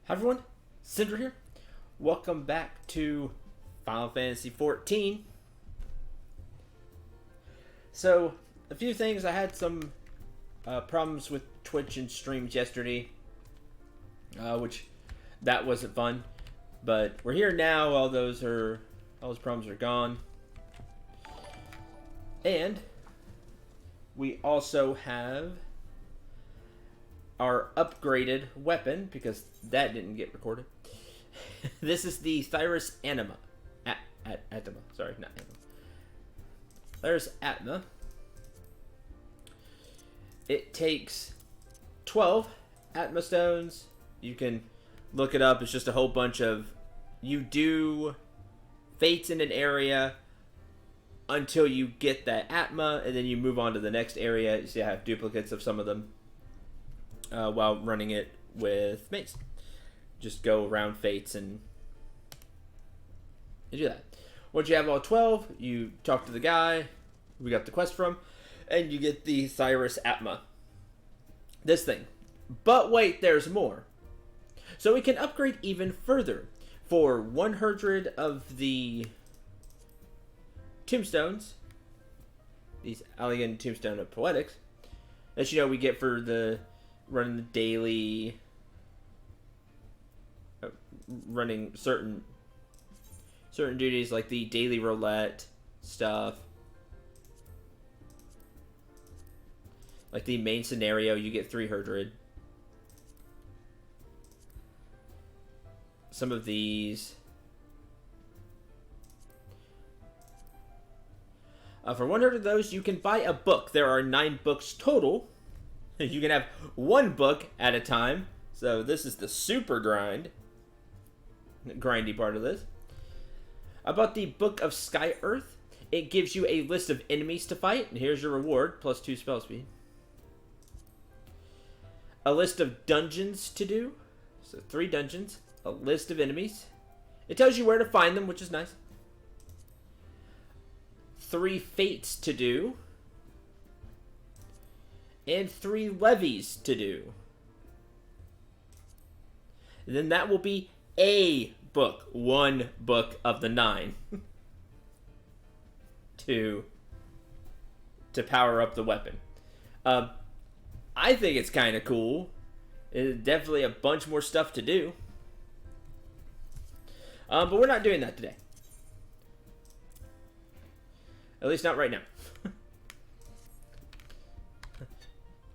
Hi everyone, Cinder here. Welcome back to Final Fantasy XIV. So, a few things. I had some problems with Twitch and streams yesterday, which that wasn't fun. But we're here now. All those problems are gone, and we also have our upgraded weapon, because that didn't get recorded. This is the Thyris Anima. Atma. Sorry, not Anima. Thyris Atma. It takes 12 Atma stones. You can look it up. It's just a whole bunch of... You do fates in an area until you get that Atma, and then you move on to the next area. You see I have duplicates of some of them. While running it with mace. Just go around fates and do that. Once you have all 12, you talk to the guy we got the quest from, and you get the Thyris Atma. This thing. But wait, there's more. So we can upgrade even further. For 100 of the tombstones, these Allian Tombstone of Poetics, as you know, we get for the running the daily, running certain duties like the daily roulette stuff, like the main scenario. You get 300. Some of these, for 100 of those, you can buy a book. There are 9 books total. You can have 1 book at a time. So this is the super grindy part of this. I bought the Book of Sky Earth. It gives you a list of enemies to fight. And here's your reward, plus 2 spell speed. A list of dungeons to do. So 3 dungeons. A list of enemies. It tells you where to find them, which is nice. 3 fates to do. And 3 levies to do. And then that will be a book. 1 book of the 9. to power up the weapon. I think it's kind of cool. It's definitely a bunch more stuff to do. But we're not doing that today. At least not right now.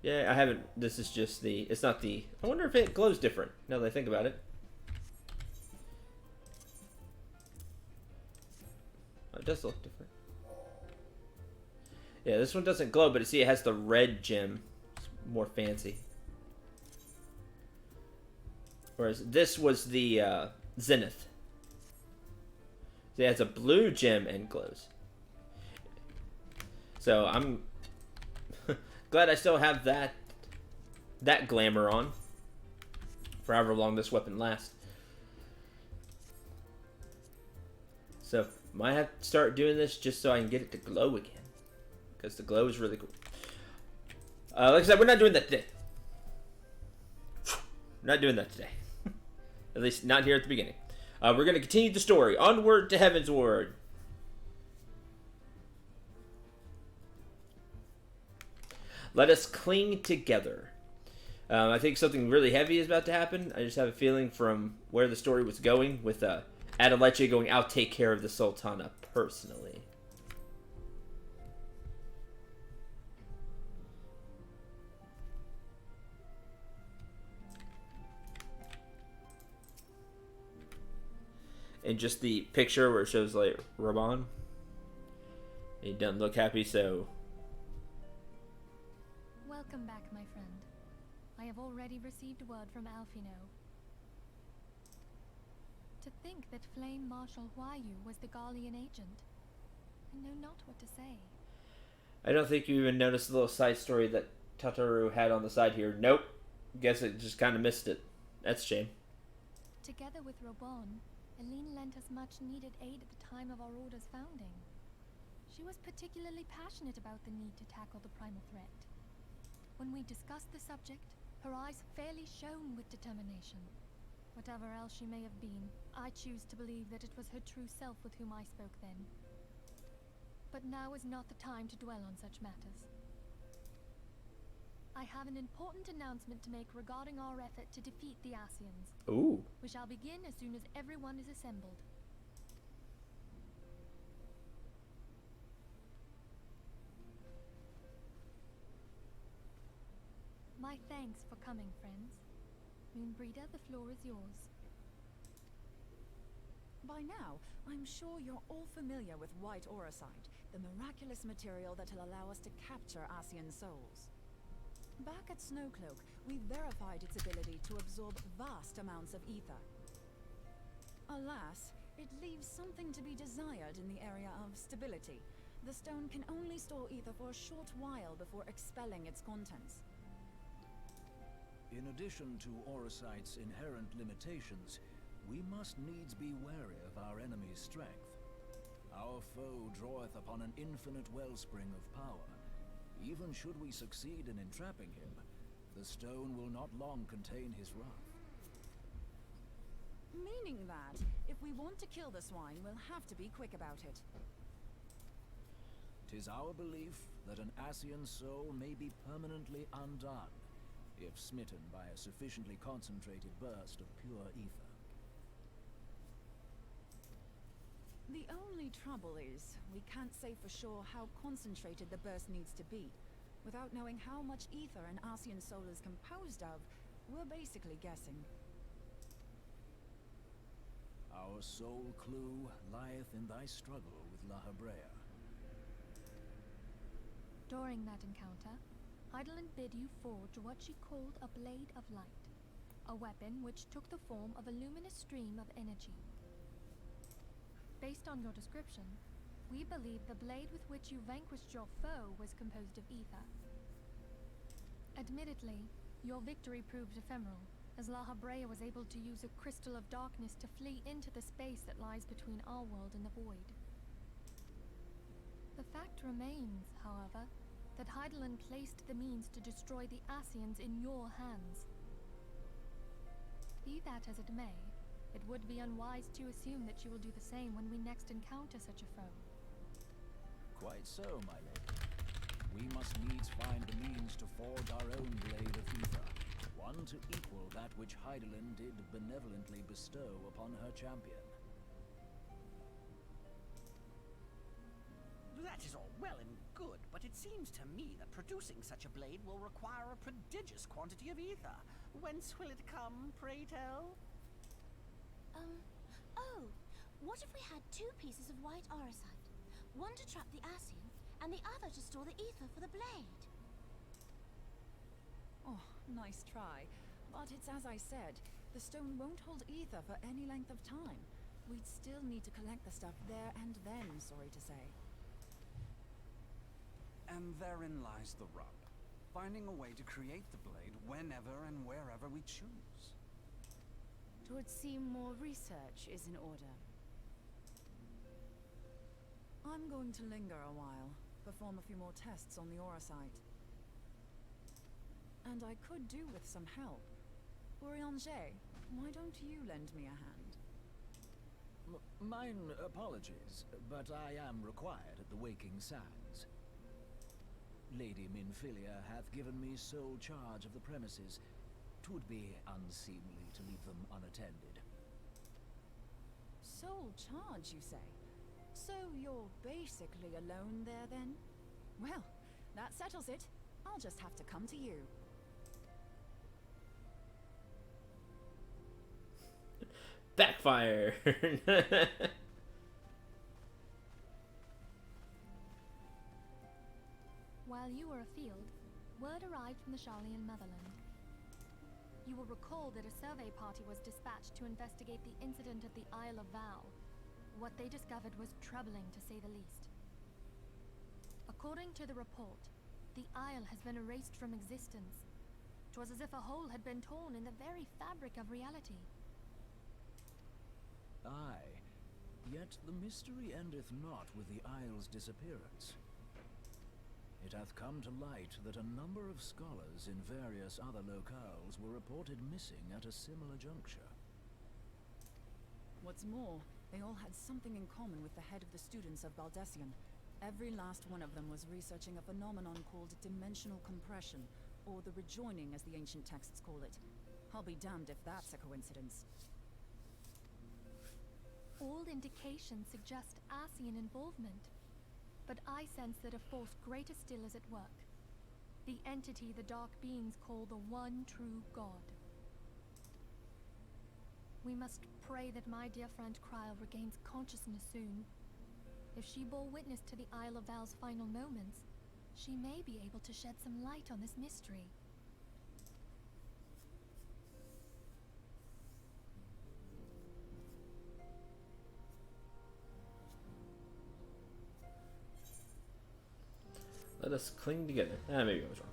Yeah, I haven't... This is just the... It's not the... I wonder if it glows different, now that I think about it. Oh, it does look different. Yeah, this one doesn't glow, but see, it has the red gem. It's more fancy. Whereas this was the Zenith. See, it has a blue gem and glows. So, I'm... glad I still have that glamour on for however long this weapon lasts. So, might have to start doing this just so I can get it to glow again. Because the glow is really cool. Like I said, we're not doing that today. We're not doing that today. At least not here at the beginning. We're going to continue the story. Onward to Heavensward. Let us cling together. I think something really heavy is about to happen. I just have a feeling from where the story was going with Adeleche going, I'll take care of the Sultana personally. And just the picture where it shows like Raban. He doesn't look happy, so... Welcome back, my friend. I have already received word from Alfino. To think that Flame Marshal Huayu was the Garlean agent. I know not what to say. I don't think you even noticed the little side story that Tataru had on the side here. Nope. Guess it just kind of missed it. That's a shame. Together with Robon, Aline lent us much needed aid at the time of our order's founding. She was particularly passionate about the need to tackle the primal threat. When we discussed the subject, her eyes fairly shone with determination. Whatever else she may have been, I choose to believe that it was her true self with whom I spoke then. But now is not the time to dwell on such matters. I have an important announcement to make regarding our effort to defeat the Ascians. Ooh. We shall begin as soon as everyone is assembled. My thanks for coming, friends. Moonbreeder, the floor is yours. By now, I'm sure you're all familiar with white auracite, the miraculous material that'll allow us to capture Ascian souls. Back at Snowcloak, we verified its ability to absorb vast amounts of ether. Alas, it leaves something to be desired in the area of stability. The stone can only store ether for a short while before expelling its contents. In addition to auracite's inherent limitations, we must needs be wary of our enemy's strength. Our foe draweth upon an infinite wellspring of power. Even should we succeed in entrapping him, the stone will not long contain his wrath. Meaning that, if we want to kill the swine, we'll have to be quick about it. 'Tis our belief that an Ascian soul may be permanently undone, if smitten by a sufficiently concentrated burst of pure ether. The only trouble is, we can't say for sure how concentrated the burst needs to be. Without knowing how much ether an Ascian soul is composed of, we're basically guessing. Our sole clue lieth in thy struggle with La Habrea. During that encounter, Heidelin bid you forge what she called a Blade of Light, a weapon which took the form of a luminous stream of energy. Based on your description, we believe the blade with which you vanquished your foe was composed of ether. Admittedly, your victory proved ephemeral, as La Habrea was able to use a crystal of darkness to flee into the space that lies between our world and the void. The fact remains, however, that Heidelin placed the means to destroy the Ascians in your hands. Be that as it may, it would be unwise to assume that you will do the same when we next encounter such a foe. Quite so, my lady. We must needs find the means to forge our own blade of ether, one to equal that which Heidelin did benevolently bestow upon her champion. That is all well and good, but it seems to me that producing such a blade will require a prodigious quantity of ether. Whence will it come, pray tell? Oh, what if we had two pieces of white auracite? One to trap the Ascian, and the other to store the ether for the blade. Oh, nice try. But it's as I said, the stone won't hold ether for any length of time. We'd still need to collect the stuff there and then, sorry to say. And therein lies the rub. Finding a way to create the blade whenever and wherever we choose. It would seem more research is in order. I'm going to linger a while, perform a few more tests on the auracite. And I could do with some help. Urianger, why don't you lend me a hand? Mine apologies, but I am required at the Waking Sands. Lady Minfilia hath given me sole charge of the premises. 'Twould be unseemly to leave them unattended. Sole charge, you say? So you're basically alone there, then? Well, that settles it. I'll just have to come to you. Backfire! While you were afield, word arrived from the Sharlayan motherland. You will recall that a survey party was dispatched to investigate the incident at the Isle of Vow. What they discovered was troubling, to say the least. According to the report, the Isle has been erased from existence. 'Twas as if a hole had been torn in the very fabric of reality. Aye, yet the mystery endeth not with the Isle's disappearance. It hath come to light that a number of scholars in various other locales were reported missing at a similar juncture. What's more, they all had something in common with the head of the students of Baldessian. Every last one of them was researching a phenomenon called dimensional compression, or the rejoining as the ancient texts call it. I'll be damned if that's a coincidence. All indications suggest Ascian involvement, but I sense that a force greater still is at work. The entity the Dark Beings call the One True God. We must pray that my dear friend Kryl regains consciousness soon. If she bore witness to the Isle of Val's final moments, she may be able to shed some light on this mystery. Let us cling together. Maybe I was wrong.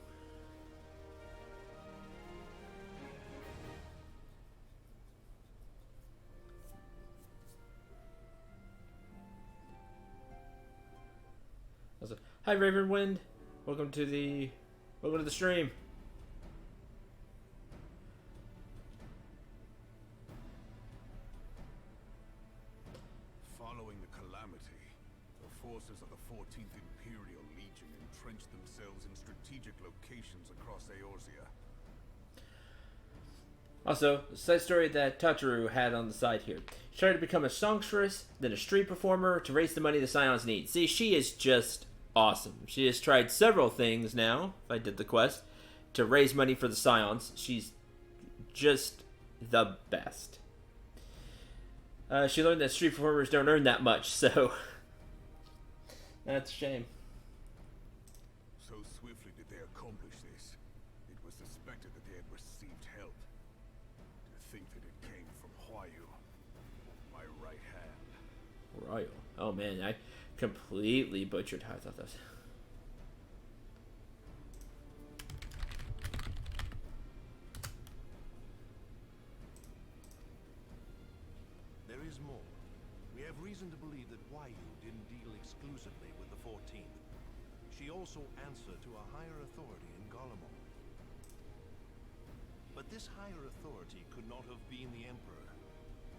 Hi Ravenwind, welcome to the stream. Following the calamity, the forces of the 14th Imperial Legion entrenched themselves in strategic locations across Eorzea. Also, a side story that Tataru had on the side here. She tried to become a songstress, then a street performer to raise the money the Scions need. See, she is just awesome. She has tried several things now, if I did the quest, to raise money for the Scions. She's just the best. She learned that street performers don't earn that much, so that's a shame. So swiftly did they accomplish this. It was suspected that they had received help. To think that it came from Huayu, my right hand. Royal. Oh man, I completely butchered how I thought that was. There is more. We have reason to believe that Huayu didn't deal exclusively with the 14th. She also answered to a higher authority in Garlemald. But this higher authority could not have been the Emperor.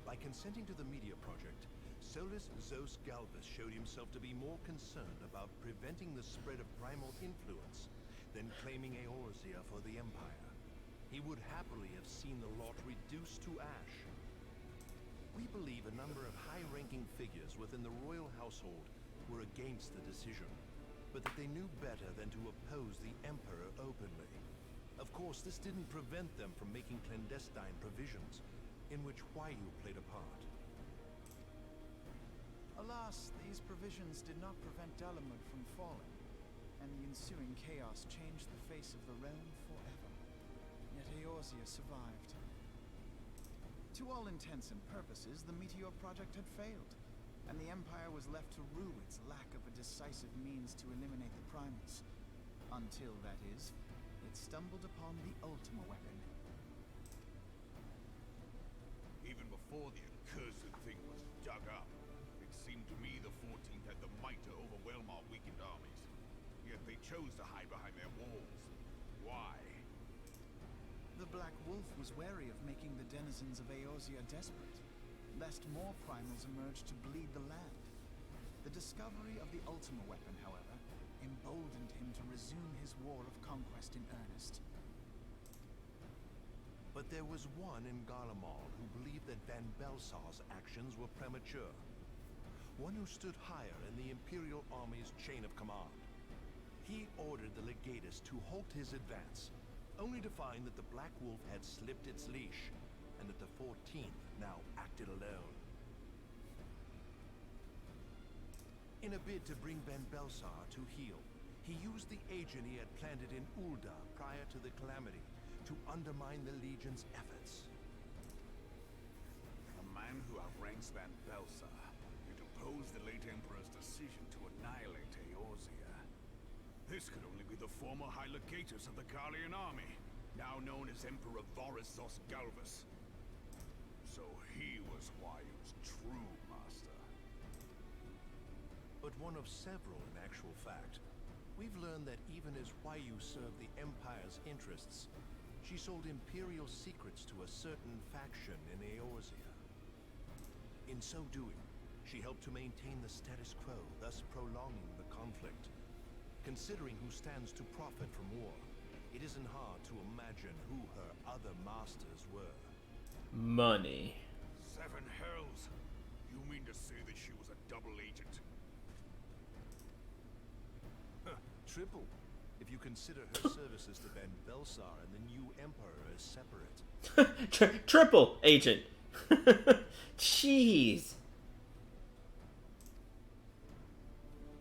By consenting to the media project, Solus Zos Galvus showed himself to be more concerned about preventing the spread of primal influence than claiming Eorzea for the Empire. He would happily have seen the lot reduced to ash. We believe a number of high-ranking figures within the royal household were against the decision, but that they knew better than to oppose the Emperor openly. Of course, this didn't prevent them from making clandestine provisions, in which Huayu played a part. Alas, these provisions did not prevent Dalamud from falling, and the ensuing chaos changed the face of the realm forever. Yet Eorzea survived. To all intents and purposes, the Meteor Project had failed, and the Empire was left to rue its lack of a decisive means to eliminate the primals. Until, that is, it stumbled upon the Ultima weapon. Even before the accursed thing was dug up, it seemed to me the 14th had the might to overwhelm our weakened armies. Yet they chose to hide behind their walls. Why? The Black Wolf was wary of making the denizens of Eorzea desperate, lest more primals emerge to bleed the land. The discovery of the Ultima weapon, however, emboldened him to resume his war of conquest in earnest. But there was one in Garlemald who believed that Van Belsar's actions were premature. One who stood higher in the Imperial Army's chain of command. He ordered the Legatus to halt his advance, only to find that the Black Wolf had slipped its leash, and that the 14th now acted alone. In a bid to bring Van Belsar to heel, he used the agent he had planted in Ul'dah prior to the calamity to undermine the Legion's efforts. A man who outranks Van Belsar, who opposed the late Emperor's decision to annihilate Eorzea. This could only be the former High Legatus of the Carlian army, now known as Emperor Vorissos Galvus. So he was Huayu's true master. But one of several in actual fact. We've learned that even as Huayu served the Empire's interests, she sold Imperial secrets to a certain faction in Eorzea. In so doing, she helped to maintain the status quo, thus prolonging the conflict. Considering who stands to profit from war, it isn't hard to imagine who her other masters were. Money. Seven hells! You mean to say that she was a double agent? Triple, if you consider her services to Ben Belsar and the new Emperor as separate. Triple agent. Jeez.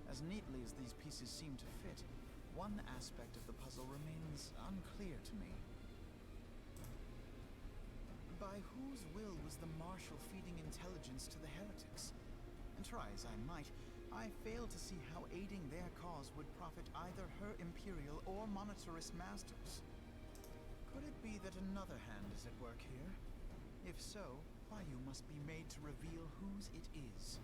As neatly as these pieces seem to fit, one aspect of the puzzle remains unclear to me. By whose will was the Marshal feeding intelligence to the heretics? And try as I might, I fail to see how aiding their cause would profit either her Imperial or monetarist masters. Could it be that another hand is at work here? If so, why you must be made to reveal whose it is.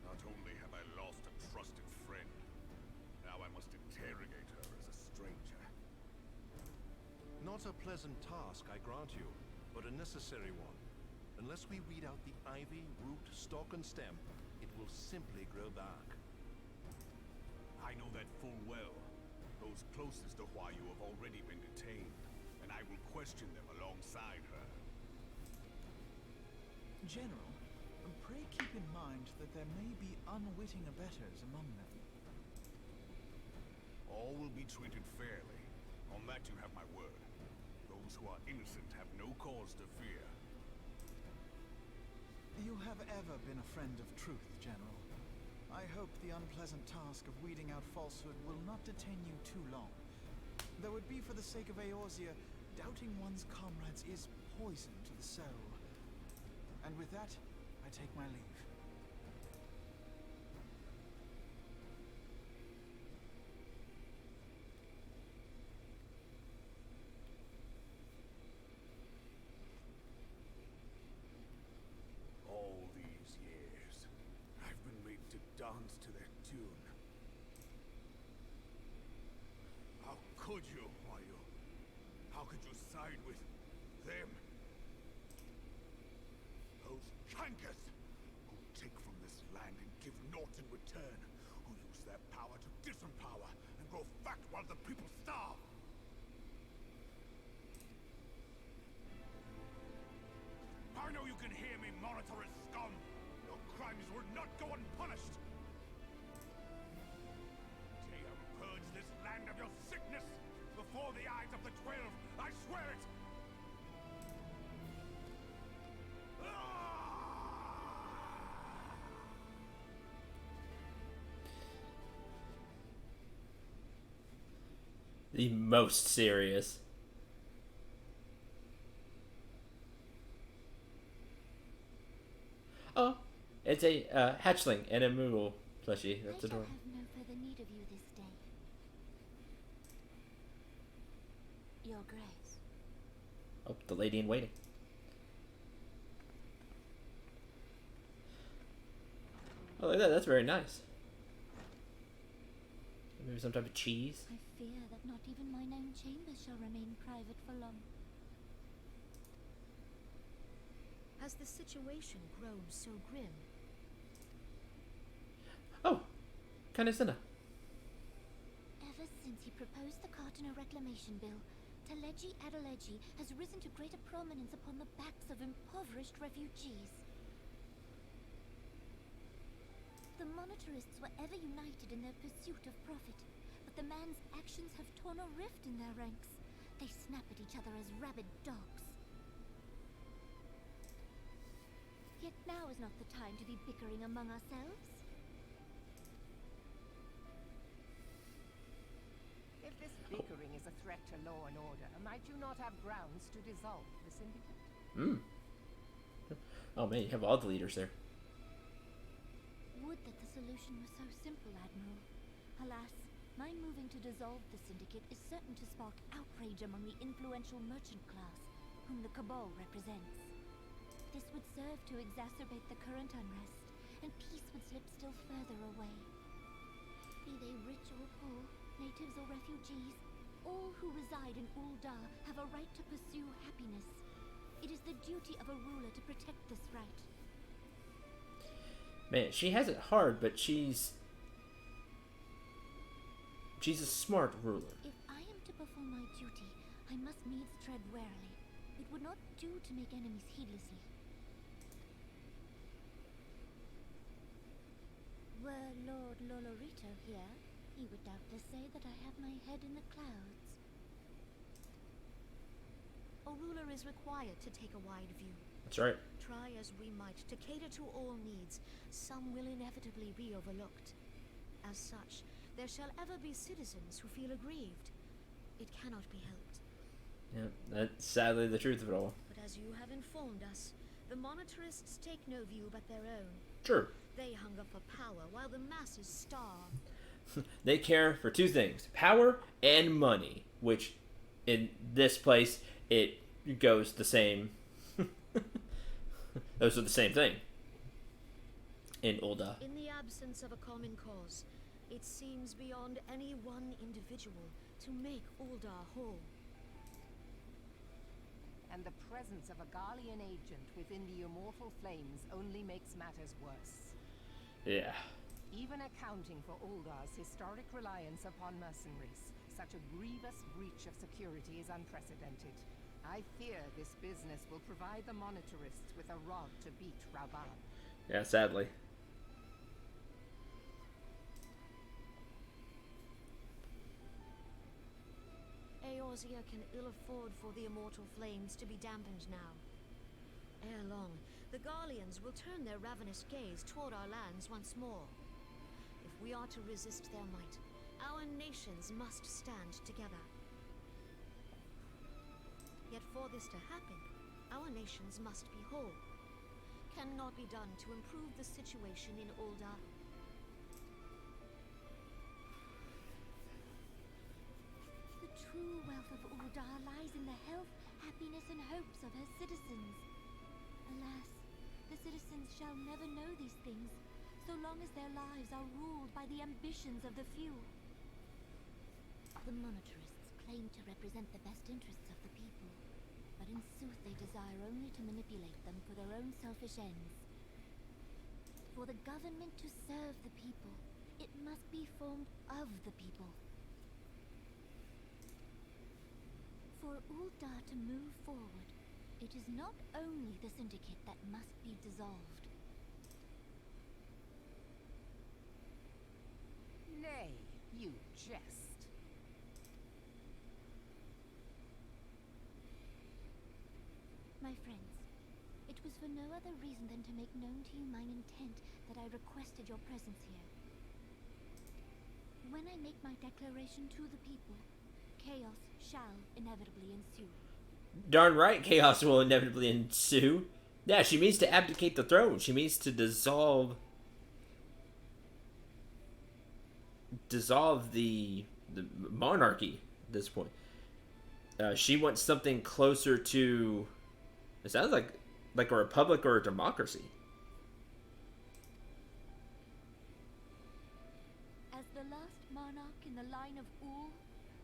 Not only have I lost a trusted friend, now I must interrogate her as a stranger. Not a pleasant task, I grant you, but a necessary one. Unless we weed out the ivy, root, stalk, and stem, it will simply grow back. I know that full well. Those closest to Huayu have already been detained, and I will question them alongside her. General, pray keep in mind that there may be unwitting abettors among them. All will be treated fairly. On that you have my word. Those who are innocent have no cause to fear. You have ever been a friend of truth, General. I hope the unpleasant task of weeding out falsehood will not detain you too long. Though it be for the sake of Eorzea, doubting one's comrades is poison to the soul. And with that, I take my leave. All these years, I've been made to dance to their tune. How could you, Huayu? How could you side with them? Those chankers who take from this land and give naught in return, who use their power to disempower and grow fat while the people starve. I know you can hear me, monetarist scum! Your crimes will not go unpunished! They have purged this land of your sickness! Before the eyes of the 12, I swear it! The most serious. Oh, it's a hatchling and a Moogle plushie. That's adorable. I shall have no further need of you this day. Your Grace. Oh, the lady in waiting. Oh, look at that. That's very nice. Maybe some type of cheese. I fear that not even mine own chamber shall remain private for long. Has the situation grown so grim? Oh, Kanisina. Ever since he proposed the Cartona Reclamation Bill, Teleji Adeleji has risen to greater prominence upon the backs of impoverished refugees. The monetarists were ever united in their pursuit of profit, but the man's actions have torn a rift in their ranks. They snap at each other as rabid dogs. Yet now is not the time to be bickering among ourselves. If this bickering is a threat to law and order, might you not have grounds to dissolve the syndicate? Hmm. Oh man, you have all the leaders there. Would that the solution was so simple, Admiral. Alas, my moving to dissolve the syndicate is certain to spark outrage among the influential merchant class, whom the Cabal represents. This would serve to exacerbate the current unrest, and peace would slip still further away. Be they rich or poor, natives or refugees, All who reside in Uldar have a right to pursue happiness. It is the duty of a ruler to protect this right. Man, she has it hard, but she's a smart ruler. If I am to perform my duty, I must needs tread warily. It would not do to make enemies heedlessly. Were Lord Lolorito here, he would doubtless say that I have my head in the clouds. A ruler is required to take a wide view. That's right. Try as we might to cater to all needs, some will inevitably be overlooked. As such, there shall ever be citizens who feel aggrieved. It cannot be helped. Yeah, that's sadly the truth of it all. But as you have informed us, the monetarists take no view but their own. Sure. They hunger for power while the masses starve. They care for two things: power and money, which in this place it goes the same. Those are the same thing in Ul'dah. In the absence of a common cause, it seems beyond any one individual to make Ul'dah whole. And the presence of a Garlean agent within the immortal flames only makes matters worse. Yeah. Even accounting for Uldah's historic reliance upon mercenaries, such a grievous breach of security is unprecedented. I fear this business will provide the monetarists with a rod to beat Rauban. Yeah, sadly. Eorzea can ill afford for the immortal flames to be dampened now. Ere long, the Garleans will turn their ravenous gaze toward our lands once more. If we are to resist their might, our nations must stand together. Yet for this to happen, our nations must be whole. Cannot be done to improve the situation in Ul'dah. The true wealth of Ul'dah lies in the health, happiness, and hopes of her citizens. Alas, the citizens shall never know these things, so long as their lives are ruled by the ambitions of the few. The monetarists claim to represent the best interests of the people, but in sooth they desire only to manipulate them for their own selfish ends. For the government to serve the people, it must be formed of the people. For Ul'dah to move forward, it is not only the Syndicate that must be dissolved. Nay, you jest. My friends, it was for no other reason than to make known to you mine intent that I requested your presence here. When I make my declaration to the people, chaos shall inevitably ensue. Darn right, chaos will inevitably ensue. Yeah, she means to abdicate the throne. She means to dissolve the monarchy at this point. She wants something closer to, it sounds like a republic or a democracy. As the last monarch in the line of Ul,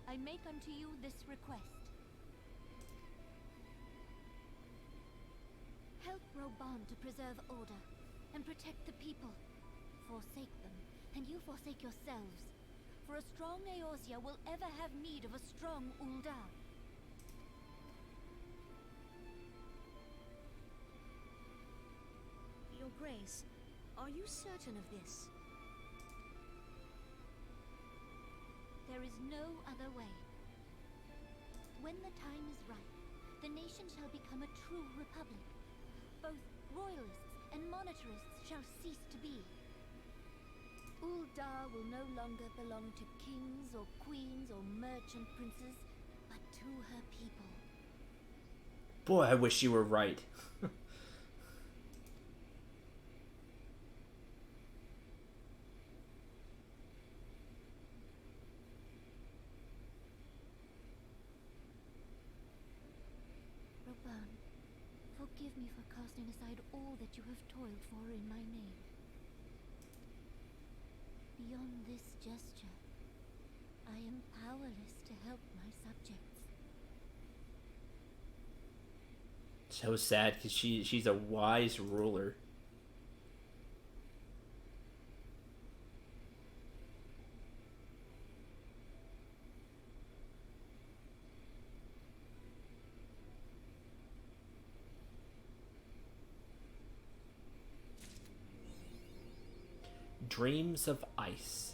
I make unto you this request. Help Rauban to preserve order and protect the people. Forsake them, and you forsake yourselves. For a strong Eorzea will ever have need of a strong Ul'dah. Your Grace, are you certain of this? There is no other way. When the time is right, the nation shall become a true republic. Both royalists and monetarists shall cease to be. Ul'dah will no longer belong to kings or queens or merchant princes, but to her people. Boy, I wish you were right. Rauban, forgive me for casting aside all that you have toiled for in my name. Beyond this gesture, I am powerless to help my subjects. So sad, because she's a wise ruler. Dreams of Ice.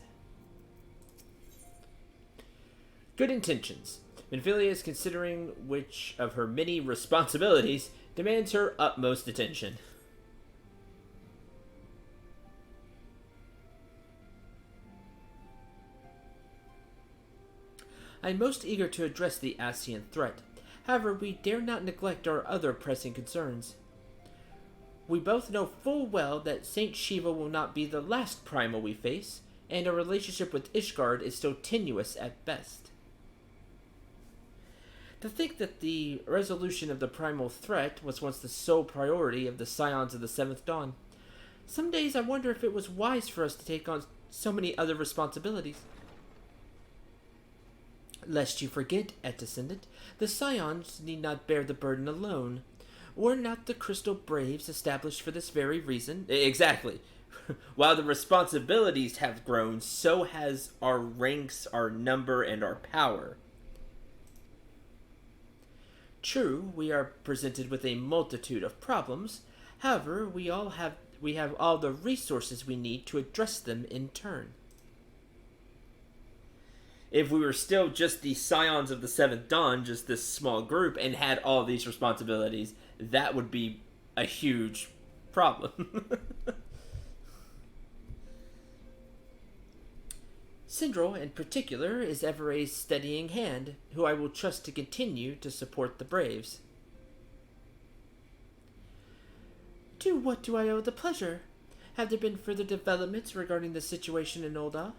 Good intentions. Minfilia is considering which of her many responsibilities demands her utmost attention. I am most eager to address the Ascian threat. However, we dare not neglect our other pressing concerns. We both know full well that Saint Shiva will not be the last primal we face, and our relationship with Ishgard is still tenuous at best. To think that the resolution of the primal threat was once the sole priority of the Scions of the Seventh Dawn. Some days I wonder if it was wise for us to take on so many other responsibilities. Lest you forget, Descendant, the Scions need not bear the burden alone. Were not the Crystal Braves established for this very reason? Exactly. While the responsibilities have grown, so has our ranks, our number, and our power. True, we are presented with a multitude of problems. However, we have all the resources we need to address them in turn. If we were still just the Scions of the Seventh Dawn, just this small group, and had all these responsibilities, that would be a huge problem. Sindral, in particular, is ever a steadying hand, who I will trust to continue to support the Braves. To what do I owe the pleasure? Have there been further developments regarding the situation in Ul'dah?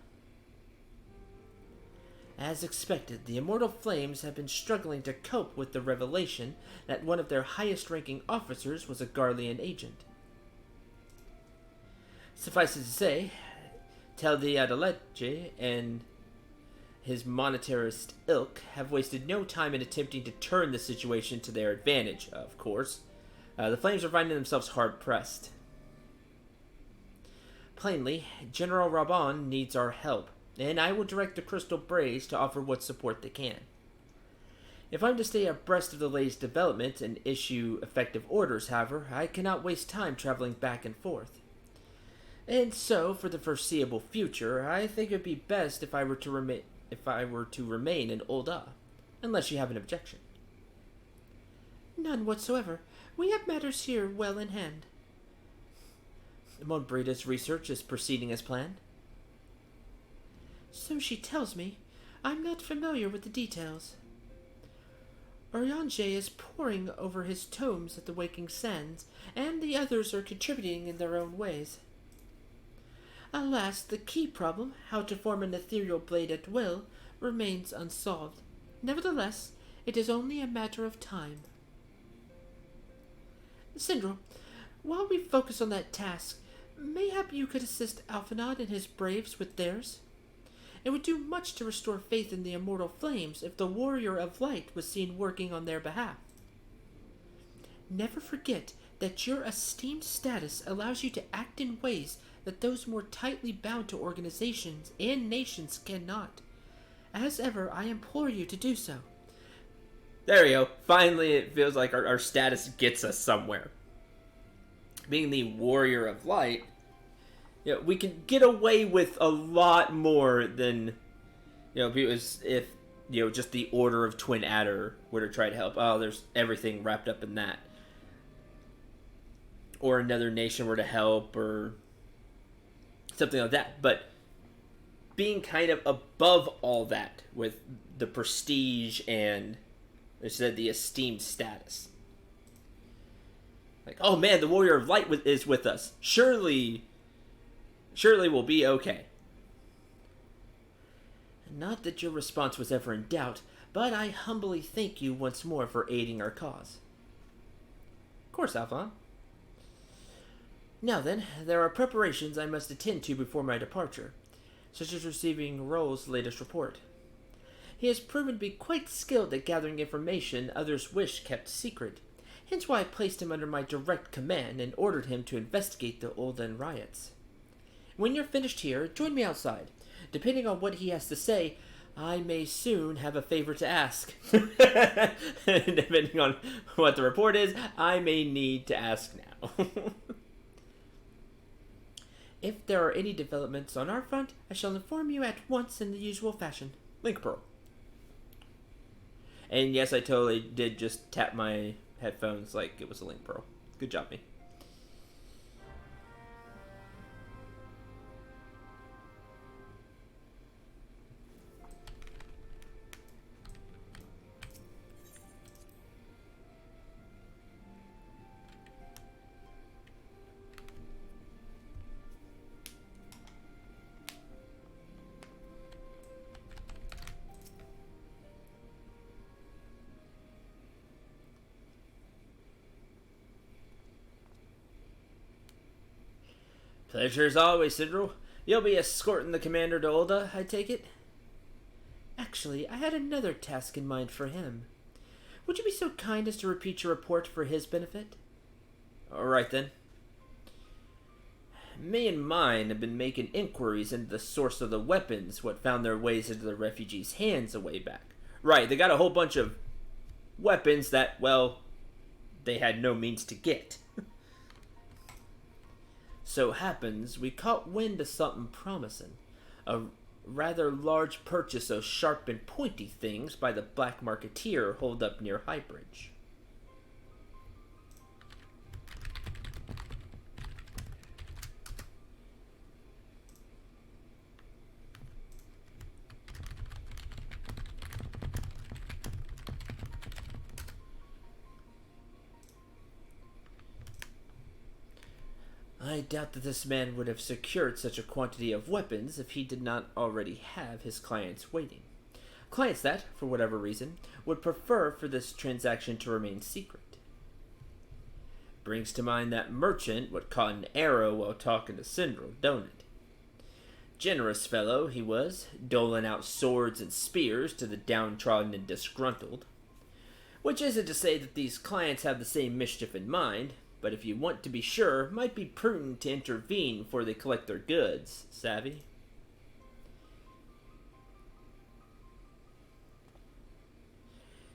As expected, the Immortal Flames have been struggling to cope with the revelation that one of their highest-ranking officers was a Garlean agent. Suffice it to say, Tel the Adeleche and his monetarist ilk have wasted no time in attempting to turn the situation to their advantage, of course. The Flames are finding themselves hard-pressed. Plainly, General Raban needs our help, and I will direct the Crystal Braves to offer what support they can. If I'm to stay abreast of the latest development and issue effective orders, however, I cannot waste time traveling back and forth. And so, for the foreseeable future, I think it would be best if I were to remain in Ul'dah, unless you have an objection. None whatsoever. We have matters here well in hand. Monbrida's research is proceeding as planned. So she tells me. I'm not familiar with the details. Urianger is poring over his tomes at the Waking Sands, and the others are contributing in their own ways. Alas, the key problem, how to form an ethereal blade at will, remains unsolved. Nevertheless, it is only a matter of time. Sindral, while we focus on that task, mayhap you could assist Alphinaud and his braves with theirs? It would do much to restore faith in the Immortal Flames if the Warrior of Light was seen working on their behalf. Never forget that your esteemed status allows you to act in ways that those more tightly bound to organizations and nations cannot. As ever, I implore you to do so. There we go. Finally, it feels like our status gets us somewhere. Being the Warrior of Light, we can get away with a lot more than, if just the Order of Twin Adder were to try to help. Oh, there's everything wrapped up in that. Or another nation were to help, or something like that. But being kind of above all that with the prestige and, as I said, the esteemed status. Like, oh man, the Warrior of Light is with us. Surely we'll be okay. Not that your response was ever in doubt, but I humbly thank you once more for aiding our cause. Of course, Alphon. Now then, there are preparations I must attend to before my departure, such as receiving Roll's latest report. he has proven to be quite skilled at gathering information others wish kept secret. Hence why I placed him under my direct command and ordered him to investigate the Olden riots. When you're finished here, join me outside. Depending on what he has to say, I may soon have a favor to ask. Depending on what the report is, I may need to ask now. If there are any developments on our front, I shall inform you at once in the usual fashion. Link Pearl. And yes, I totally did just tap my headphones like it was a Link Pearl. Good job, me. Pleasure as always, Sidril. You'll be escorting the commander to Ulda, I take it? Actually, I had another task in mind for him. Would you be so kind as to repeat your report for his benefit? Alright then. Me and mine have been making inquiries into the source of the weapons what found their ways into the refugees' hands a way back. Right, they got a whole bunch of weapons that, well, they had no means to get. So happens we caught wind of something promising. A rather large purchase of sharp and pointy things by the black marketeer holed up near Highbridge. I doubt that this man would have secured such a quantity of weapons if he did not already have his clients waiting. Clients that, for whatever reason, would prefer for this transaction to remain secret. Brings to mind that merchant what caught an arrow while talking to Sindral, don't it? Generous fellow he was, doling out swords and spears to the downtrodden and disgruntled. Which isn't to say that these clients have the same mischief in mind, but if you want to be sure, might be prudent to intervene before they collect their goods, savvy?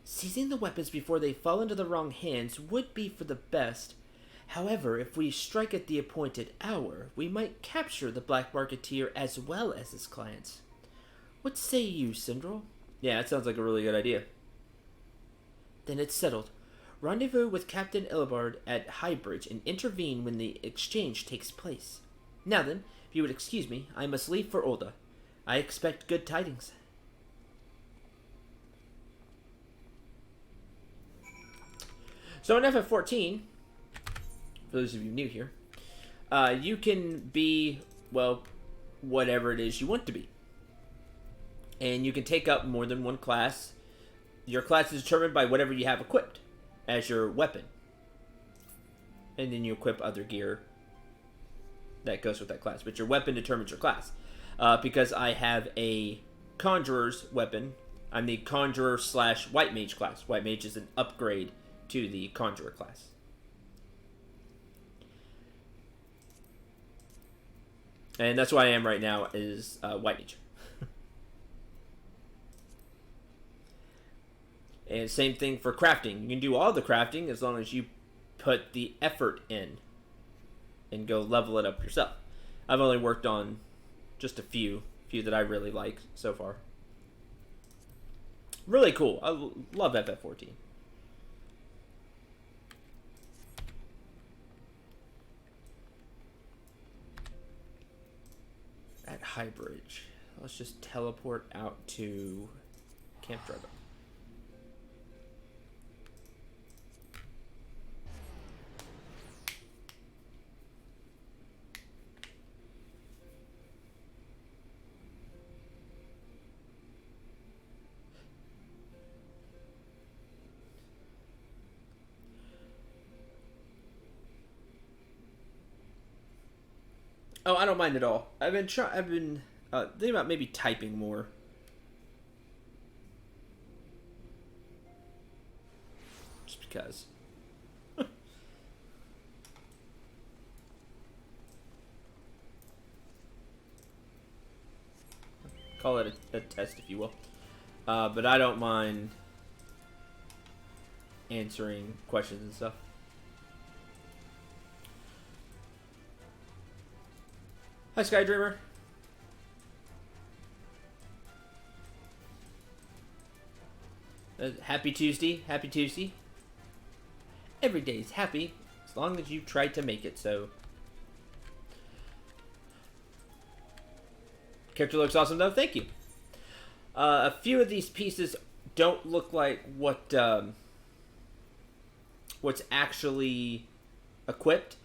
Seizing the weapons before they fall into the wrong hands would be for the best. However, if we strike at the appointed hour, we might capture the black marketeer as well as his clients. What say you, Sindral? Yeah, that sounds like a really good idea. Then it's settled. Rendezvous with Captain Illibard at Highbridge and intervene when the exchange takes place. Now then, if you would excuse me, I must leave for Ulda. I expect good tidings. So in FF14, for those of you new here, you can be, well, whatever it is you want to be. And you can take up more than one class. Your class is determined by whatever you have equipped as your weapon. And then you equip other gear that goes with that class. But your weapon determines your class. Because I have a conjurer's weapon, I'm the conjurer / white mage class. White mage is an upgrade to the conjurer class. And that's what I am right now, is white mage. And same thing for crafting. You can do all the crafting as long as you put the effort in and go level it up yourself. I've only worked on just a few that I really like so far. Really cool. I love FF14. At Highbridge. Let's just teleport out to Camp Drogo. Oh, I don't mind at all. I've been thinking about maybe typing more. just because. Call it a test, if you will. But I don't mind answering questions and stuff. Hi, Sky Dreamer. Happy Tuesday. Happy Tuesday. Every day is happy as long as you try to make it so. Character looks awesome though. Thank you. A few of these pieces don't look like what's actually equipped.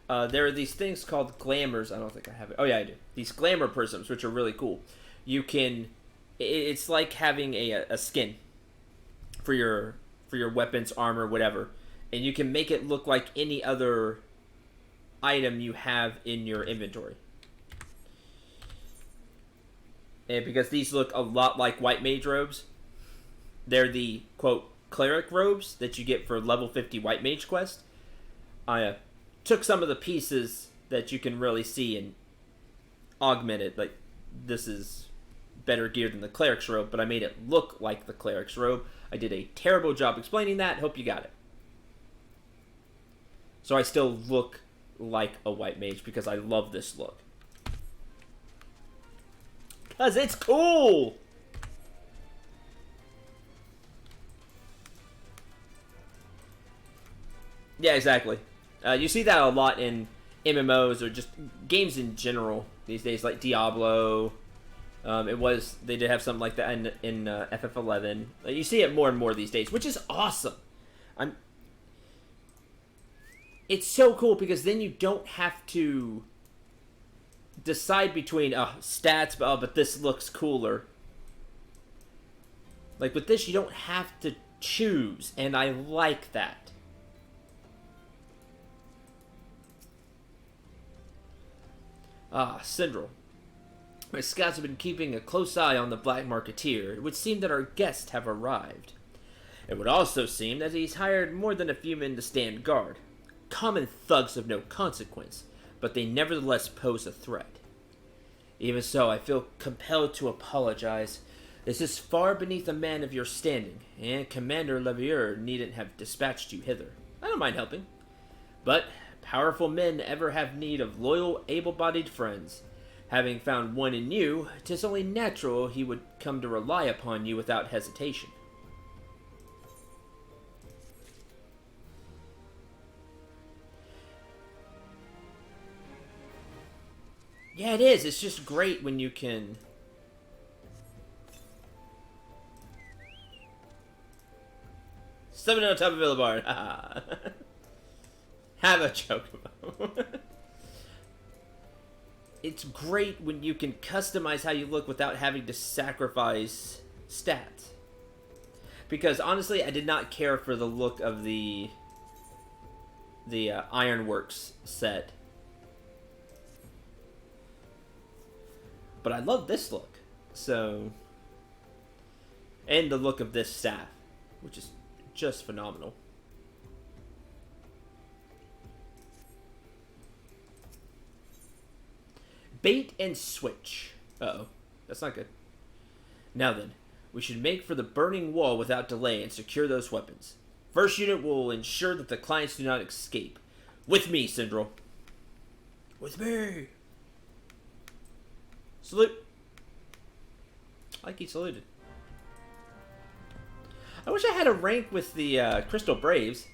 There are these things called glamours. I don't think I have it. Oh yeah, I do. These glamour prisms, which are really cool. You can. It's like having a skin for your weapons, armor, whatever, and you can make it look like any other item you have in your inventory. And because these look a lot like white mage robes, they're the quote cleric robes that you get for level 50 white mage quest. I took some of the pieces that you can really see and augmented. Like, this is better geared than the cleric's robe, but I made it look like the cleric's robe. I did a terrible job explaining that. Hope you got it. So I still look like a white mage because I love this look. Because it's cool! Yeah, exactly. You see that a lot in MMOs or just games in general these days, like Diablo. They did have something like that in FF14. You see it more and more these days, which is awesome. It's so cool because then you don't have to decide between stats, but this looks cooler. Like with this, you don't have to choose, and I like that. Syndrome. My scouts have been keeping a close eye on the Black Marketeer. It would seem that our guests have arrived. It would also seem that he's hired more than a few men to stand guard. Common thugs of no consequence, but they nevertheless pose a threat. Even so, I feel compelled to apologize. This is far beneath a man of your standing, and Commander Levier needn't have dispatched you hither. I don't mind helping. But powerful men ever have need of loyal, able-bodied friends. Having found one in you, 'tis only natural he would come to rely upon you without hesitation. Yeah, it is. It's just great when you can... Summon on top of Villabarn. Have a chocobo. It's great when you can customize how you look without having to sacrifice stats. Because honestly, I did not care for the look of the Ironworks set. But I love this look. So, and the look of this staff, which is just phenomenal. Bait and switch. Uh-oh. That's not good. Now then, we should make for the burning wall without delay and secure those weapons. First unit will ensure that the clients do not escape. With me, Syndrome. With me. Salute. Like he saluted. I wish I had a rank with the Crystal Braves.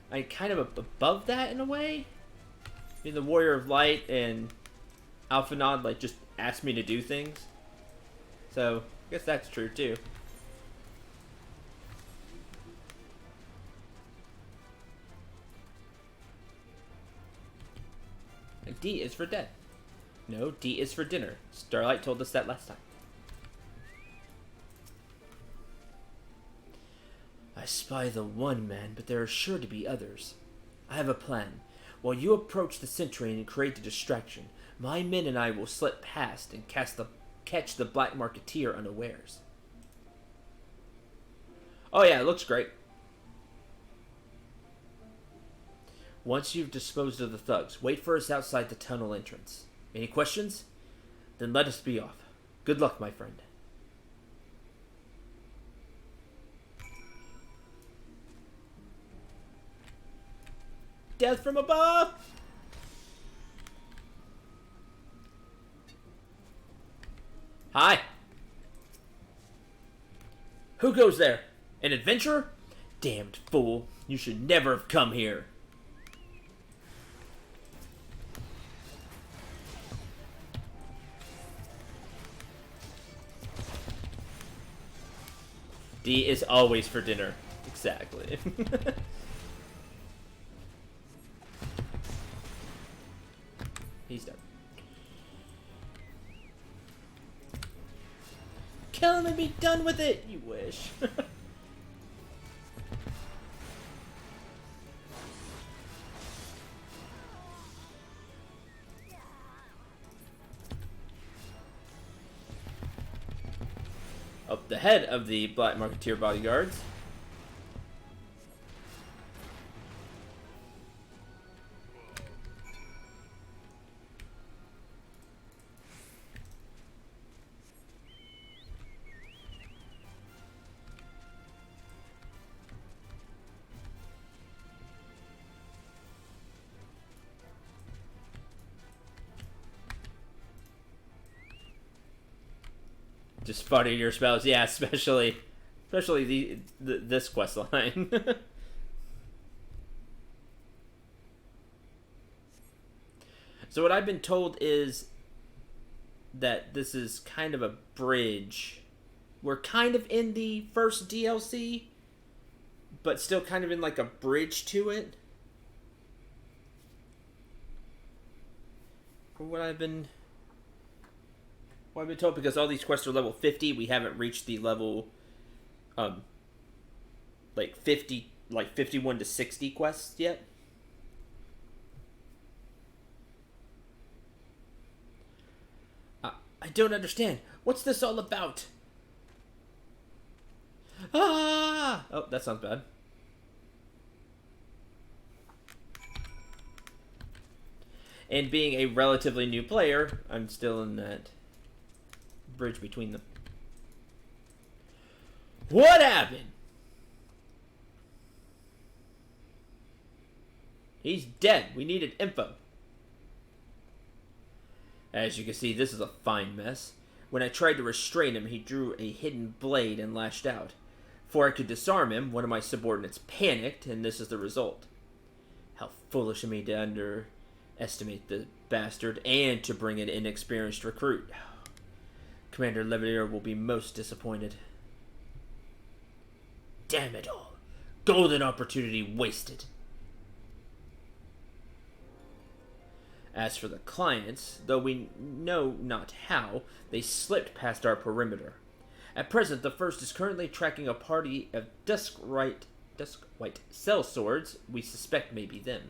I'm kind of above that in a way. I mean, the Warrior of Light and Alphanod like just asked me to do things. So, I guess that's true too. And D is for dead. No, D is for dinner. Starlight told us that last time. I spy the one man, but there are sure to be others. I have a plan. While you approach the sentry and create a distraction, my men and I will slip past and catch the black marketeer unawares. Oh yeah, it looks great. Once you've disposed of the thugs, wait for us outside the tunnel entrance. Any questions? Then let us be off. Good luck, my friend. Death from above! Hi. Who goes there? An adventurer? Damned fool. You should never have come here. D is always for dinner. Exactly. He's dead. Kill him and be done with it! You wish. Up the head of the Black Marketeer bodyguards. Just fart at your spells, yeah, especially this quest line. So what I've been told is that this is kind of a bridge. We're kind of in the first DLC, but still kind of in like a bridge to it. From what I've been told, because all these quests are level 50, we haven't reached the level, like 50, like 51 to 60 quests yet. I don't understand. What's this all about? Ah! Oh, that sounds bad. And being a relatively new player, I'm still in that bridge between them. What happened? He's dead. We needed info. As you can see, this is a fine mess. When I tried to restrain him, he drew a hidden blade and lashed out. Before I could disarm him, one of my subordinates panicked, and this is the result. How foolish of me to underestimate the bastard and to bring an inexperienced recruit. Commander Levier will be most disappointed. Damn it all. Golden opportunity wasted. As for the clients, though we know not how, they slipped past our perimeter. At present, the first is currently tracking a party of dusk white sellswords we suspect may be them.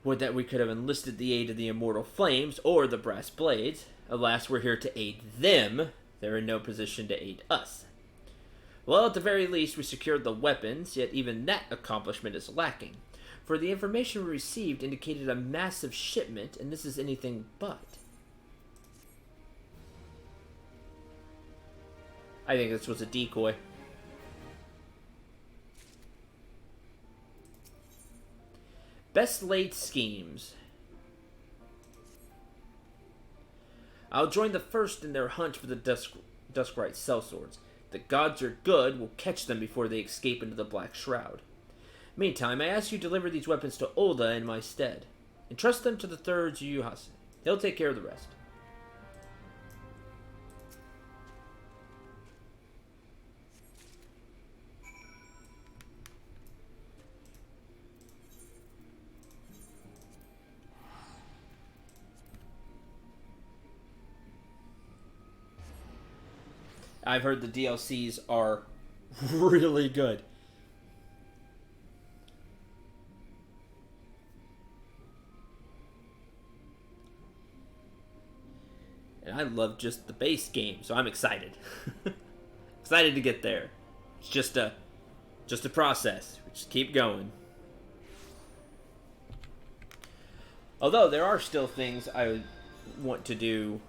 Would that we could have enlisted the aid of the Immortal Flames or the Brass Blades. Alas, we're here to aid them. They're in no position to aid us. Well, at the very least, we secured the weapons, yet even that accomplishment is lacking. For the information we received indicated a massive shipment, and this is anything but. I think this was a decoy. Best laid schemes. I'll join the first in their hunt for the Duskrite sellswords. The gods are good. We'll catch them before they escape into the Black Shroud. Meantime, I ask you to deliver these weapons to Ulda in my stead. Entrust them to the third Yuyuhase. He'll take care of the rest. I've heard the DLCs are really good. And I love just the base game, so I'm excited. Excited to get there. It's just a process. We just keep going. Although there are still things I want to do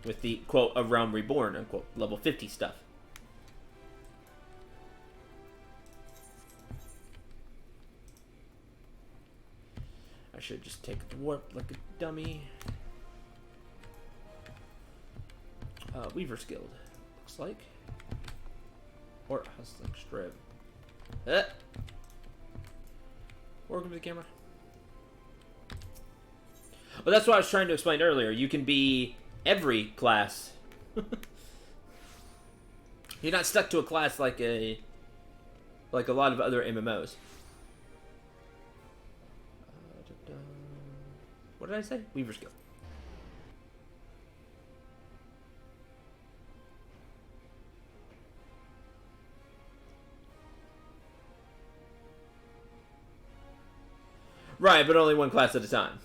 with the quote A Realm Reborn unquote level 50 stuff. I should just take the warp like a dummy. Weaver's Guild, looks like. Or Hustling Strip. Welcome to the camera. Well, that's what I was trying to explain earlier. You can be every class. You're not stuck to a class like a lot of other MMOs. What did I say? Weaver's Guild. Right, but only one class at a time.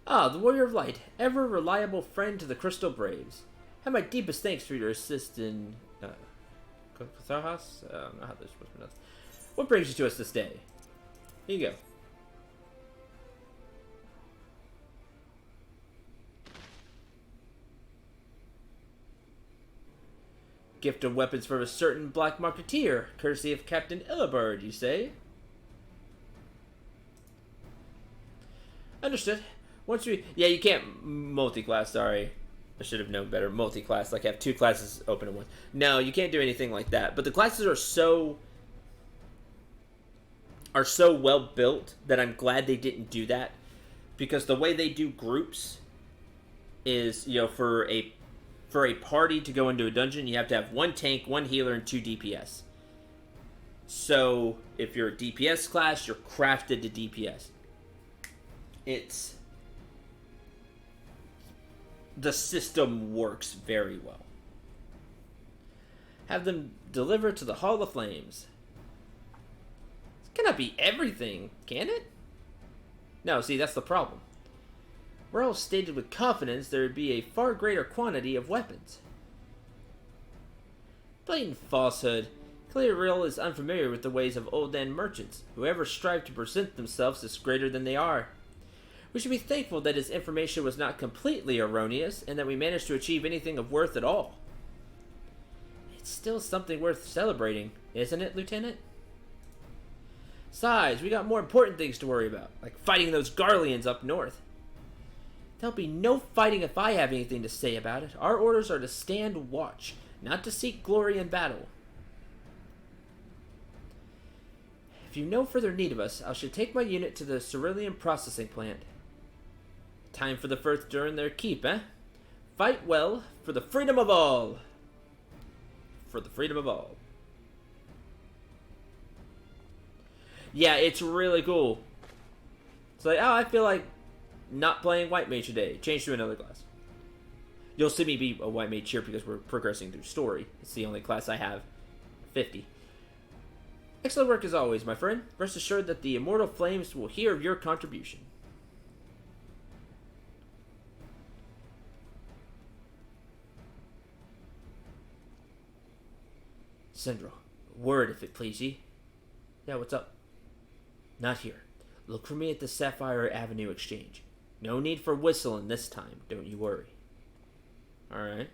Ah, the Warrior of Light, ever reliable friend to the Crystal Braves. Have my deepest thanks for your assist in Kotharas? I don't know how they're supposed to pronounce. What brings you to us this day? Here you go. Gift of weapons from a certain black marketeer, courtesy of Captain Illibird, you say? Understood. Once we... Yeah, you can't multi-class, sorry. I should have known better. Multi-class, like have two classes open at once. No, you can't do anything like that. But the classes are so well built that I'm glad they didn't do that. Because the way they do groups is, you know, for a party to go into a dungeon, you have to have one tank, one healer, and 2 DPS. So, if you're a DPS class, you're crafted to DPS. The system works very well. Have them delivered to the Hall of Flames. It cannot be everything, can it? No, see, that's the problem. Were all stated with confidence, there would be a far greater quantity of weapons. Blatant falsehood. Clear Real is unfamiliar with the ways of old end merchants, who ever strive to present themselves as greater than they are. We should be thankful that his information was not completely erroneous, and that we managed to achieve anything of worth at all. It's still something worth celebrating, isn't it, Lieutenant? Besides, we got more important things to worry about, like fighting those Garleans up north. There'll be no fighting if I have anything to say about it. Our orders are to stand watch, not to seek glory in battle. If you no further need of us, I shall take my unit to the Cerulean processing plant. Time for the first to earn their keep, eh? Fight well for the freedom of all. For the freedom of all. Yeah, it's really cool. It's like, oh, I feel like not playing White Mage today. Change to another class. You'll see me be a White Mage here because we're progressing through story. It's the only class I have. 50. Excellent work as always, my friend. Rest assured that the Immortal Flames will hear of your contribution. Sindro, word if it please ye. Yeah, what's up? Not here. Look for me at the Sapphire Avenue Exchange. No need for whistling this time, don't you worry. Alright.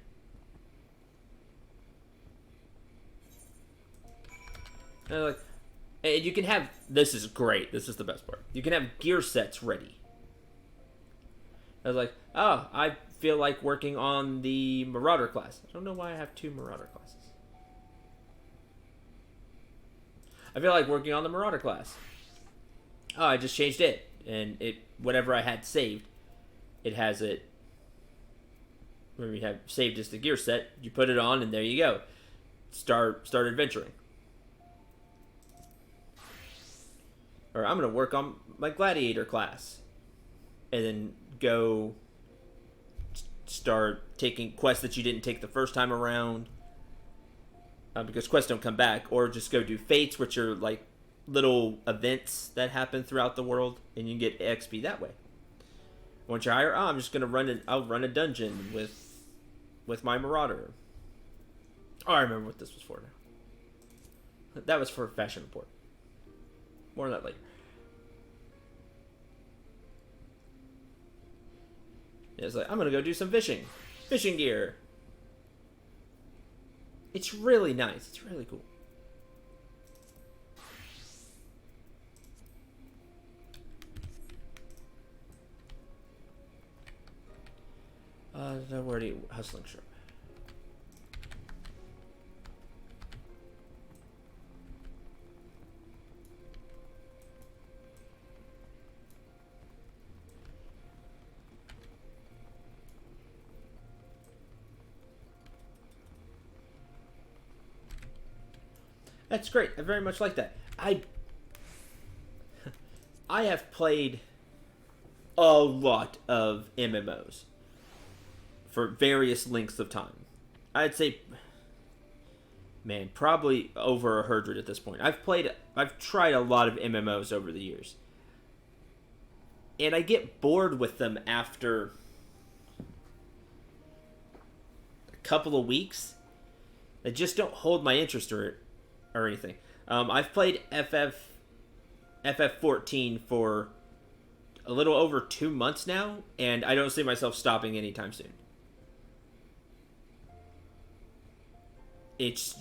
And you can have... This is great. This is the best part. You can have gear sets ready. I was like, oh, I feel like working on the Marauder class. I don't know why I have 2 Marauder classes. I feel like working on the Marauder class. Oh, I just changed it. And whatever I had saved, it has it. Where you have saved as the gear set, you put it on, and there you go. Start adventuring. Or I'm going to work on my Gladiator class. And then go start taking quests that you didn't take the first time around. Because quests don't come back. Or just go do fates, which are like little events that happen throughout the world. And you can get XP that way. Once you're higher, I'm just going to I'll run a dungeon with my Marauder. Oh, I remember what this was for now. That was for Fashion Report. More on that later. It's like, I'm going to go do some fishing. Fishing gear. It's really nice. It's really cool. Where do you... Hustling shrimp. That's great. I very much like that. I have played a lot of MMOs for various lengths of time. I'd say, man, probably over 100 at this point. I've tried a lot of MMOs over the years. And I get bored with them after a couple of weeks. They just don't hold my interest or anything. I've played FF14 for a little over 2 months now, and I don't see myself stopping anytime soon. It's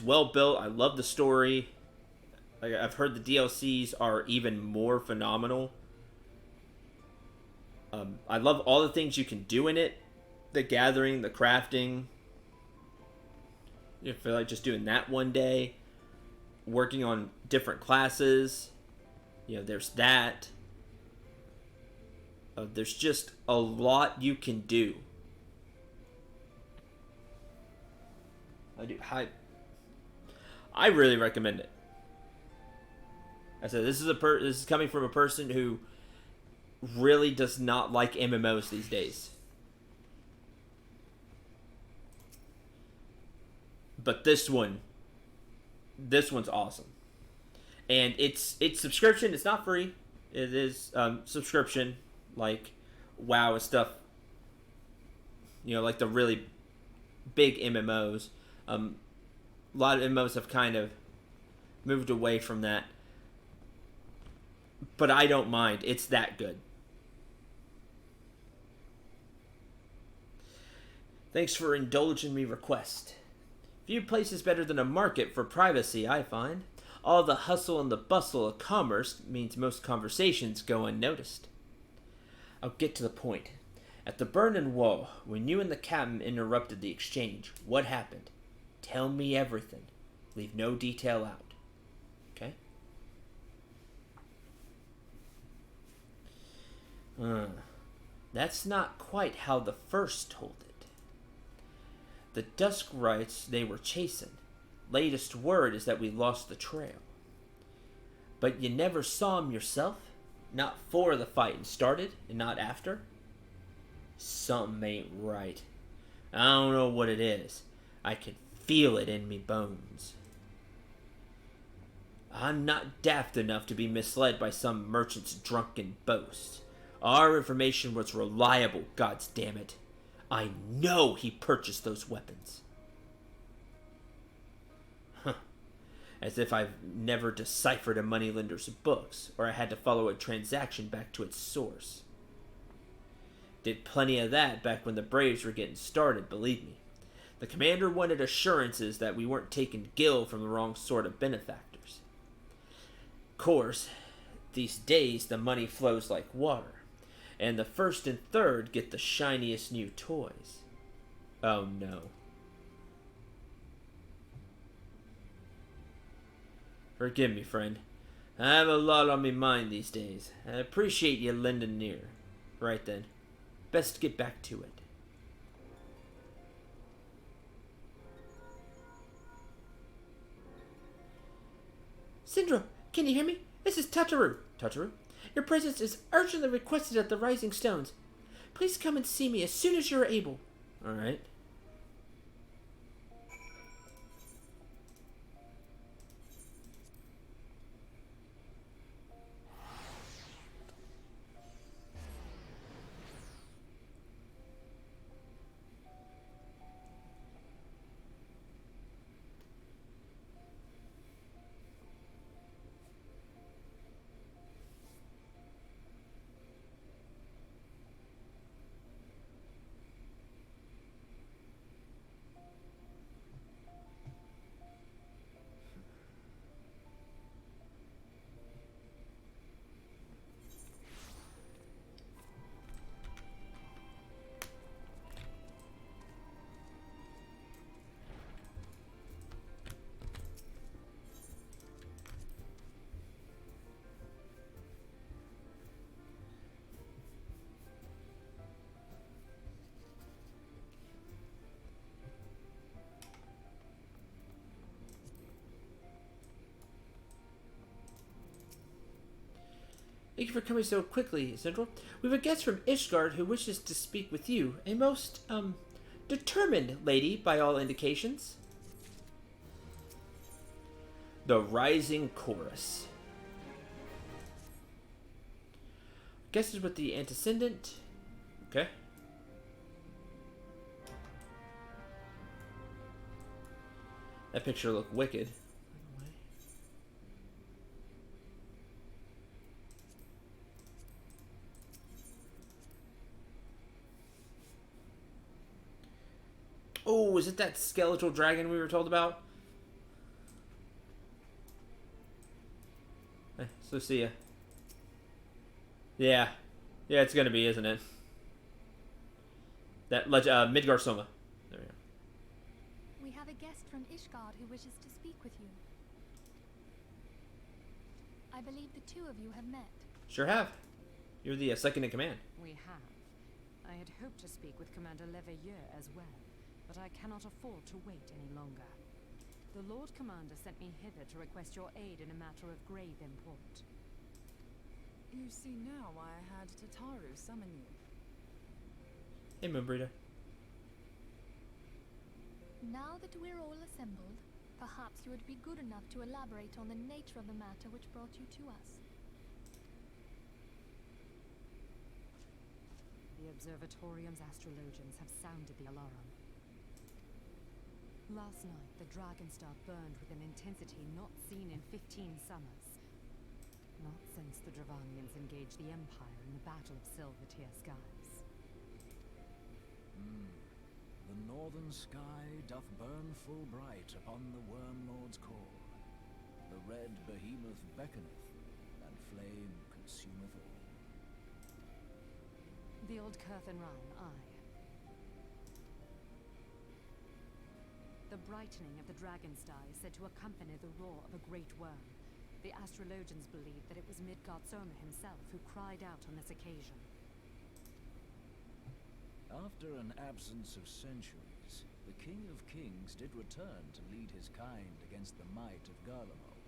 well built. I love the story. I've heard the DLCs are even more phenomenal. I love all the things you can do in it. The gathering, the crafting. I feel like just doing that one day. Working on different classes. There's that. There's just a lot you can do. I really recommend it. I said this is coming from a person who really does not like MMOs these days. But this one's awesome. And it's subscription. It's not free. It is subscription, like WoW and stuff. Like the really big MMOs. A lot of MMOs have kind of moved away from that. But I don't mind. It's that good. Thanks for indulging me request. Few places better than a market for privacy, I find. All the hustle and the bustle of commerce means most conversations go unnoticed. I'll get to the point. At the Burning Wall, when you and the captain interrupted the exchange, what happened? Tell me everything. Leave no detail out. Okay? That's not quite how the first told it. The Dusk writes they were chasing. Latest word is that we lost the trail. But you never saw him yourself? Not for the fighting started, and not after? Something ain't right. I don't know what it is. I can feel it in me bones. I'm not daft enough to be misled by some merchant's drunken boast. Our information was reliable, goddammit. I know he purchased those weapons. As if I've never deciphered a moneylender's books, or I had to follow a transaction back to its source. Did plenty of that back when the Braves were getting started, believe me. The commander wanted assurances that we weren't taking gill from the wrong sort of benefactors. Of course, these days the money flows like water, and the first and third get the shiniest new toys. Oh no. Forgive me, friend. I have a lot on my mind these days. I appreciate you lending an ear. Right then. Best get back to it. Syndra, can you hear me? This is Tataru. Tataru? Your presence is urgently requested at the Rising Stones. Please come and see me as soon as you are able. Alright. Thank you for coming so quickly, Central. We have a guest from Ishgard who wishes to speak with you. A most, determined lady, by all indications. The Rising Chorus. Guest is with the antecedent. Okay. That picture looked wicked. Oh, is it that skeletal dragon we were told about? So see ya. Yeah. Yeah, it's gonna be, isn't it? That Midgar Soma. There we go. We have a guest from Ishgard who wishes to speak with you. I believe the two of you have met. Sure have. You're the second in command. We have. I had hoped to speak with Commander Leveilleur as well, but I cannot afford to wait any longer. The Lord Commander sent me hither to request your aid in a matter of grave import. You see now why I had Tataru summon you. Hey, Moonbreeder. Now that we're all assembled, perhaps you would be good enough to elaborate on the nature of the matter which brought you to us. The Observatorium's astrologians have sounded the alarm. Last night, the Dragonstar burned with an intensity not seen in 15 summers. Not since the Dravanians engaged the Empire in the Battle of Silvertear Skies. The northern sky doth burn full bright upon the Wormlord's call. The red behemoth beckoneth, and flame consumeth all. The old Curthin Rhine, aye. The brightening of the Dragonstar is said to accompany the roar of a great worm. The astrologians believe that it was Midgard Soma himself who cried out on this occasion. After an absence of centuries, the King of Kings did return to lead his kind against the might of Garlemald,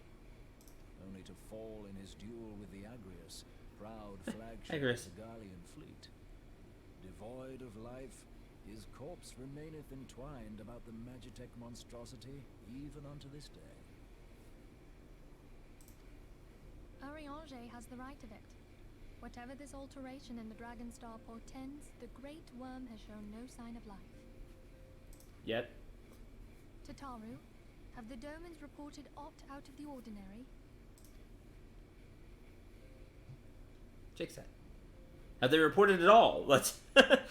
only to fall in his duel with the Agrius, proud flagship of the Garlean fleet. Devoid of life, his corpse remaineth entwined about the Magitech monstrosity even unto this day. Ariange has the right of it. Whatever this alteration in the Dragonstar portends, the Great Worm has shown no sign of life. Yet. Tataru, have the Domans reported aught out of the ordinary? Chicks that. Have they reported it all? Let's. Correct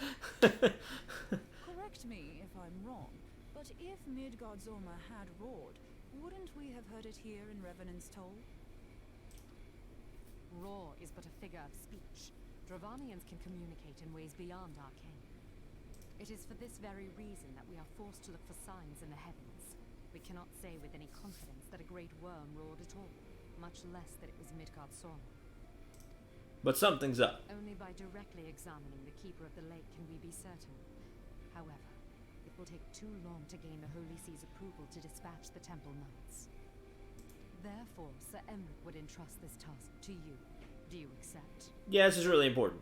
me if I'm wrong, but if Midgard Soma had roared, wouldn't we have heard it here in Revenant's Toll? Roar is but a figure of speech. Dravanians can communicate in ways beyond arcane. It is for this very reason that we are forced to look for signs in the heavens. We cannot say with any confidence that a great worm roared at all, much less that it was Midgard Sorn. But something's up. Only by directly examining the Keeper of the Lake can we be certain. However, it will take too long to gain the Holy See's approval to dispatch the Temple Knights. Therefore, Sir Emmerich would entrust this task to you. Do you accept? Yeah, this is really important.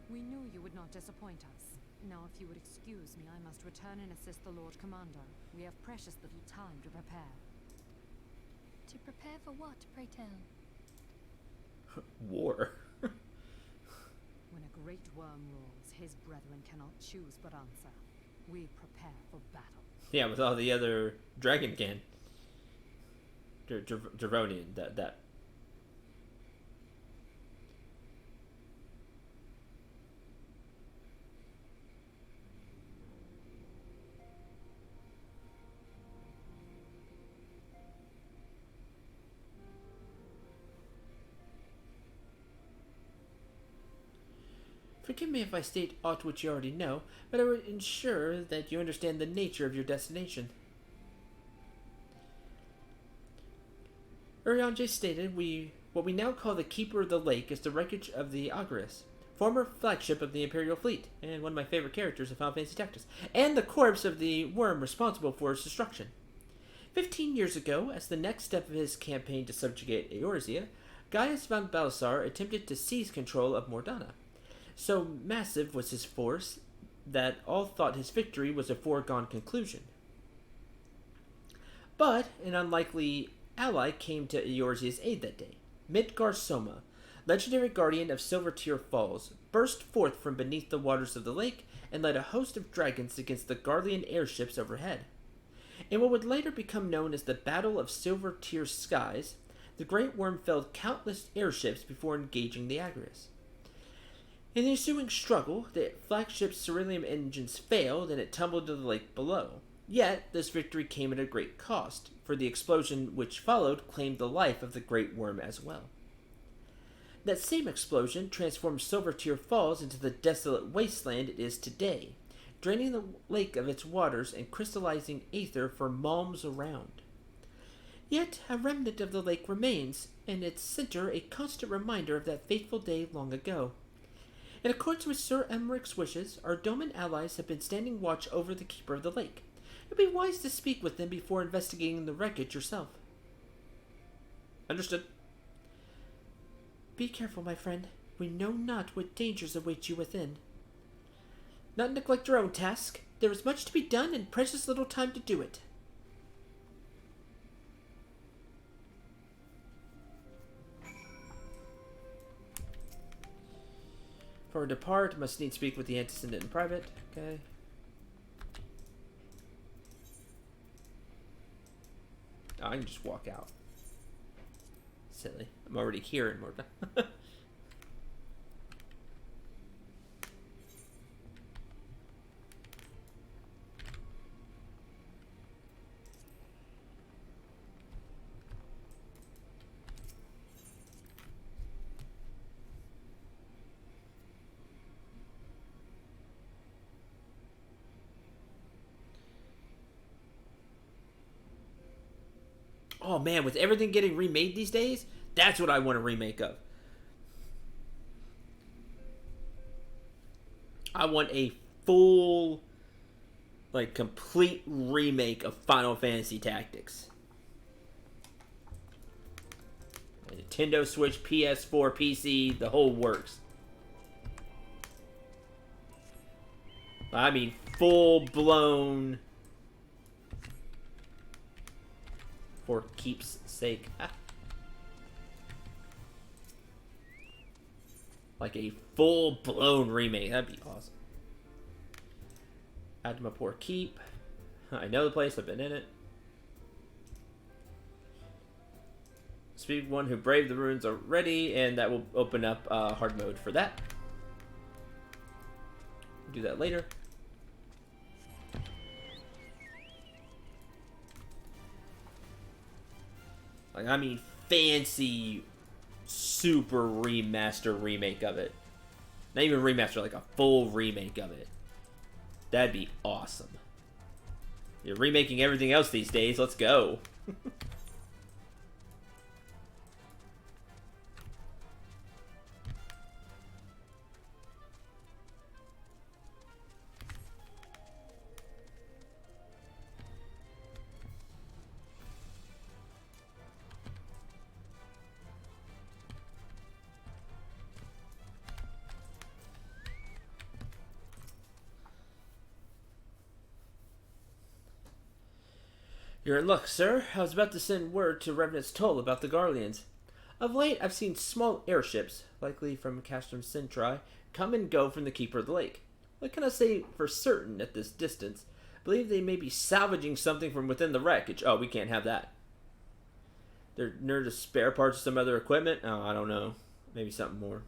We knew you would not disappoint us. Now, if you would excuse me, I must return and assist the Lord Commander. We have precious little time to prepare. To prepare for what, pray tell? War. When a great worm roars, his brethren cannot choose but answer. We prepare for battle. Yeah, with all the other dragon can. Dravonian, that. Forgive me if I state aught which you already know, but I would ensure that you understand the nature of your destination. Urianger stated what we now call the Keeper of the Lake is the wreckage of the Agris, former flagship of the Imperial Fleet, and one of my favorite characters of Final Fantasy Tactics, and the corpse of the worm responsible for its destruction. 15 years ago, as the next step of his campaign to subjugate Eorzea, Gaius von Balsar attempted to seize control of Mordana. So massive was his force that all thought his victory was a foregone conclusion. But an unlikely ally came to Eorzea's aid that day. Midgar Soma, legendary guardian of Silvertear Falls, burst forth from beneath the waters of the lake and led a host of dragons against the Garlean airships overhead. In what would later become known as the Battle of Silvertear Skies, the Great Worm felled countless airships before engaging the Agris. In the ensuing struggle, the flagship's Cerulean engines failed and it tumbled to the lake below. Yet, this victory came at a great cost, for the explosion which followed claimed the life of the Great Worm as well. That same explosion transformed Silvertear Falls into the desolate wasteland it is today, draining the lake of its waters and crystallizing aether for malms around. Yet, a remnant of the lake remains, and its center a constant reminder of that fateful day long ago. In accordance with Sir Emmerich's wishes, our Doman allies have been standing watch over the Keeper of the Lake. It would be wise to speak with them before investigating the wreckage yourself. Understood. Be careful, my friend. We know not what dangers await you within. Not neglect your own task. There is much to be done and precious little time to do it. For depart, must need speak with the antecedent in private. Okay. Oh, I can just walk out. Silly. I'm already here in Mordana. Oh man, with everything getting remade these days, that's what I want a remake of. I want a full, like, complete remake of Final Fantasy Tactics. Nintendo Switch, PS4, PC, the whole works. I mean, full-blown... For keeps sake. Like a full-blown remake. That'd be awesome. Add to my poor keep. I know the place. I've been in it. Speak one who braved the ruins already, and that will open up hard mode for that. Do that later. Like, I mean, fancy super remaster remake of it. Not even remaster, like a full remake of it. That'd be awesome. You're remaking everything else these days. Let's go. You're in luck, sir. I was about to send word to Revenant's Toll about the Garleans. Of late, I've seen small airships, likely from Castrum Centri, come and go from the Keeper of the Lake. What can I say for certain at this distance? I believe they may be salvaging something from within the wreckage. Oh, we can't have that. They're near to spare parts of some other equipment? Oh, I don't know. Maybe something more.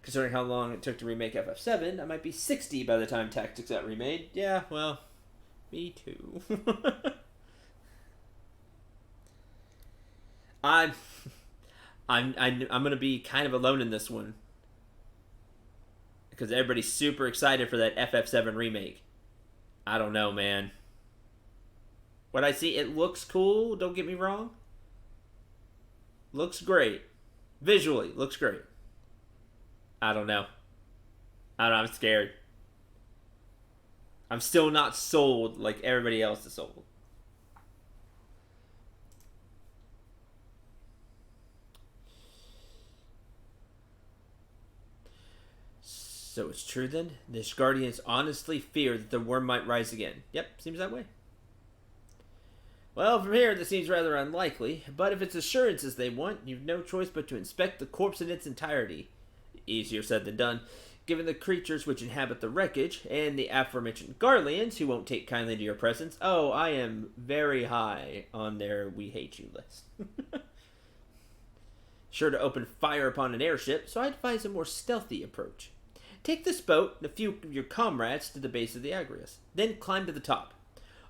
Considering how long it took to remake FF7, I might be 60 by the time Tactics got remade. Yeah, well... Me too. I'm gonna be kind of alone in this one because everybody's super excited for that FF7 remake. I don't know, man. What I see, it looks cool. Don't get me wrong. Looks great. Visually, looks great. I don't know. I'm scared. I'm still not sold like everybody else is sold. So it's true then? The Guardians honestly fear that the worm might rise again. Yep, seems that way. Well, from here, this seems rather unlikely, but if it's assurances they want, you've no choice but to inspect the corpse in its entirety. Easier said than done, given the creatures which inhabit the wreckage, and the aforementioned Garleans, who won't take kindly to your presence. Oh, I am very high on their we hate you list. Sure to open fire upon an airship, so I advise a more stealthy approach. Take this boat and a few of your comrades to the base of the Agrias, then climb to the top.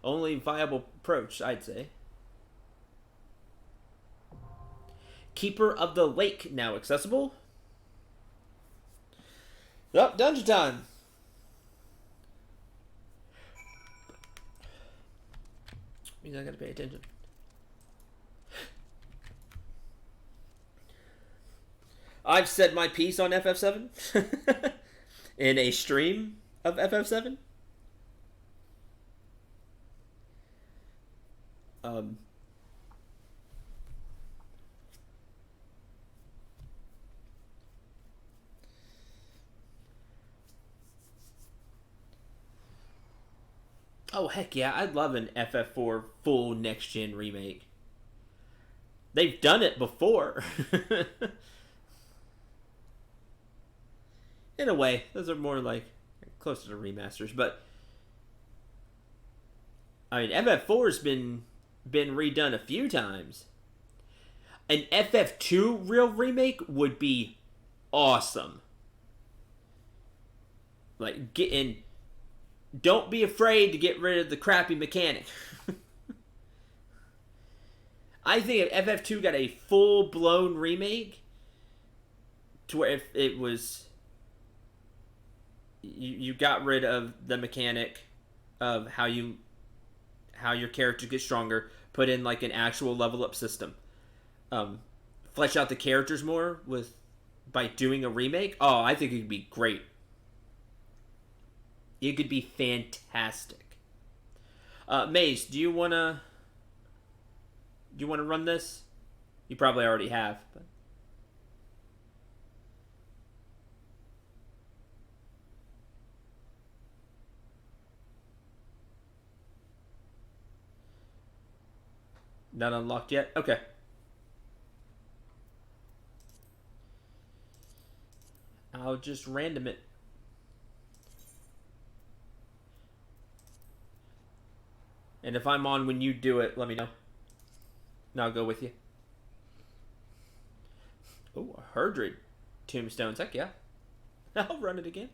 Only viable approach, I'd say. Keeper of the Lake now accessible. Yup, dungeon time. Means I gotta pay attention. I've said my piece on FF7 in a stream of FF7. Oh, heck yeah. I'd love an FF4 full next-gen remake. They've done it before. In a way. Those are more like closer to remasters. But, I mean, FF4's been redone a few times. An FF2 real remake would be awesome. Like, don't be afraid to get rid of the crappy mechanic. I think if FF2 got a full-blown remake, to where if it was... You got rid of the mechanic of how your character gets stronger, put in like an actual level-up system. Flesh out the characters more by doing a remake. Oh, I think it'd be great. It could be fantastic. Maze, do you wanna run this? You probably already have, but not unlocked yet? Okay. I'll just random it. And if I'm on when you do it, let me know. And I'll go with you. Oh, 100 tombstones. Heck yeah. I'll run it again.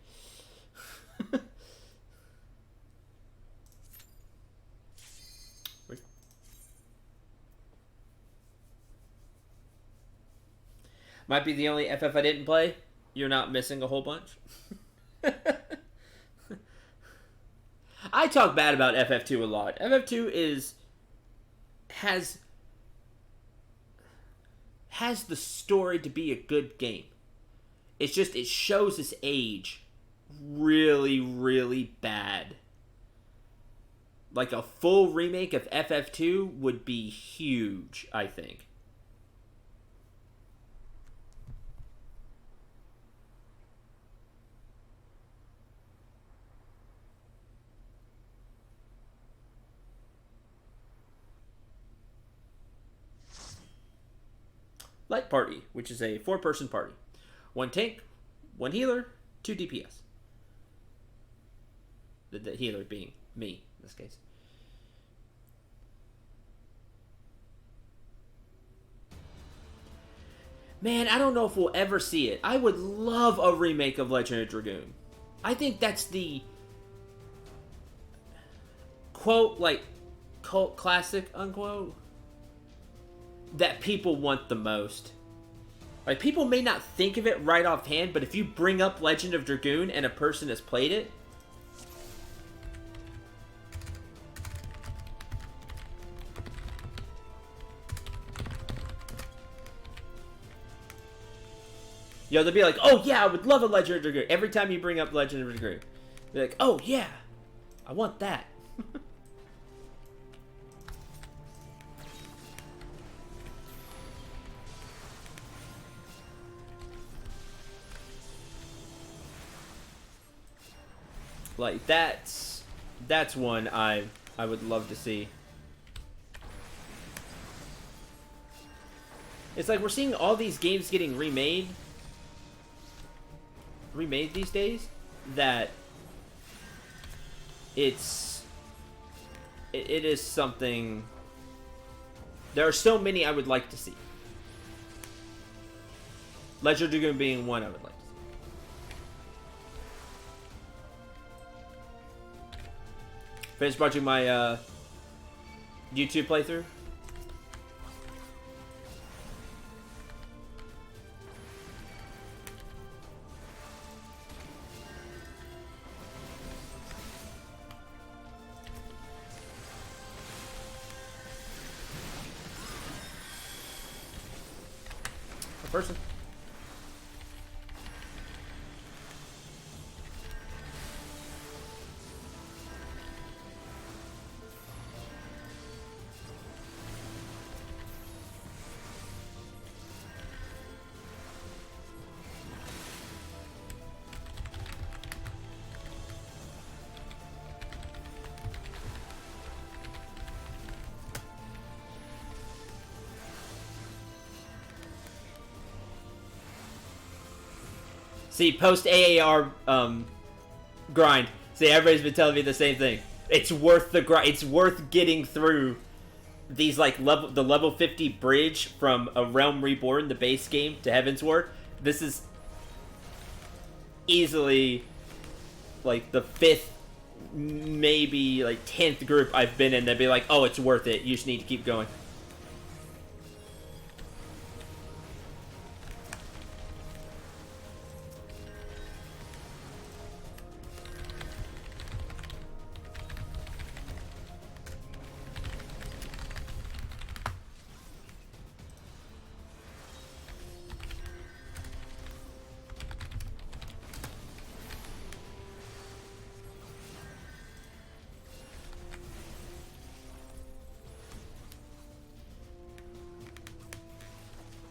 Might be the only FF I didn't play. You're not missing a whole bunch. I talk bad about FF2 a lot. FF2 has the story to be a good game. It's just it shows its age really, really bad. Like a full remake of FF2 would be huge, I think. Light Party, which is a 4-person party. 1 tank, 1 healer, 2 DPS. The healer being me, in this case. Man, I don't know if we'll ever see it. I would love a remake of Legend of Dragoon. I think that's the quote, like, cult classic, unquote, that people want the most. Like, people may not think of it right offhand, but if you bring up Legend of Dragoon and a person has played it, yo, they'll be like, oh yeah, I would love a Legend of Dragoon. Every time you bring up Legend of Dragoon, they're like, oh yeah, I want that. Like, that's one I would love to see. It's like we're seeing all these games getting remade these days, that it is something. There are so many I would like to see. Legend of Dragoon being one I would like to see. Finished watching my YouTube playthrough. A person. See, post AAR grind. See, everybody's been telling me the same thing. It's worth the grind. It's worth getting through these, like, the level 50 bridge from A Realm Reborn, the base game, to Heavensward. This is easily, like, the 5th, maybe, like, 10th group I've been in. They'd be like, oh, it's worth it. You just need to keep going.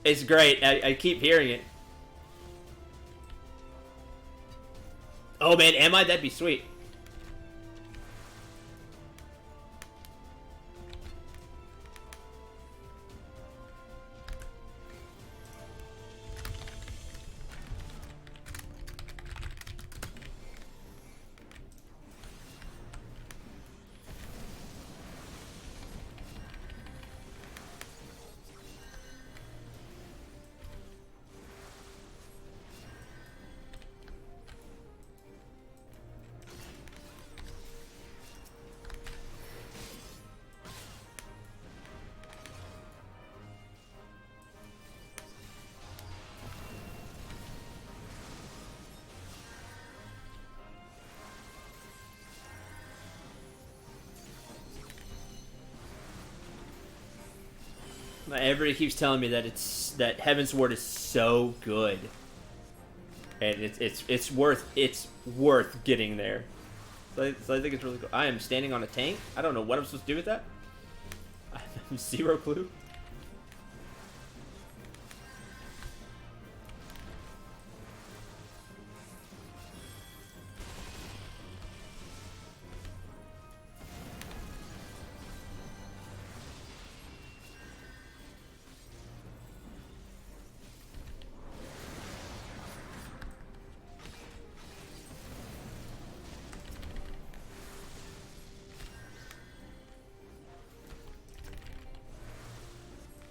It's great. I keep hearing it. Oh man, am I? That'd be sweet. Everybody keeps telling me that that Heavensward is so good, and it's worth getting there. So I think it's really cool. I am standing on a tank. I don't know what I'm supposed to do with that. I have zero clue.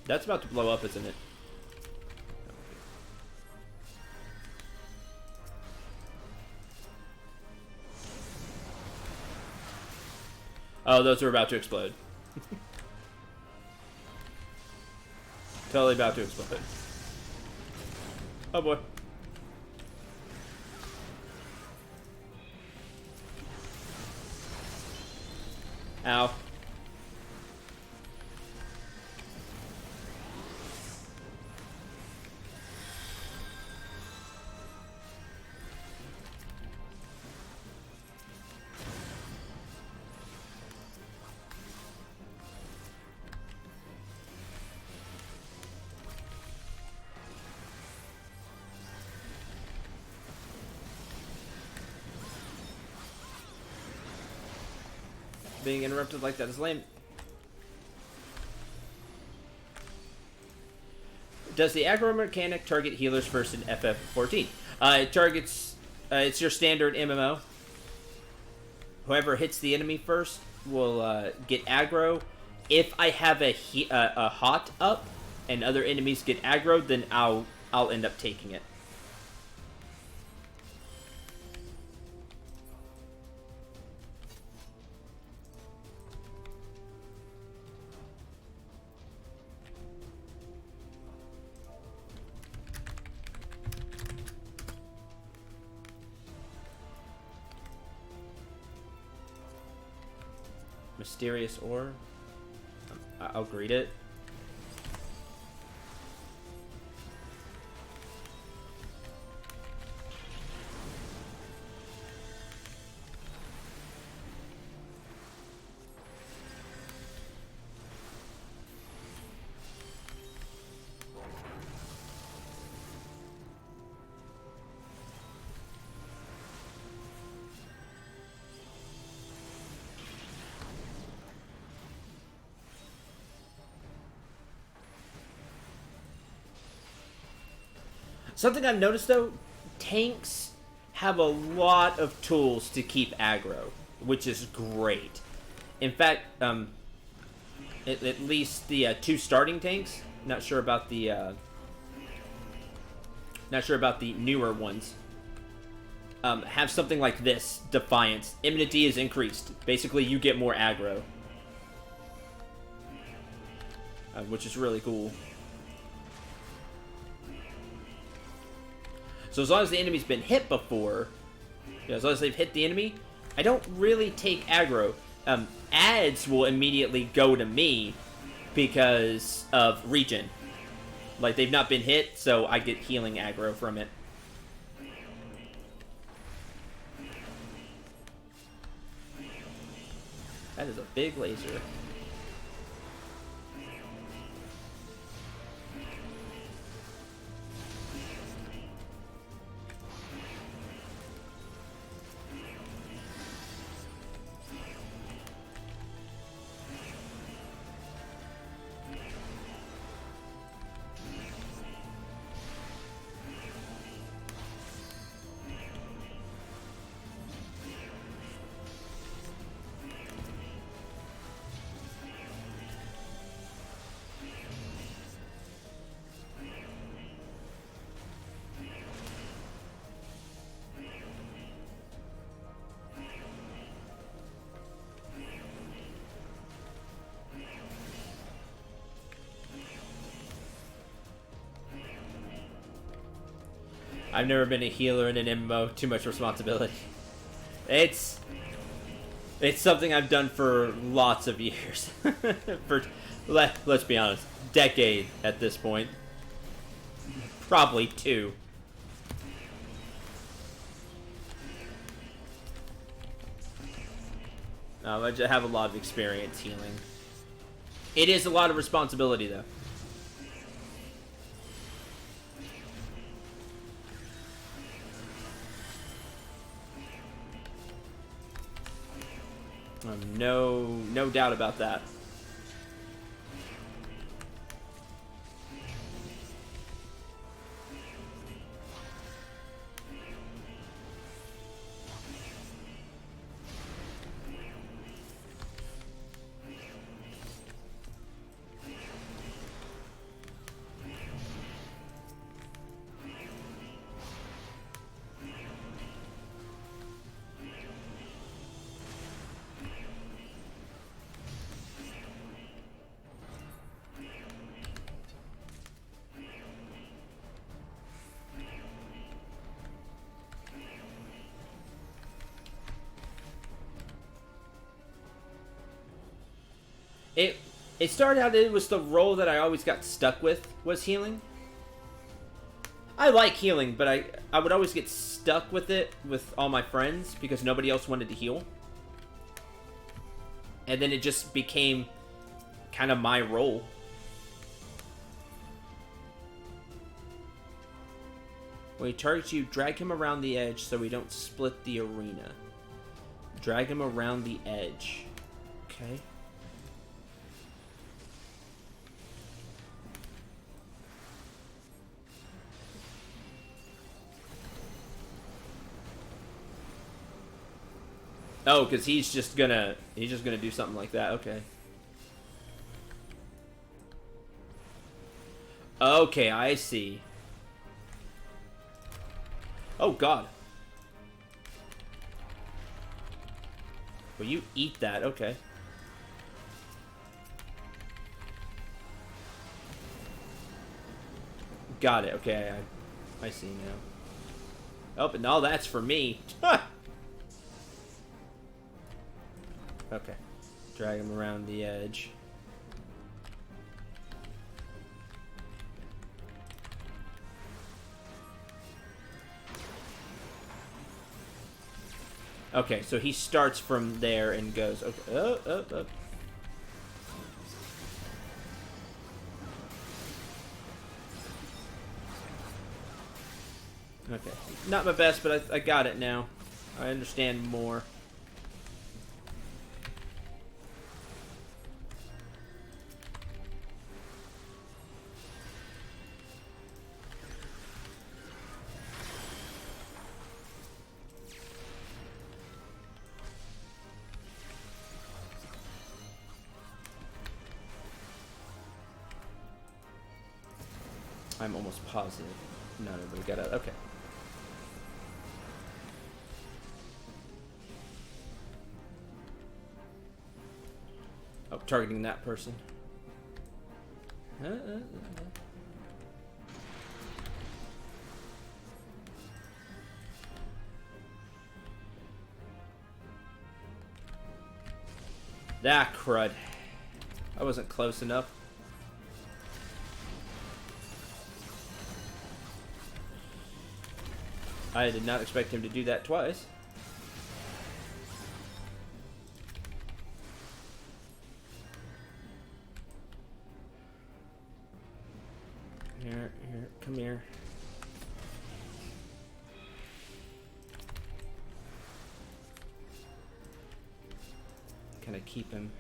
That's about to blow up, isn't it? Oh, those are about to explode. Totally about to explode. Oh boy. Ow. Being interrupted like that is lame. Does the aggro mechanic target healers first in FF14? It targets... it's your standard MMO. Whoever hits the enemy first will get aggro. If I have a hot up and other enemies get aggro, then I'll end up taking it. Mysterious ore. I'll greet it. Something I've noticed though, tanks have a lot of tools to keep aggro, which is great. In fact, at least the two starting tanks. Not sure about the newer ones. Have something like this: Defiance. Immunity is increased. Basically, you get more aggro, which is really cool. So as long as the enemy's been hit before, as long as they've hit the enemy, I don't really take aggro. Ads will immediately go to me because of regen. Like, they've not been hit, so I get healing aggro from it. That is a big laser. I've never been a healer in an MMO. Too much responsibility. It's It's something I've done for lots of years. Let's be honest, decade at this point. Probably 2. I just have a lot of experience healing. It is a lot of responsibility, though. No doubt about that. It started out, it was the role that I always got stuck with, was healing. I like healing, but I would always get stuck with it with all my friends because nobody else wanted to heal. And then it just became kind of my role. When he targets you, drag him around the edge so we don't split the arena. Drag him around the edge. Okay. Oh, because he's just gonna do something like that. Okay. Okay, I see. Oh God. Will you eat that? Okay. Got it. Okay, I see now. Oh, but no, that's for me. Okay. Drag him around the edge. Okay, so he starts from there and goes. Okay. Oh. Okay. Not my best, but I got it now. I understand more. I'm almost positive. No, nobody got out. Okay. Oh, targeting that person. That crud. I wasn't close enough. I did not expect him to do that twice. Here, come here. Can I keep him?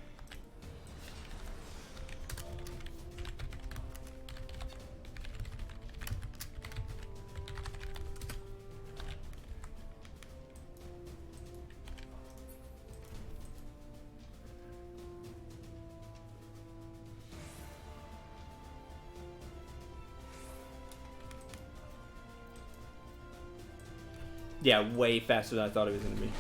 Yeah, way faster than I thought it was going to be.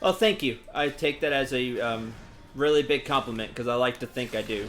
Oh, thank you. I take that as a really big compliment, because I like to think I do.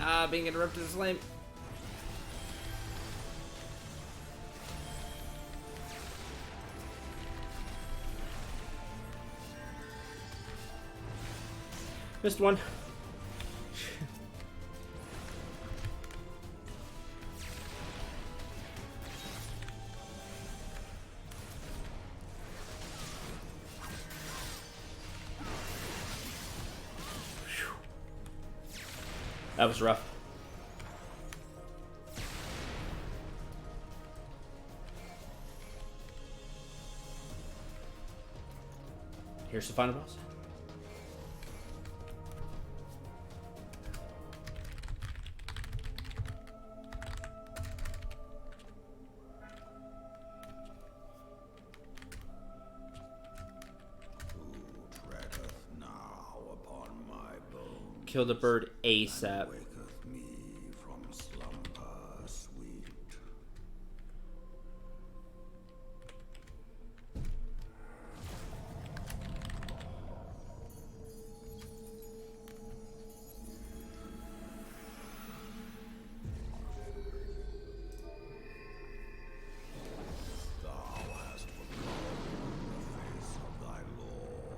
Ah, being interrupted is lame. Missed one. That was rough. Here's the final boss. Kill the bird ASAP.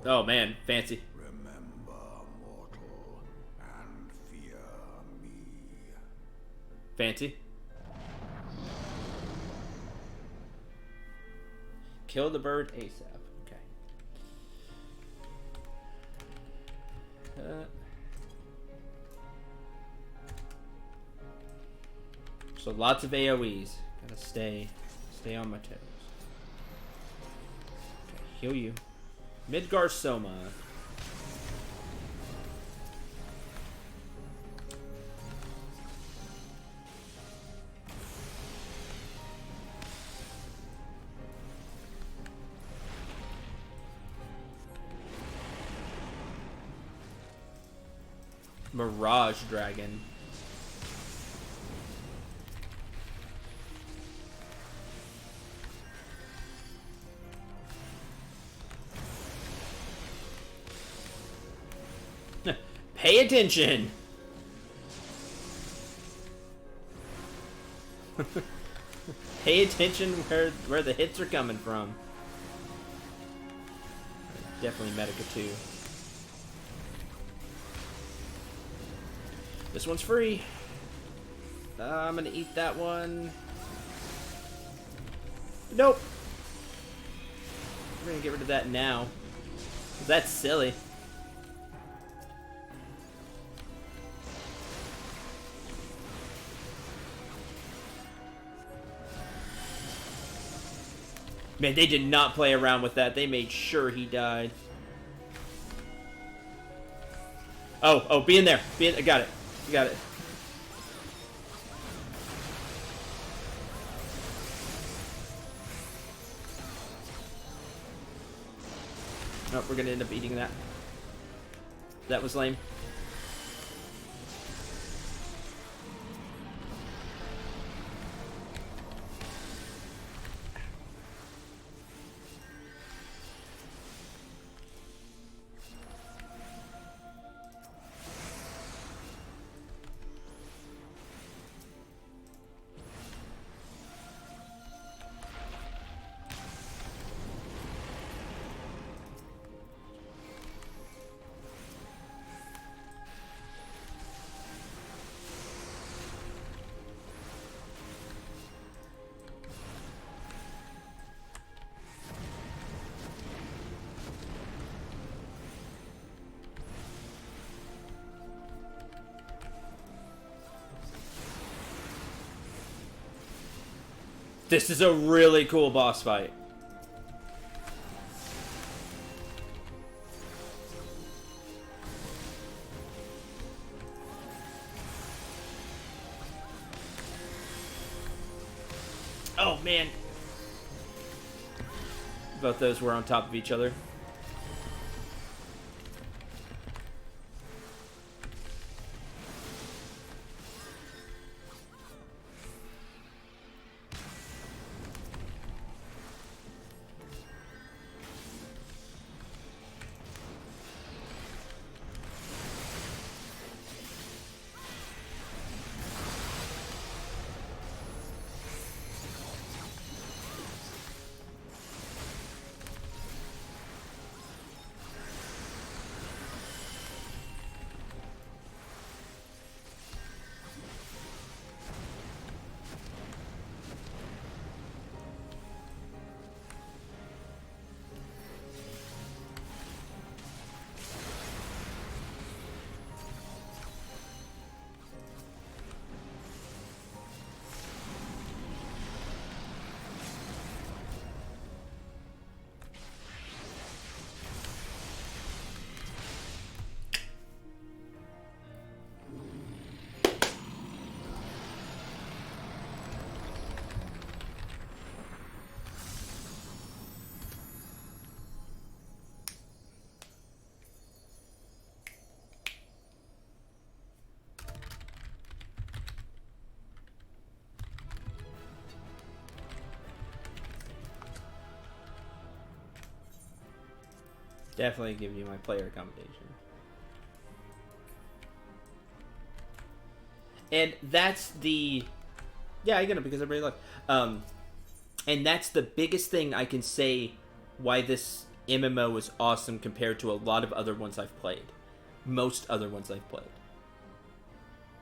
Oh man, fancy. Remember, mortal, and fear me. Fancy. Kill the bird ASAP. Okay. So lots of AoEs. Gotta stay on my toes. Okay, heal you. Midgar Soma. Mirage Dragon. Pay attention. Pay attention where the hits are coming from. Definitely Medica 2. This one's free. I'm gonna eat that one. Nope. We're gonna get rid of that now. That's silly. Man, they did not play around with that. They made sure he died. Oh, be in there. I got it. You got it. Oh, we're gonna end up eating that. That was lame. This is a really cool boss fight. Oh man. Both those were on top of each other. Definitely give you my player accommodation. And that's the... Yeah, I get it because everybody look. And that's the biggest thing I can say why this MMO is awesome compared to a lot of other ones I've played. Most other ones I've played.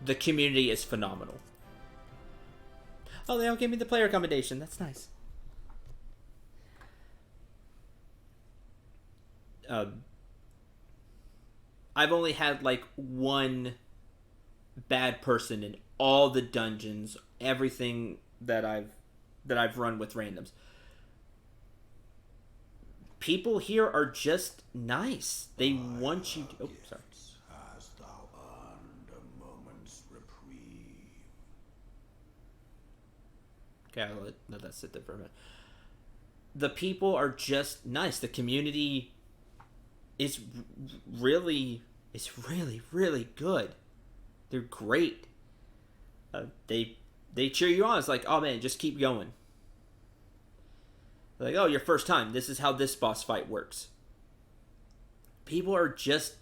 The community is phenomenal. Oh, they all gave me the player accommodation. That's nice. I've only had like one bad person in all the dungeons, everything that I've run with randoms. People here are just nice. They want you to... Oh, sorry. Hast thou earned a moment's reprieve? Okay, I'll let that sit there for a minute. The people are just nice. The community is really good. They're great. They cheer you on. It's like, oh man, just keep going. Like, oh, your first time. This is how this boss fight works. People are just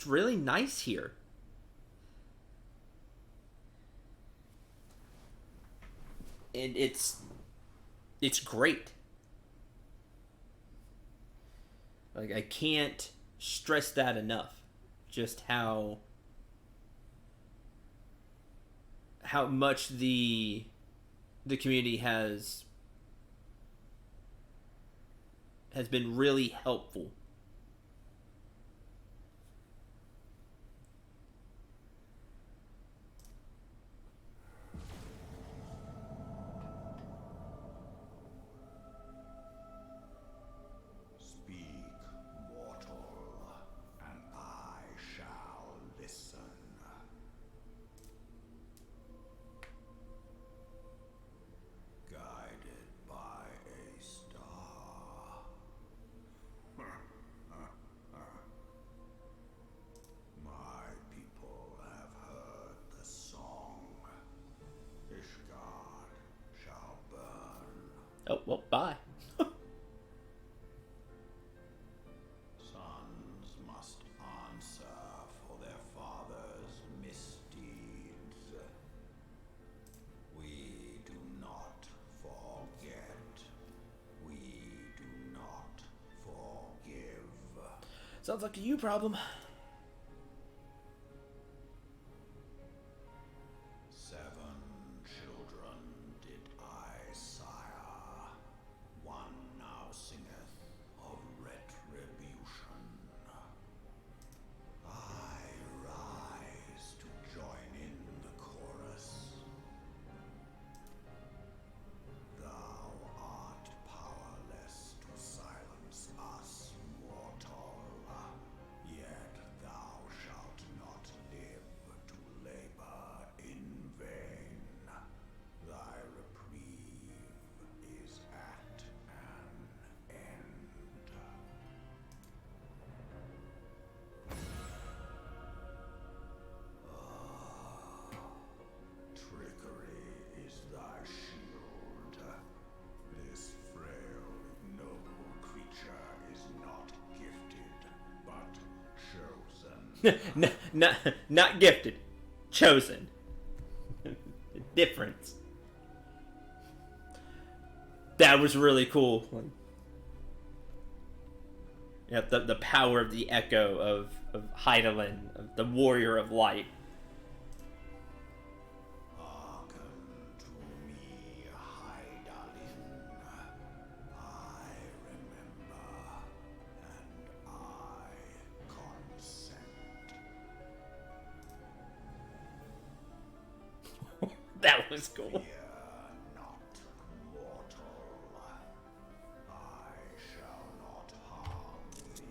really nice here. And it's great. Like, I can't stress that enough. Just how much the community has been really helpful. Speak, mortal, and I shall listen. Guided by a star. My people have heard the song. Ishgard shall burn. Oh, well, bye. Sons must answer for their father's misdeeds. We do not forget. We do not forgive. Sounds like a you problem. 7 children did I sire. One now singeth of retribution. I rise to join in the chorus. not gifted. Chosen. Difference. That was really cool. Yeah, the power of the echo of Hydaelyn, of the warrior of light. Hearken to me, Hydaelyn. I remember, and I consent. That was cool. Fear not, mortal. I shall not harm thee.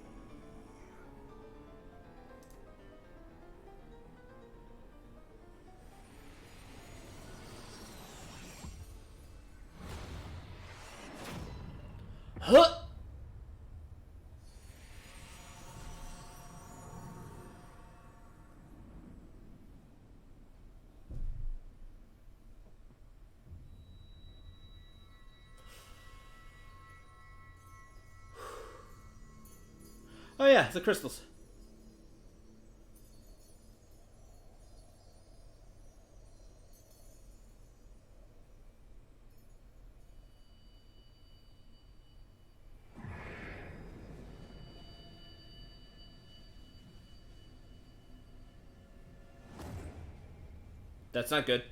Huh? Oh yeah, the crystals. That's not good.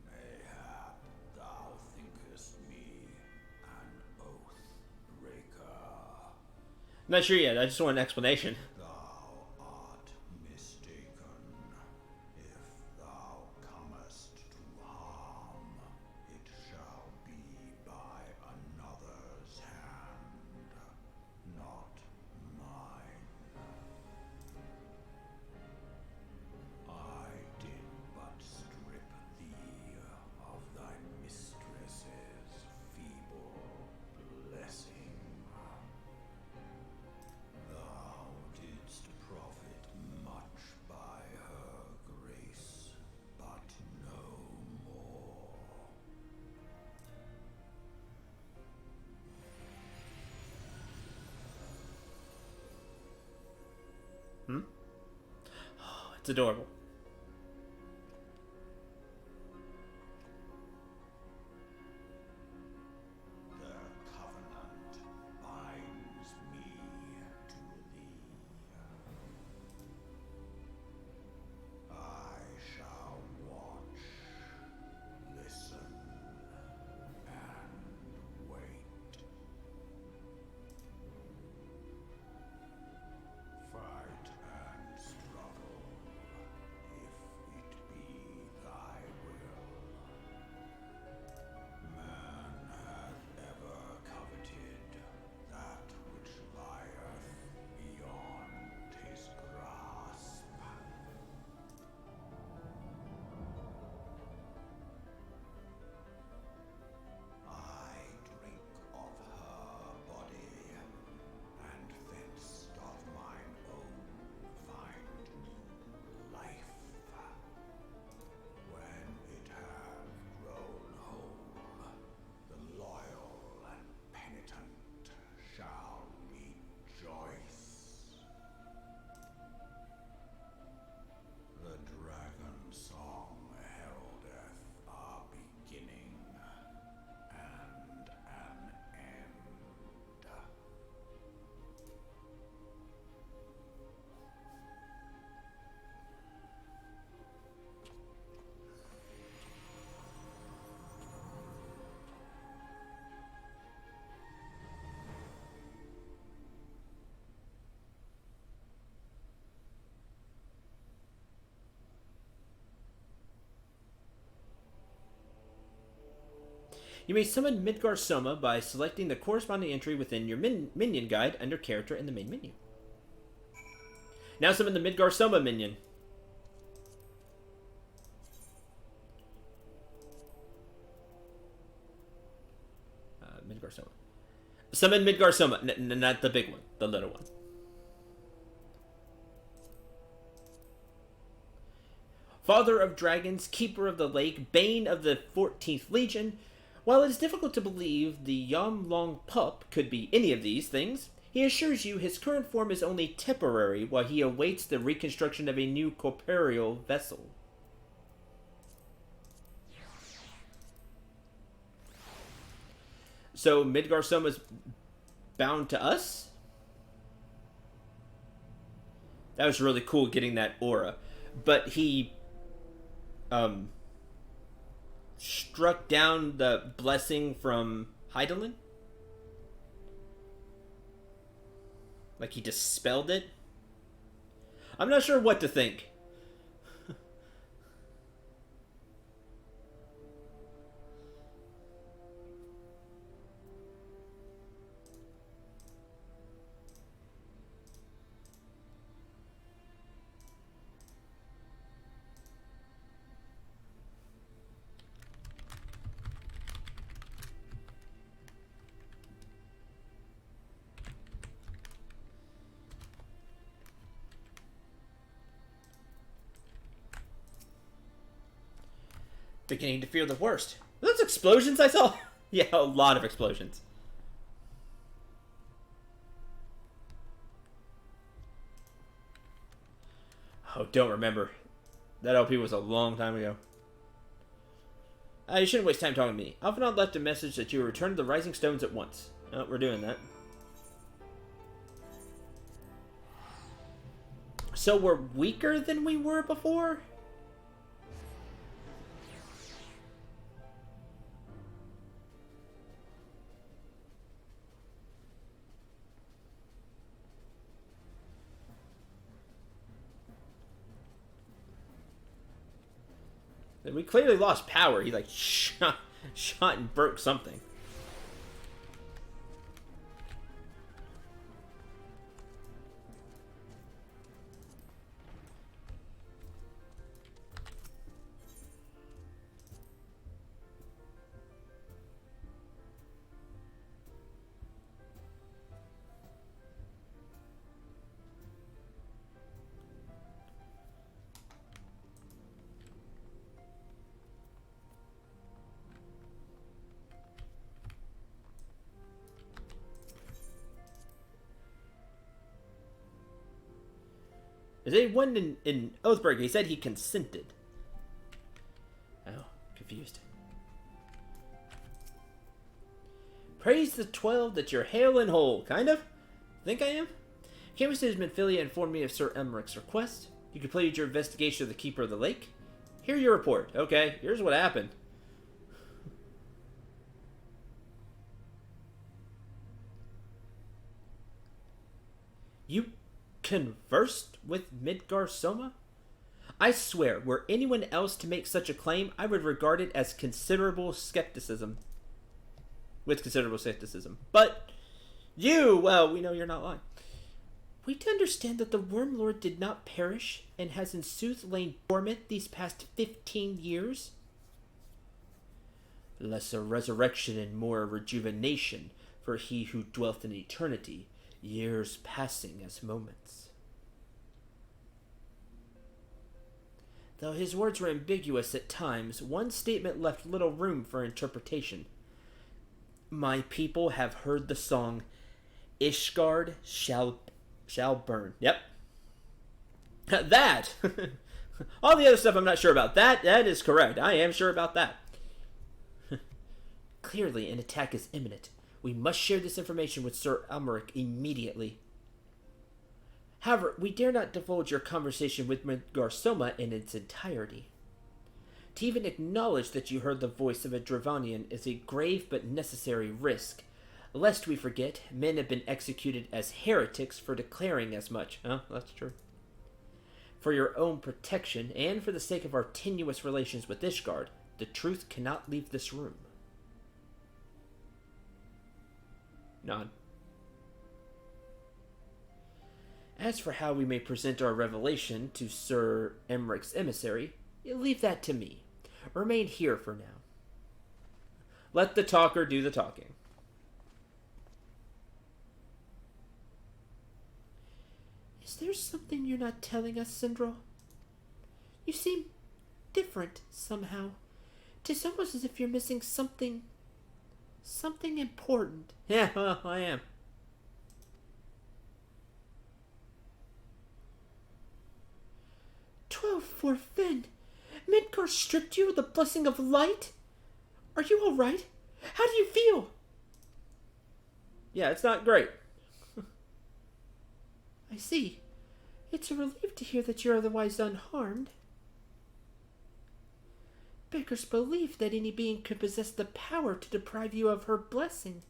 Mayhap thou thinkest me an oath breaker. Not sure yet. I just want an explanation. Thou art mistaken. If thou comest to harm, it shall be by another's hand, not mine. I did but strip thee of thy mistress's feeble blessing. Thou didst profit much by her grace, but no more. Oh, it's adorable. The covenant binds me to thee. I shall watch, listen, and wait. Fight and struggle, You may summon Midgar Soma by selecting the corresponding entry within your minion guide under character in the main menu. Now summon the Midgar Soma minion. Midgar Soma. Summon Midgar Soma. Not the big one. The little one. Father of Dragons, Keeper of the Lake, Bane of the 14th Legion. While it is difficult to believe the Yom Long Pup could be any of these things, he assures you his current form is only temporary while he awaits the reconstruction of a new corporeal vessel. So Midgar Soma's bound to us? That was really cool getting that aura. But he struck down the blessing from Hydaelyn? Like he dispelled it? I'm not sure what to think. Beginning to fear the worst. Are those explosions I saw? Yeah, a lot of explosions. Oh, don't remember. That LP was a long time ago. You shouldn't waste time talking to me. Alphinaud left a message that you will return to the Rising Stones at once. Oh, we're doing that. So we're weaker than we were before? We clearly lost power. He like shot and broke something. There's one in Oathbreaker. He said he consented. Oh, confused. Praise the 12 that you're hale and whole. Kind of? Think I am? Campus News Minfilia informed me of Sir Emmerich's request. You completed your investigation of the Keeper of the Lake. Here's your report. Okay, here's what happened. You conversed with Midgar Soma? I swear, were anyone else to make such a claim, I would regard it as considerable skepticism. With considerable skepticism. But you, well, we know you're not lying. We to understand that the Wormlord did not perish and has in sooth lain dormant these past 15 years? Less a resurrection and more a rejuvenation for he who dwelt in eternity, years passing as moments. Though his words were ambiguous at times, one statement left little room for interpretation. My people have heard the song, Ishgard shall burn. Yep. That! All the other stuff I'm not sure about. That is correct. I am sure about that. Clearly, an attack is imminent. We must share this information with Sir Elmeric immediately. However, we dare not divulge your conversation with Midgar Soma in its entirety. To even acknowledge that you heard the voice of a Dravanian is a grave but necessary risk. Lest we forget, men have been executed as heretics for declaring as much. Huh? That's true. For your own protection, and for the sake of our tenuous relations with Ishgard, the truth cannot leave this room. Nod. As for how we may present our revelation to Sir Emmeric's emissary, leave that to me. Remain here for now. Let the talker do the talking. Is there something you're not telling us, Sindral? You seem different somehow. 'Tis almost as if you're missing something important. Yeah, well, I am. 12 for Finn. Midgar stripped you of the blessing of light? Are you alright? How do you feel? Yeah, it's not great. I see. It's a relief to hear that you're otherwise unharmed. Beggars believe that any being could possess the power to deprive you of her blessing.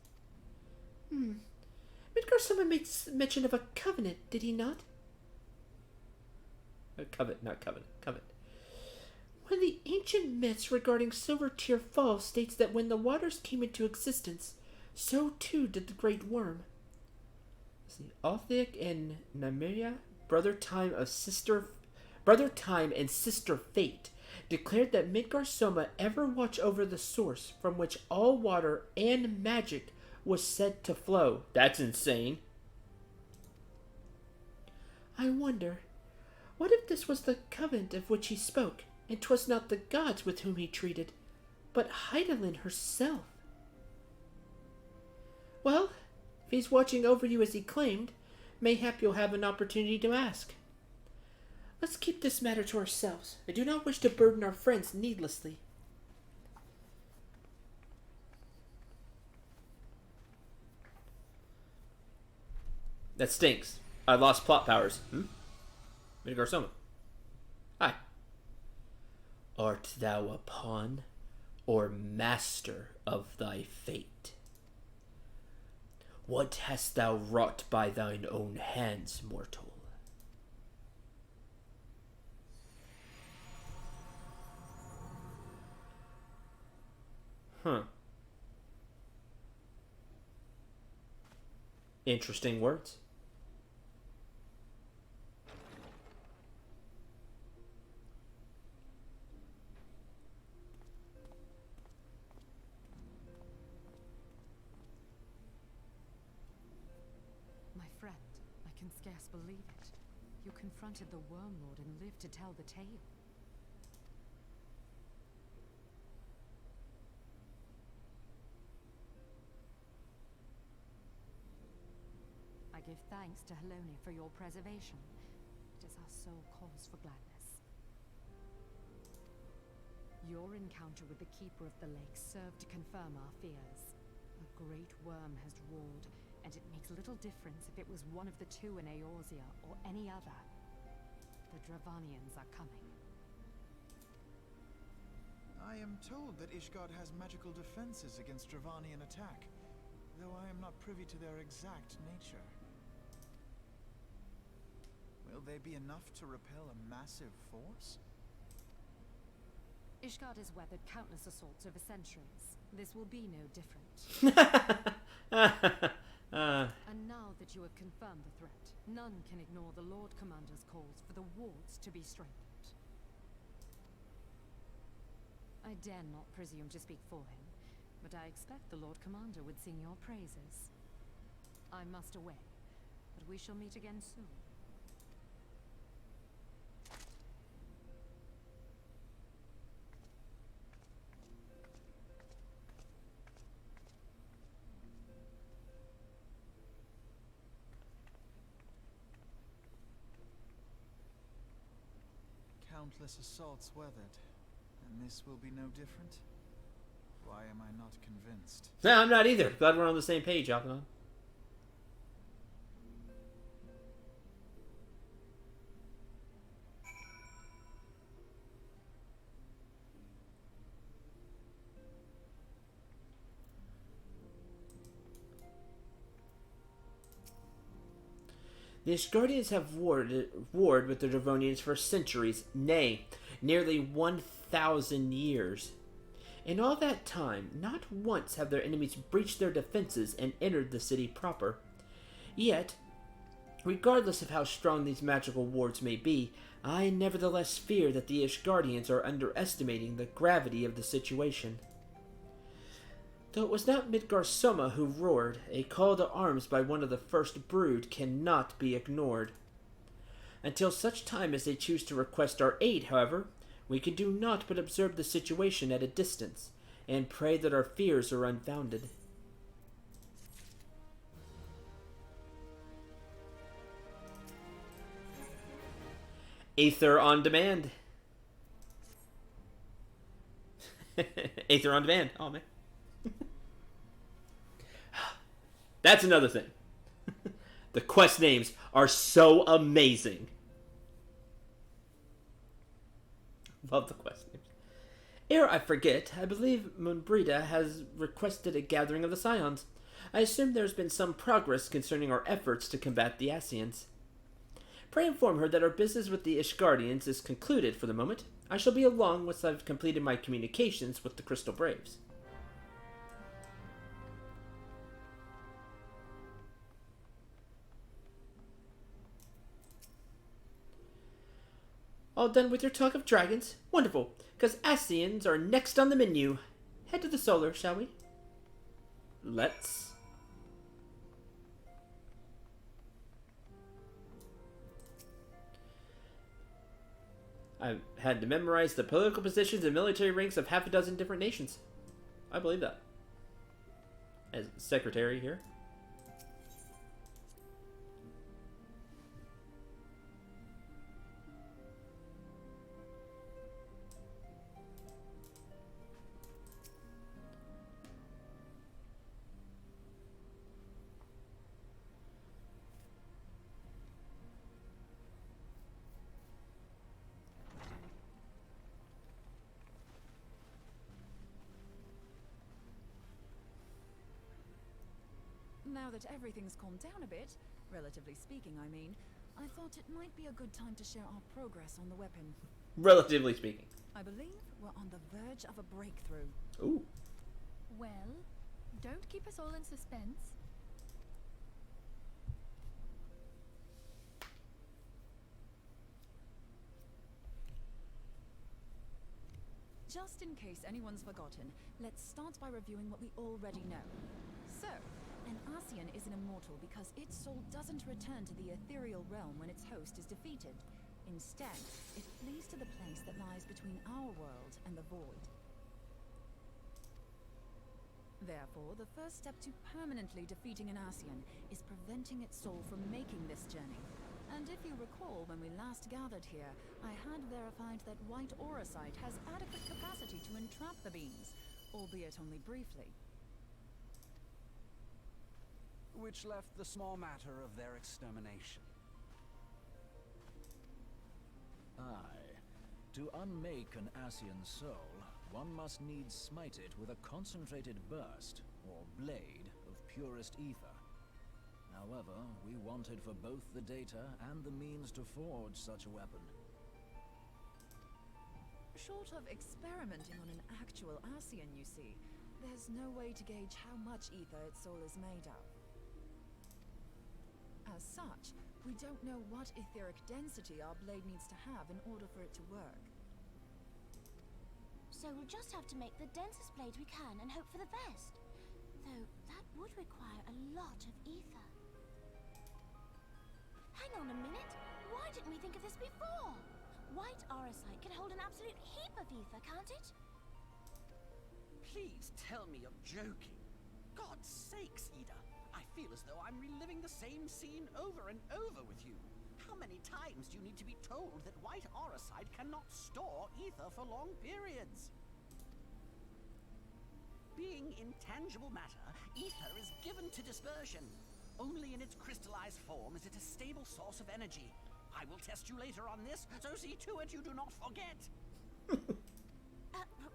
Midgar someone made mention of a covenant, did he not? A covet, not covenant. Covet. One of the ancient myths regarding Silver Tear Falls states that when the waters came into existence, so too did the Great Worm. Althic and Nymeria, Brother Time and Sister Fate, declared that Midgar Soma ever watch over the source from which all water and magic was said to flow. That's insane. I wonder, what if this was the covenant of which he spoke, and 'twas not the gods with whom he treated, but Heidelin herself? Well, if he's watching over you as he claimed, mayhap you'll have an opportunity to ask. Let's keep this matter to ourselves. I do not wish to burden our friends needlessly. That stinks. I lost plot powers. Midgar Soma. Hi. Art thou a pawn, or master of thy fate? What hast thou wrought by thine own hands, mortal? Interesting words. My friend, I can scarce believe it. You confronted the Worm Lord and lived to tell the tale. I give thanks to Helone for your preservation. It is our sole cause for gladness. Your encounter with the Keeper of the Lake served to confirm our fears. A great worm has roared, and it makes little difference if it was one of the two in Eorzea or any other. The Dravanians are coming. I am told that Ishgard has magical defenses against Dravanian attack, though I am not privy to their exact nature. Will they be enough to repel a massive force? Ishgard has weathered countless assaults over centuries. This will be no different. And now that you have confirmed the threat, none can ignore the Lord Commander's calls for the wards to be strengthened. I dare not presume to speak for him, but I expect the Lord Commander would sing your praises. I must away, but we shall meet again soon. Countless assaults weathered, and this will be no different? Why am I not convinced? No, I'm not either. Glad we're on the same page, Alkanon. The Ishgardians have warred with the Dravonians for centuries, nay, nearly 1,000 years. In all that time, not once have their enemies breached their defenses and entered the city proper. Yet, regardless of how strong these magical wards may be, I nevertheless fear that the Ishgardians are underestimating the gravity of the situation. Though it was not Midgar Soma who roared, a call to arms by one of the first brood cannot be ignored. Until such time as they choose to request our aid, however, we can do naught but observe the situation at a distance, and pray that our fears are unfounded. Aether on demand. Aether on demand. Oh, man. That's another thing. The quest names are so amazing. Love the quest names. Ere I forget, I believe Moonbrida has requested a gathering of the Scions. I assume there's been some progress concerning our efforts to combat the Ascians. Pray inform her that our business with the Ishgardians is concluded for the moment. I shall be along once I've completed my communications with the Crystal Braves. All done with your talk of dragons? Wonderful, because Ascians are next on the menu. Head to the solar, shall we? Let's. I've had to memorize the political positions and military ranks of half a dozen different nations. I believe that. As secretary here. Now that everything's calmed down a bit, relatively speaking, I mean, I thought it might be a good time to share our progress on the weapon. Relatively speaking. I believe we're on the verge of a breakthrough. Ooh. Well, don't keep us all in suspense. Just in case anyone's forgotten, let's start by reviewing what we already know. So, an Ascian is an immortal because its soul doesn't return to the ethereal realm when its host is defeated. Instead, it flees to the place that lies between our world and the void. Therefore, the first step to permanently defeating an Ascian is preventing its soul from making this journey. And if you recall, when we last gathered here, I had verified that white auracite has adequate capacity to entrap the beings, albeit only briefly. Which left the small matter of their extermination. Aye. To unmake an Ascian soul, one must needs smite it with a concentrated burst, or blade, of purest ether. However, we wanted for both the data and the means to forge such a weapon. Short of experimenting on an actual Ascian, you see, there's no way to gauge how much ether its soul is made of. As such, we don't know what etheric density our blade needs to have in order for it to work. So we'll just have to make the densest blade we can and hope for the best. Though that would require a lot of ether. Hang on a minute! Why didn't we think of this before? White auracite can hold an absolute heap of ether, can't it? Please tell me you're joking. God's sakes, Ida. I feel as though I'm reliving the same scene over and over with you. How many times do you need to be told that white auracite cannot store ether for long periods? Being intangible matter, ether is given to dispersion. Only in its crystallized form is it a stable source of energy. I will test you later on this, so see to it you do not forget.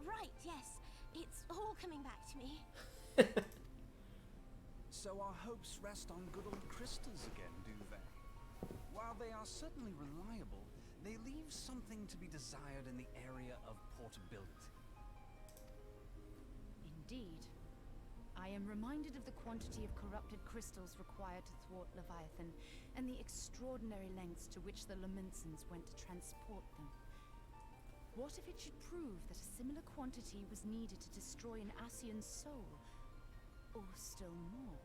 Right, yes. It's all coming back to me. So our hopes rest on good old crystals again, do they? While they are certainly reliable, they leave something to be desired in the area of portability. Indeed. I am reminded of the quantity of corrupted crystals required to thwart Leviathan, and the extraordinary lengths to which the Lamentsons went to transport them. What if it should prove that a similar quantity was needed to destroy an Ascian soul? Or still more?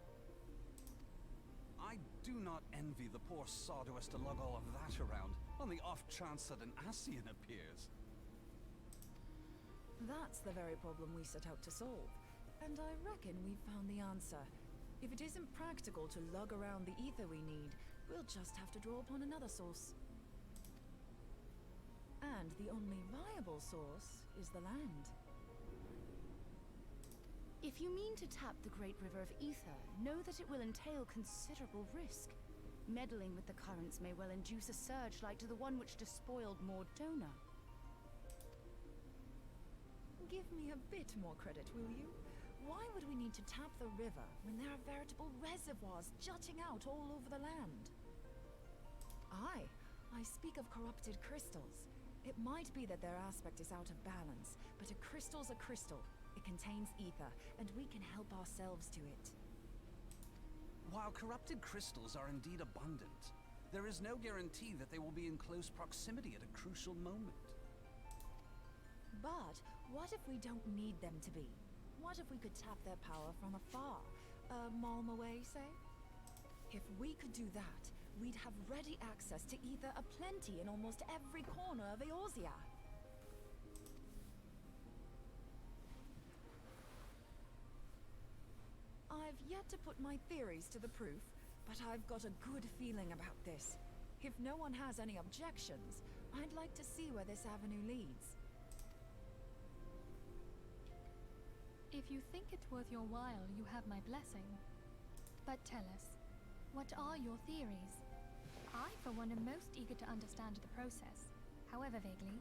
I do not envy the poor sod who has to lug all of that around, on the off chance that an Ascian appears. That's the very problem we set out to solve. And I reckon we've found the answer. If it isn't practical to lug around the ether we need, we'll just have to draw upon another source. And the only viable source is the land. If you mean to tap the Great River of Ether, know that it will entail considerable risk. Meddling with the currents may well induce a surge like to the one which despoiled Mordona. Give me a bit more credit, will you? Why would we need to tap the river when there are veritable reservoirs jutting out all over the land? I speak of corrupted crystals. It might be that their aspect is out of balance, but a crystal's a crystal. It contains ether, and we can help ourselves to it. While corrupted crystals are indeed abundant, there is no guarantee that they will be in close proximity at a crucial moment. But what if we don't need them to be? What if we could tap their power from afar? A malm away, say? If we could do that, we'd have ready access to ether aplenty in almost every corner of Eorzea. I've yet to put my theories to the proof, but I've got a good feeling about this. If no one has any objections, I'd like to see where this avenue leads. If you think it's worth your while, you have my blessing. But tell us, what are your theories? I, for one, am most eager to understand the process, however vaguely.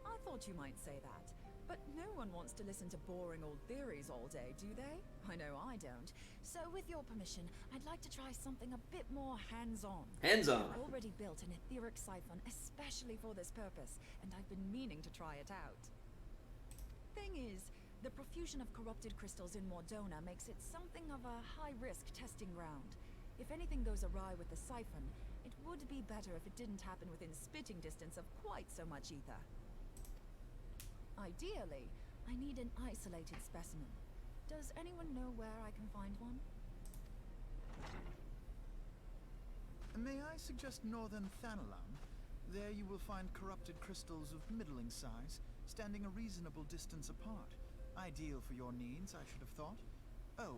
I thought you might say that, but no one wants to listen to boring old theories all day, do they? I know I don't. So with your permission, I'd like to try something a bit more hands-on. Hands-on? I've already built an etheric siphon especially for this purpose, and I've been meaning to try it out. Thing is, the profusion of corrupted crystals in Mordona makes it something of a high-risk testing ground. If anything goes awry with the siphon, it would be better if it didn't happen within spitting distance of quite so much ether. Ideally, I need an isolated specimen. Does anyone know where I can find one? May I suggest northern Thanalan? There you will find corrupted crystals of middling size, standing a reasonable distance apart. Ideal for your needs, I should have thought. Oh,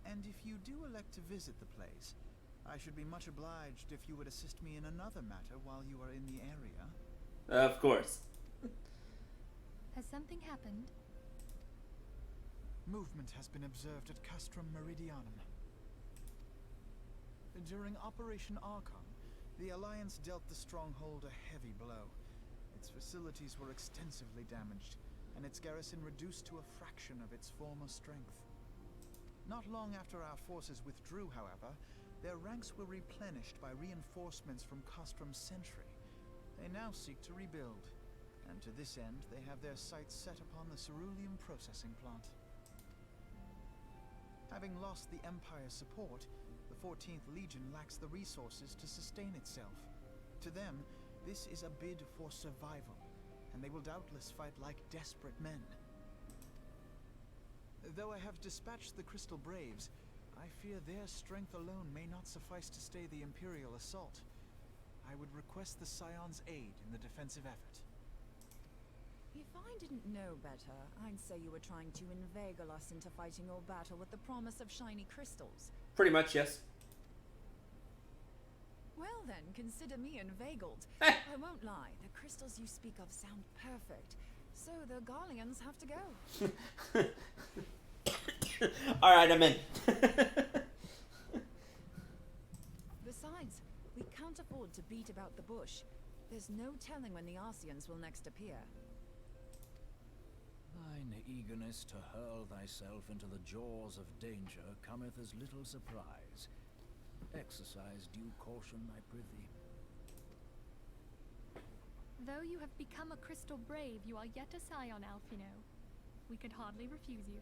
and if you do elect to visit the place, I should be much obliged if you would assist me in another matter while you are in the area. Of course. Has something happened? Movement has been observed at Castrum Meridianum. During Operation Archon, the Alliance dealt the stronghold a heavy blow. Its facilities were extensively damaged, and its garrison reduced to a fraction of its former strength. Not long after our forces withdrew, however, their ranks were replenished by reinforcements from Castrum's sentry. They now seek to rebuild, and to this end they have their sights set upon the ceruleum processing plant. Having lost the Empire's support, the 14th Legion lacks the resources to sustain itself. To them, this is a bid for survival, and they will doubtless fight like desperate men. Though I have dispatched the Crystal Braves, I fear their strength alone may not suffice to stay the Imperial assault. I would request the Scion's aid in the defensive effort. If I didn't know better, I'd say you were trying to inveigle us into fighting your battle with the promise of shiny crystals. Pretty much, yes. Well then, consider me inveigled. I won't lie, the crystals you speak of sound perfect. So the Garleans have to go. Alright, I'm in. Besides, we can't afford to beat about the bush. There's no telling when the Arcians will next appear. Thine eagerness to hurl thyself into the jaws of danger cometh as little surprise. Exercise due caution, I prithee. Though you have become a crystal brave, you are yet a scion, Alphino. We could hardly refuse you.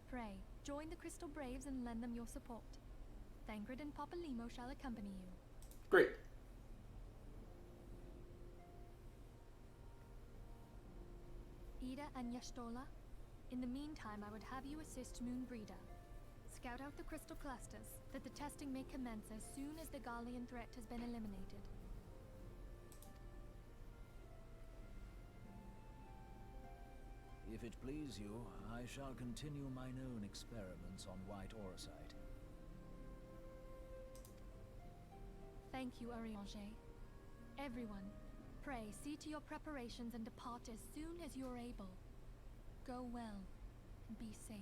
Pray, join the Crystal Braves and lend them your support. Thancred and Papalymo shall accompany you. Great. Ida and Yashtola, in the meantime I would have you assist Moonbreeder. Scout out the crystal clusters, that the testing may commence as soon as the Garlean threat has been eliminated. If it please you, I shall continue mine own experiments on white orosite. Thank you, Arianger. Everyone, pray see to your preparations and depart as soon as you're able. Go well, and be safe.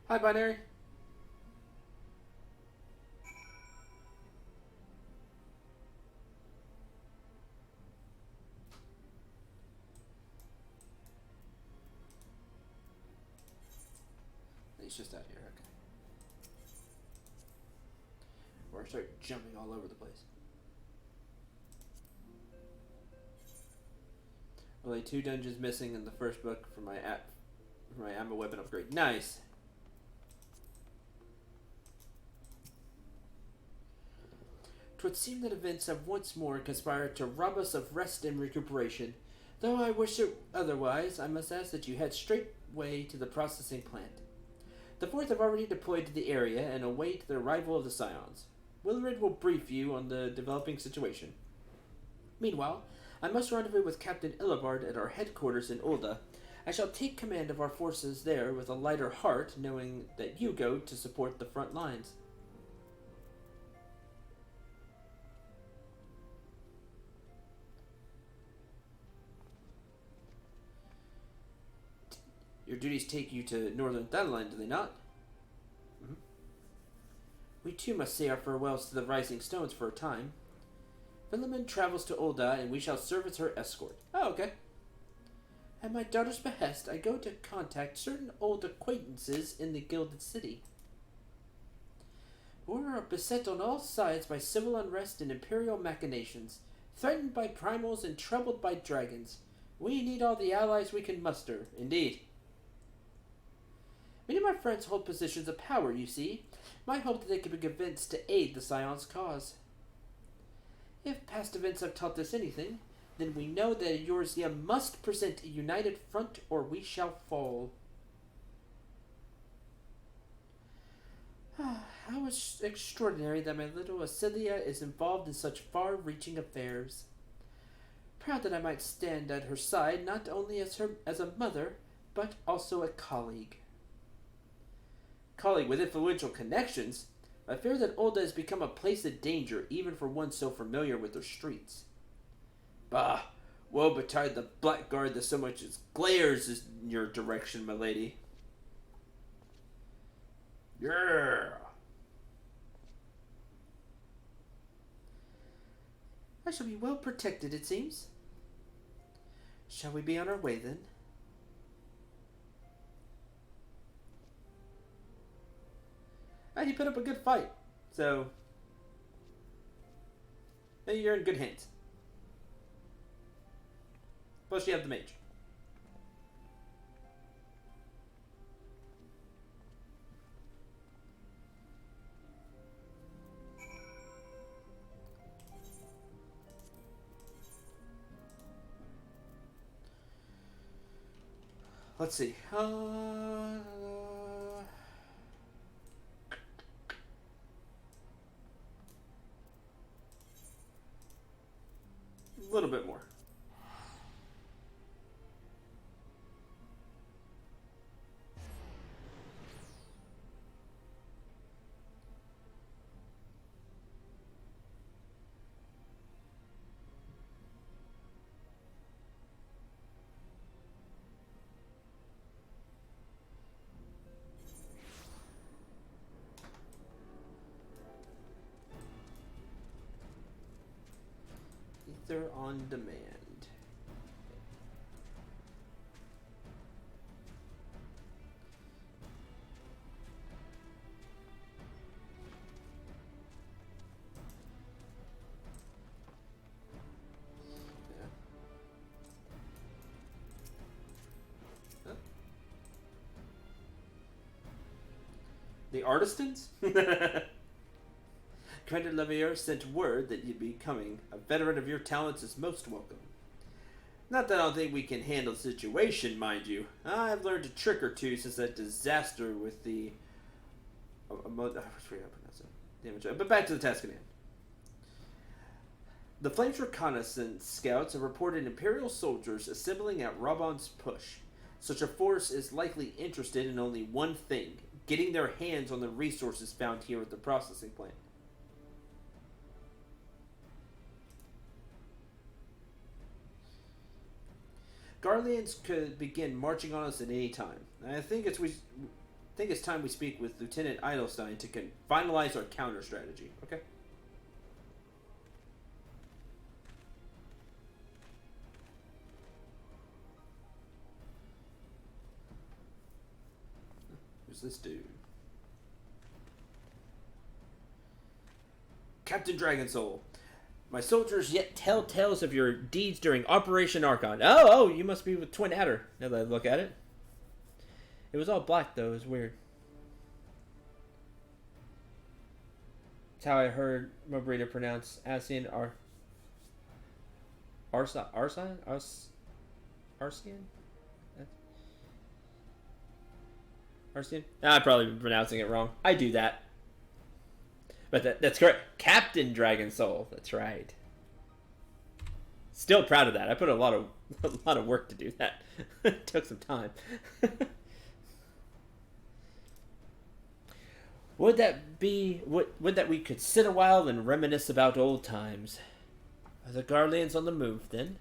Hi, Binary. He's just out here, okay. Or I start jumping all over the place. Only 2 dungeons missing in the first book for my ammo weapon upgrade. Nice. 'Twould seem that events have once more conspired to rob us of rest and recuperation. Though I wish it otherwise, I must ask that you head straightway to the processing plant. The Fourth have already deployed to the area and await the arrival of the Scions. Willard will brief you on the developing situation. Meanwhile, I must rendezvous with Captain Illibard at our headquarters in Ulda. I shall take command of our forces there with a lighter heart, knowing that you go to support the front lines. Your duties take you to Northern Thanalan, do they not? Mm-hmm. We too must say our farewells to the Rising Stones for a time. Philemon travels to Ulda, and we shall serve as her escort. Oh, okay. At my daughter's behest, I go to contact certain old acquaintances in the Gilded City. We are beset on all sides by civil unrest and imperial machinations, threatened by primals and troubled by dragons. We need all the allies we can muster, indeed. Many of my friends hold positions of power, you see. My hope that they can be convinced to aid the Scion's cause. If past events have taught us anything, then we know that Eorzea must present a united front or we shall fall. How extraordinary that my little Acilia is involved in such far-reaching affairs. Proud that I might stand at her side, not only as a mother, but also a colleague. Colleague with influential connections? I fear that Ulda has become a place of danger, even for one so familiar with their streets. Bah! Woe betide the blackguard that so much as glares in your direction, my lady. Yeah! I shall be well protected, it seems. Shall we be on our way, then? And he put up a good fight, so you're in good hands. Plus you have the mage. Let's see. A little bit more. Ether on demand. The artisans? Commander Levier sent word that you'd be coming. A veteran of your talents is most welcome. Not that I don't think we can handle the situation, mind you. I've learned a trick or two since that disaster with the... But back to the task at hand. The Flames reconnaissance scouts have reported Imperial soldiers assembling at Rabon's push. Such a force is likely interested in only one thing, getting their hands on the resources found here at the processing plant. Garleans could begin marching on us at any time. I think it's time we speak with Lieutenant Eidelstein to finalize our counter strategy. Okay. Who's this dude? Captain Dragonsoul. My soldiers yet tell tales of your deeds during Operation Archon. Oh, you must be with Twin Adder, now that I look at it. It was all black, though. It was weird. That's how I heard Mobrita pronounce Asian Arsian? Arsian? I've probably been pronouncing it wrong. I do that. But that's correct. Captain Dragon Soul. That's right. Still proud of that. I put a lot of work to do that. It took some time. Would that we could sit a while and reminisce about old times? Are the Garleans on the move then?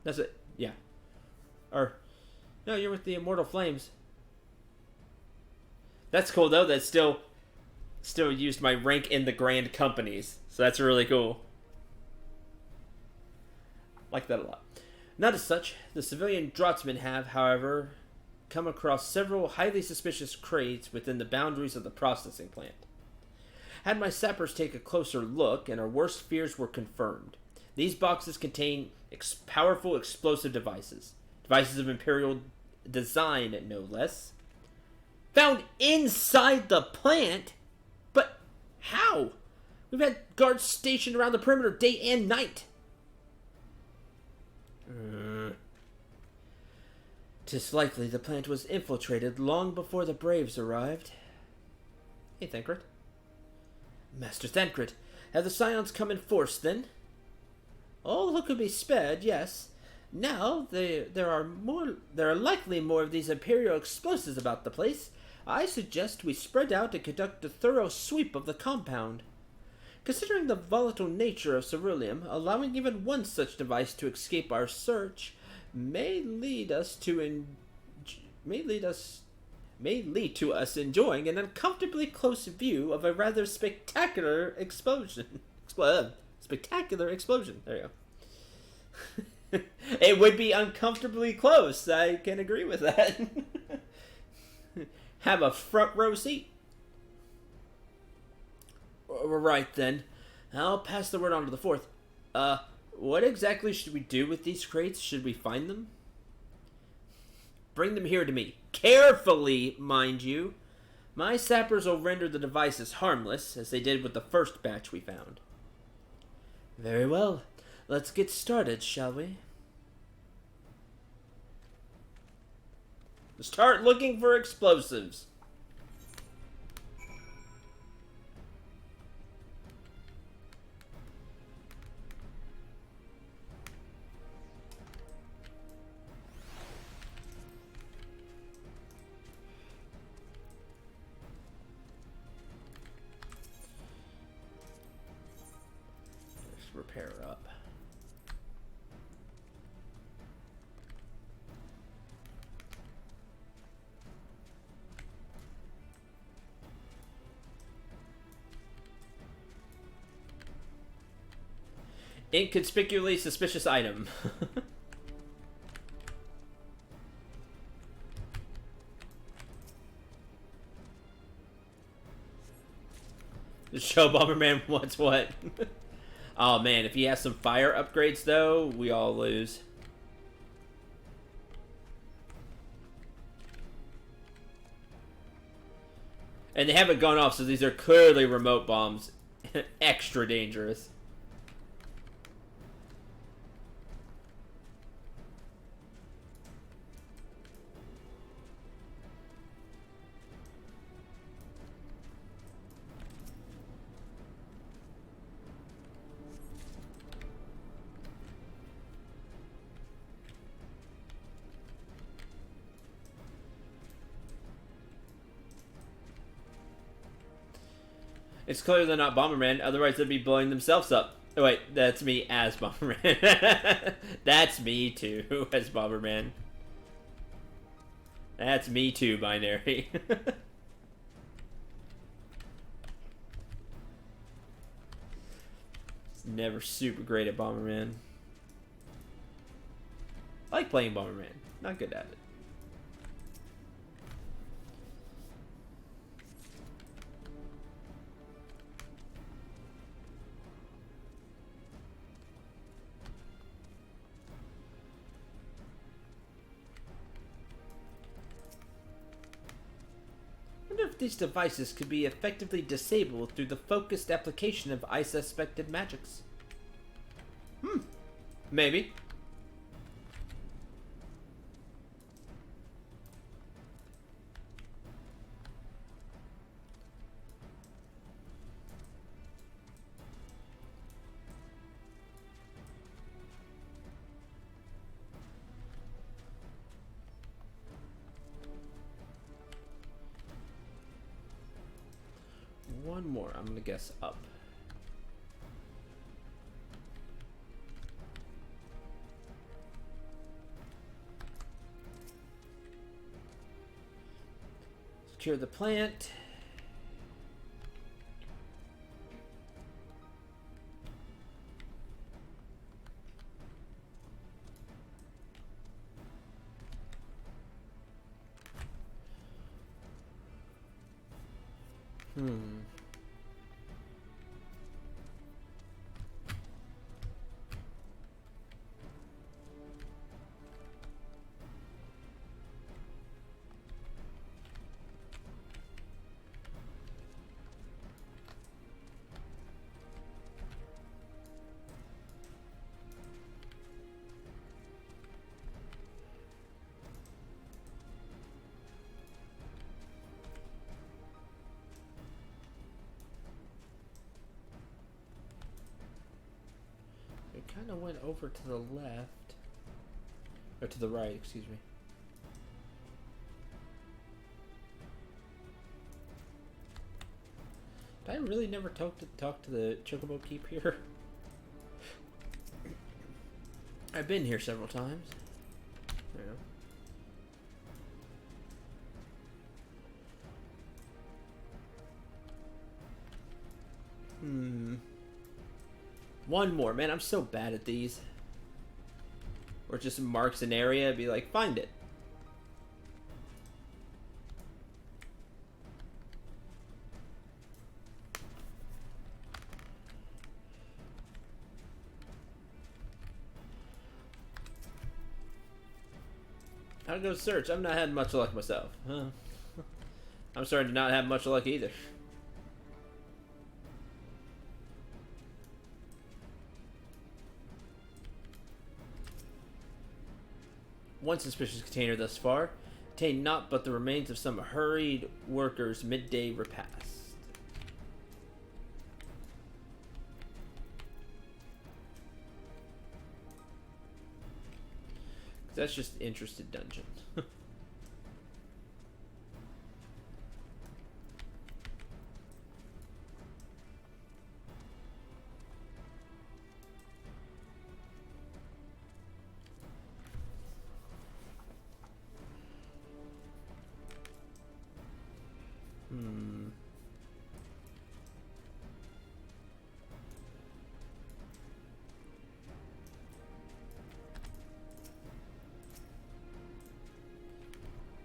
That's it. Yeah. Or no, you're with the Immortal Flames. That's cool though. That's still used my rank in the Grand Companies. So that's really cool. Like that a lot. Not as such. The civilian draftsmen have, however, come across several highly suspicious crates within the boundaries of the processing plant. Had my sappers take a closer look, and our worst fears were confirmed. These boxes contain powerful explosive devices. Devices of Imperial design, no less. Found inside the plant? But how? We've had guards stationed around the perimeter day and night. 'Tis likely the plant was infiltrated long before the Braves arrived. Hey, Thancred. Master Thancred, have the Scions come in force, then? All who could be spared, yes. Now, there are likely more of these Imperial explosives about the place. I suggest we spread out and conduct a thorough sweep of the compound. Considering the volatile nature of ceruleum, allowing even one such device to escape our search may lead to us enjoying an uncomfortably close view of a rather spectacular explosion. Spectacular explosion. There you go. It would be uncomfortably close. I can agree with that. Have a front row seat. Right then. I'll pass the word on to the fourth. What exactly should we do with these crates? Should we find them? Bring them here to me. Carefully, mind you. My sappers will render the devices harmless, as they did with the first batch we found. Very well. Let's get started, shall we? Start looking for explosives. Repair up. Inconspicuously suspicious item. The show Bomberman wants what? Oh man, if he has some fire upgrades though, we all lose. And they haven't gone off, so these are clearly remote bombs. Extra dangerous. It's clear they're not Bomberman, otherwise they'd be blowing themselves up. Oh wait, that's me as Bomberman. That's me too, as Bomberman. That's me too, Binary. Never super great at Bomberman. I like playing Bomberman, not good at it. I wonder if these devices could be effectively disabled through the focused application of I-suspected magics. Maybe. One more, I'm gonna guess up. Secure the plant. It kind of went over to the left. Or to the right, excuse me. Did I really never talk to the Chocobo Keep here? I've been here several times. Yeah. One more. Man, I'm so bad at these. Or it just marks an area and be like, find it. How to go search? I've not had much luck myself. Huh. I'm starting to not have much luck either. One suspicious container thus far. Contained naught but the remains of some hurried workers' midday repast. That's just interested dungeon.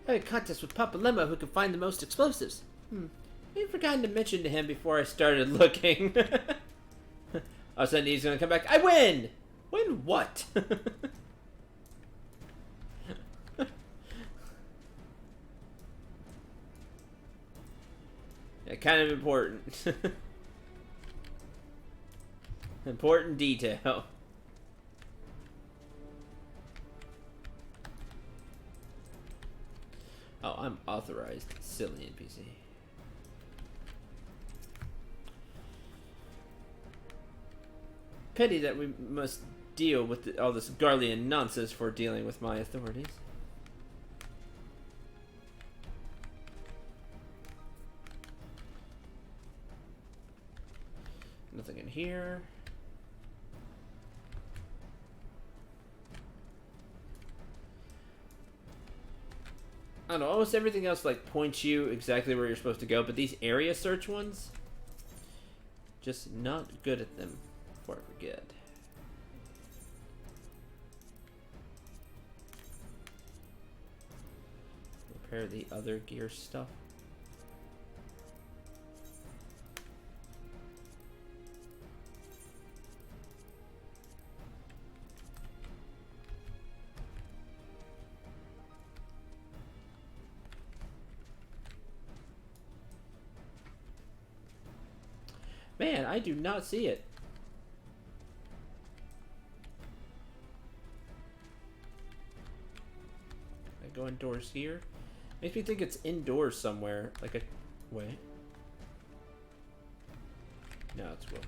I had a contest with Papa Lemma who could find the most explosives. I'd forgotten to mention to him before I started looking. All of a sudden he's gonna come back. I win! Win what? kind of important. Important detail. Oh, I'm authorized. Silly NPC. Pity that we must deal with all this Garlean nonsense for dealing with my authorities. Nothing in here. I don't know, almost everything else like points you exactly where you're supposed to go, but these area search ones, just not good at them, before I forget. Repair the other gear stuff. Man, I do not see it. I go indoors here. Makes me think it's indoors somewhere. Like a... Wait. No, it's cool.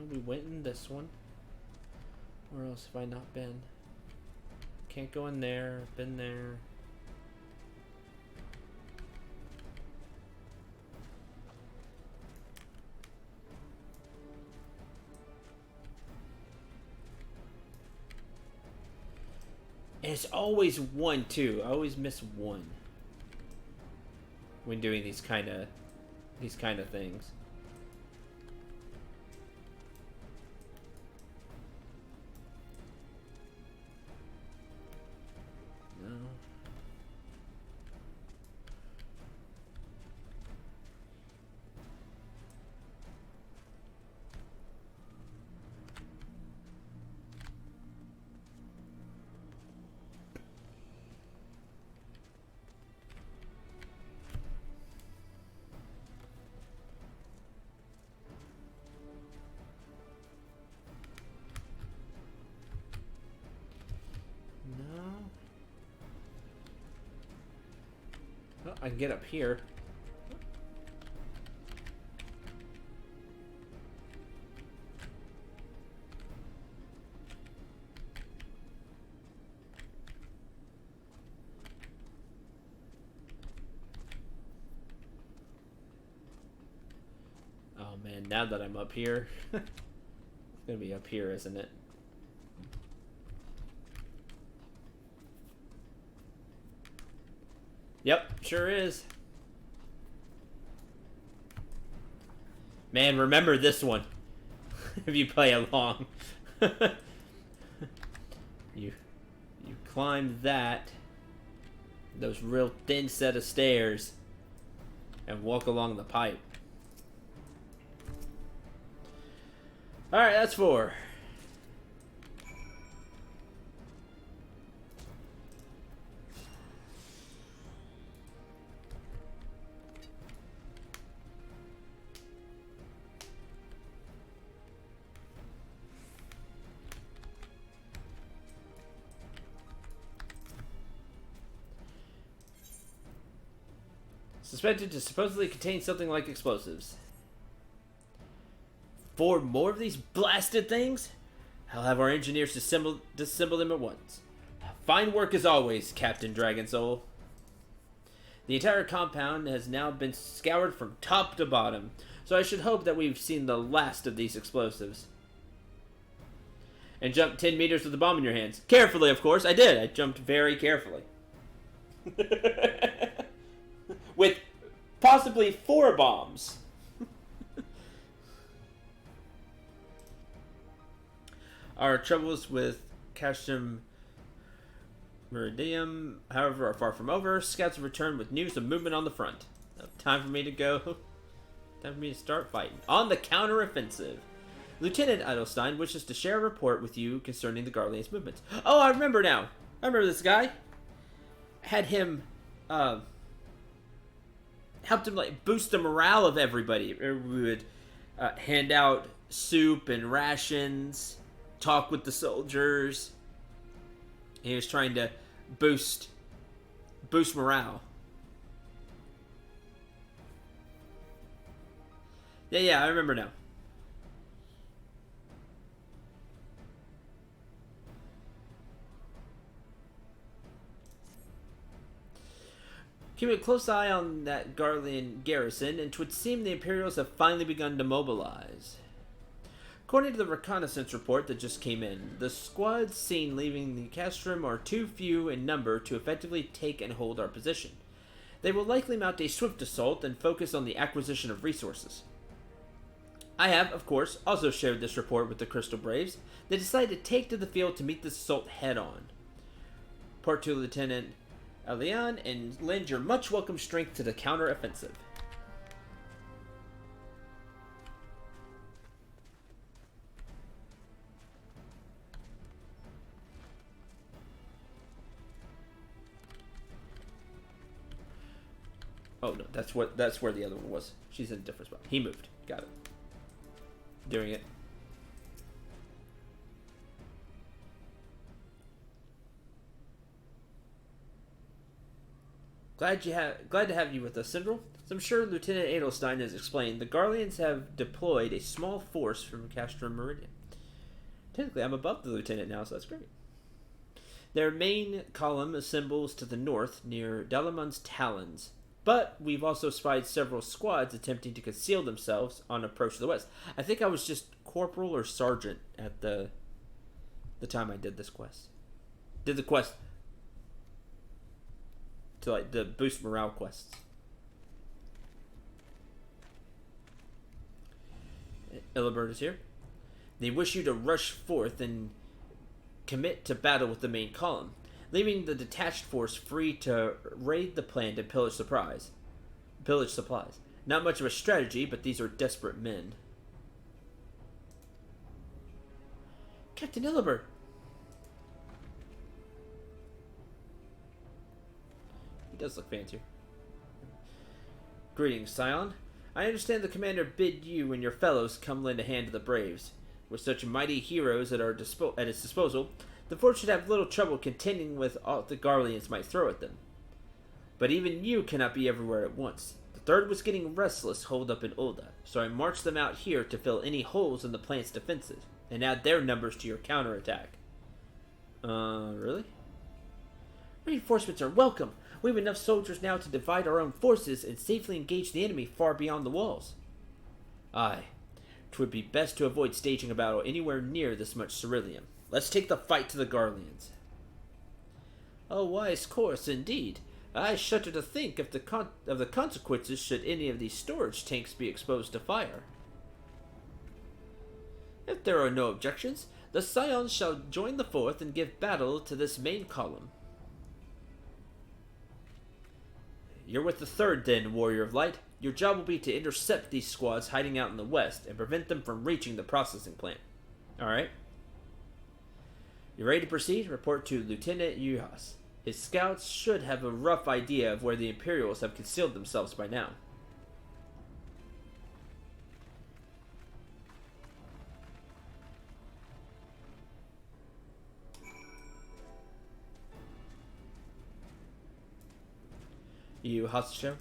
We went in this one. Where else have I not been? Can't go in there. Been there. And it's always one too. I always miss one when doing these kind of things. I can get up here. Oh man, now that I'm up here, it's gonna be up here, isn't it? Yep, sure is. Man, remember this one if you play along. you climb those real thin set of stairs, and walk along the pipe. Alright, that's 4. Suspected to supposedly contain something like explosives. 4 more of these blasted things? I'll have our engineers disassemble them at once. Fine work as always, Captain Dragonsoul. The entire compound has now been scoured from top to bottom, so I should hope that we've seen the last of these explosives. And jump 10 meters with the bomb in your hands. Carefully, of course. I did. I jumped very carefully. With possibly 4 bombs. Our troubles with Castrum Meridium, however, are far from over. Scouts have returned with news of movement on the front. Time for me to go. Time for me to start fighting. On the counteroffensive. Lieutenant Edelstein wishes to share a report with you concerning the Garlean's movements. Oh, I remember now. I remember this guy. Had him, helped him, like, boost the morale of everybody. We would hand out soup and rations, talk with the soldiers. He was trying to boost morale. Yeah, I remember now. Keep a close eye on that Garlean garrison, and 'twould seem the Imperials have finally begun to mobilize. According to the reconnaissance report that just came in, the squads seen leaving the Castrum are too few in number to effectively take and hold our position. They will likely mount a swift assault and focus on the acquisition of resources. I have, of course, also shared this report with the Crystal Braves. They decided to take to the field to meet this assault head-on. Report to Lieutenant Elian, and lend your much welcome strength to the counter-offensive. Oh no, that's where the other one was. She's in a different spot. He moved. Got it. Doing it. Glad to have you with us, Sindral. As I'm sure Lieutenant Edelstein has explained, the Garleans have deployed a small force from Castrum Meridian. Technically, I'm above the lieutenant now, so that's great. Their main column assembles to the north near Delamon's Talons, but we've also spied several squads attempting to conceal themselves on approach to the west. I think I was just corporal or sergeant at the time I did this quest. Did the quest to, like, the boost morale quests. Illibert is here. They wish you to rush forth and commit to battle with the main column, leaving the detached force free to raid the plant and pillage supplies. Not much of a strategy, but these are desperate men. Captain Illibert! He does look fancier. Greetings, Scion. I understand the commander bid you and your fellows come lend a hand to the Braves. With such mighty heroes at his disposal, the Fort should have little trouble contending with all the Garleans might throw at them. But even you cannot be everywhere at once. The Third was getting restless holed up in Ulda, so I marched them out here to fill any holes in the plant's defenses, and add their numbers to your counterattack. Really? Reinforcements are welcome. We have enough soldiers now to divide our own forces and safely engage the enemy far beyond the walls. Aye. 'Twould be best to avoid staging a battle anywhere near this much ceruleum. Let's take the fight to the Garleans. A wise course, indeed. I shudder to think of the consequences should any of these storage tanks be exposed to fire. If there are no objections, the Scions shall join the Fourth and give battle to this main column. You're with the Third, then, Warrior of Light. Your job will be to intercept these squads hiding out in the west and prevent them from reaching the processing plant. Alright. You ready to proceed? Report to Lieutenant Yuhas. His scouts should have a rough idea of where the Imperials have concealed themselves by now. Yuhas show?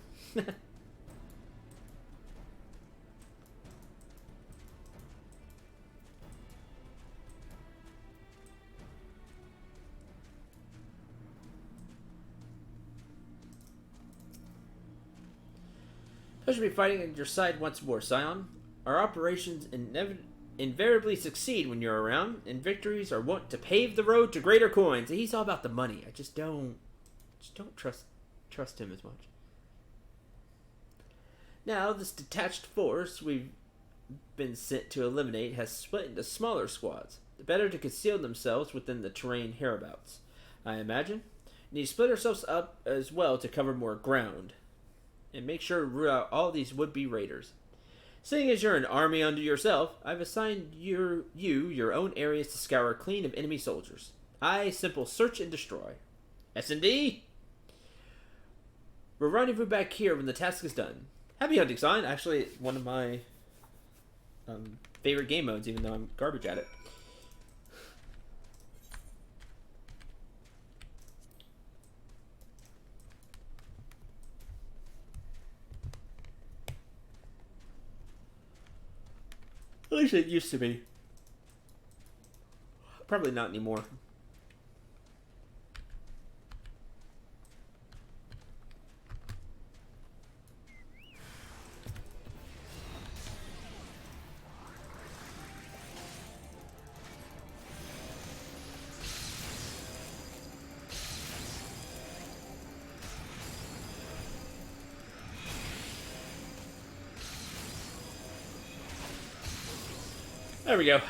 Pleasure to be fighting at your side once more, Scion. Our operations invariably succeed when you're around, and victories are wont to pave the road to greater coins. He's all about the money. I just don't trust him as much. Now, this detached force we've been sent to eliminate has split into smaller squads. the better to conceal themselves within the terrain hereabouts. I imagine. We need to split ourselves up as well to cover more ground. And make sure to root out all these would-be raiders. Seeing as you're an army unto yourself, I've assigned your own areas to scour clean of enemy soldiers. Simple search and destroy. S&D? We'll rendezvous back here when the task is done. Happy hunting, son. Actually, one of my favorite game modes, even though I'm garbage at it. At least it used to be. Probably not anymore. There we go.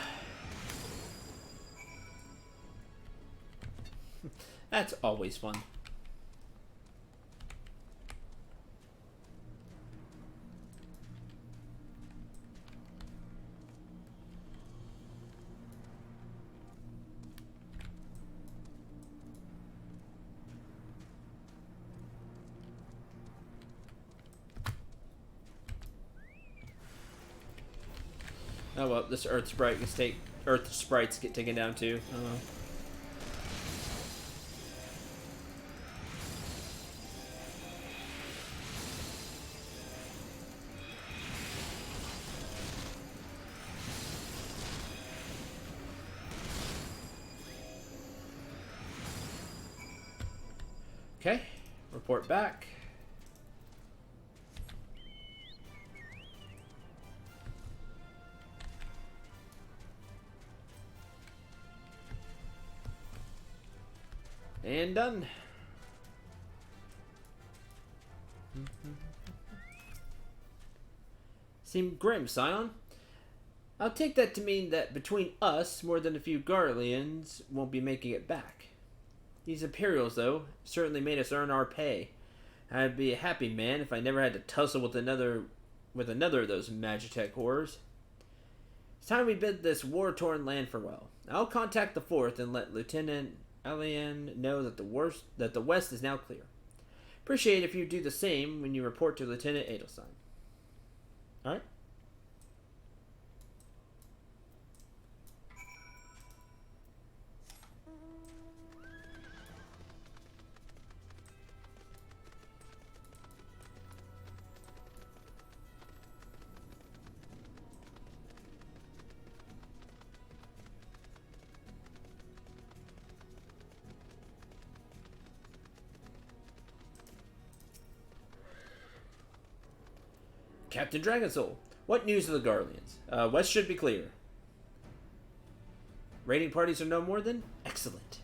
That's always fun. Oh well, this Earth sprite gets Earth sprites get taken down too. Oh. Okay, report back. And done. Seem grim, Scion. I'll take that to mean that between us, more than a few Garleans won't be making it back. These Imperials, though, certainly made us earn our pay. I'd be a happy man if I never had to tussle with another of those Magitech horrors. It's time we bid this war-torn land farewell. I'll contact the 4th and let Lieutenant Alian know that the West is now clear. Appreciate if you do the same when you report to Lieutenant Edelstein. Alright? Captain Dragonsoul, what news of the Garleans? West should be clear. Raiding parties are no more than? Excellent.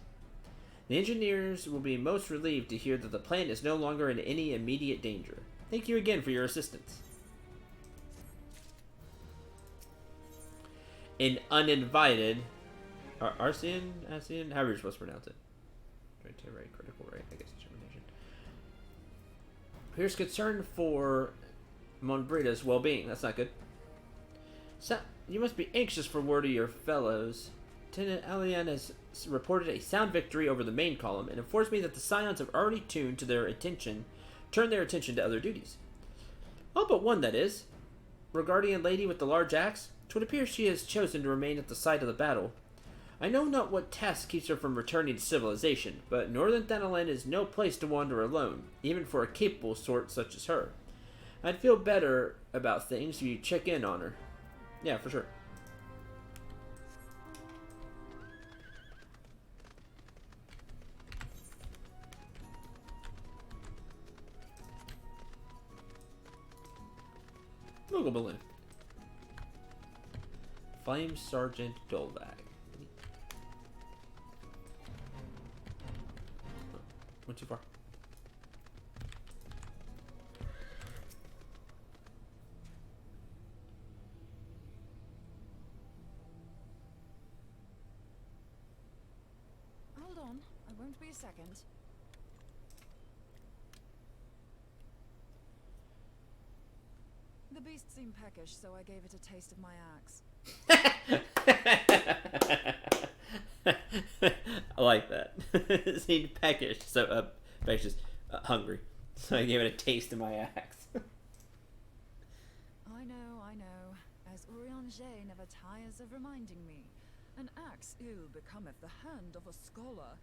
The engineers will be most relieved to hear that the plant is no longer in any immediate danger. Thank you again for your assistance. An uninvited... Arcean? However you're supposed to pronounce it. Right, critical rate, I guess determination. Here's concern for Monbrida's well-being. That's not good. So, you must be anxious for word of your fellows. Lieutenant Alian has reported a sound victory over the main column and informs me that the Scions have already turned their attention to other duties. All but one, that is. Regarding lady with the large axe, it would appear she has chosen to remain at the site of the battle. I know not what task keeps her from returning to civilization, but Northern Thanalan is no place to wander alone, even for a capable sort such as her. I'd feel better about things if you check in on her. Yeah, for sure. Moogle Balloon. Flame Sergeant Dolbag. Went too far. Won't be a second. The beast seemed peckish, so I gave it a taste of my axe. I like that. It seemed peckish, so peckish, hungry. So I gave it a taste of my axe. I know. As Urianger never tires of reminding me. An axe ill becometh the hand of a scholar.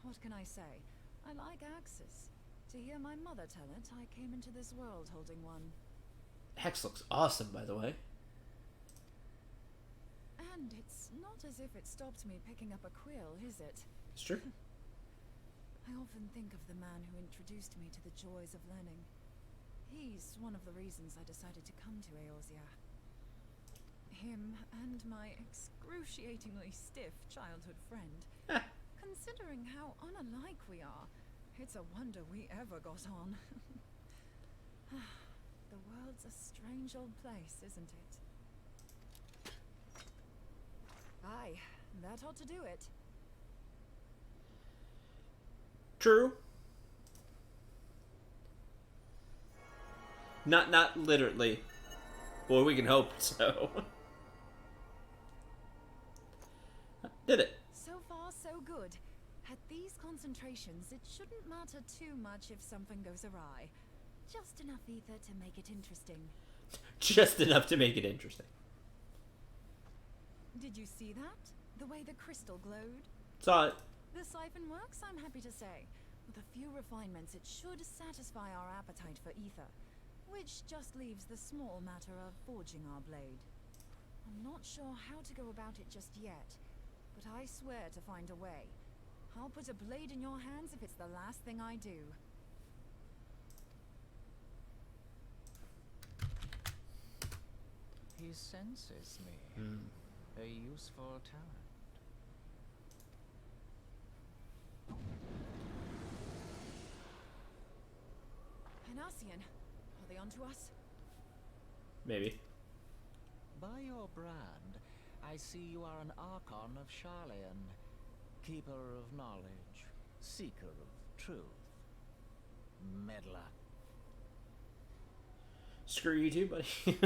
What can I say? I like axes. To hear my mother tell it, I came into this world holding one. Axe looks awesome, by the way. And it's not as if it stopped me picking up a quill, is it? It's true. I often think of the man who introduced me to the joys of learning. He's one of the reasons I decided to come to Eorzea. Him and my excruciatingly stiff childhood friend. Considering how unalike we are, it's a wonder we ever got on. The world's a strange old place, isn't it? Aye, that ought to do it. True. Not literally. Boy, we can hope so. Did it. So far, so good. At these concentrations, it shouldn't matter too much if something goes awry. Just enough ether to make it interesting. Just enough to make it interesting. Did you see that? The way the crystal glowed? Saw it. The siphon works, I'm happy to say. With a few refinements, it should satisfy our appetite for ether. Which just leaves the small matter of forging our blade. I'm not sure how to go about it just yet, but I swear to find a way. I'll put a blade in your hands if it's the last thing I do. He senses me. A useful talent. Henacian, are they onto us? Maybe. By your brand, I see you are an Archon of Sharlayan, keeper of knowledge, seeker of truth, meddler. Screw you too, buddy.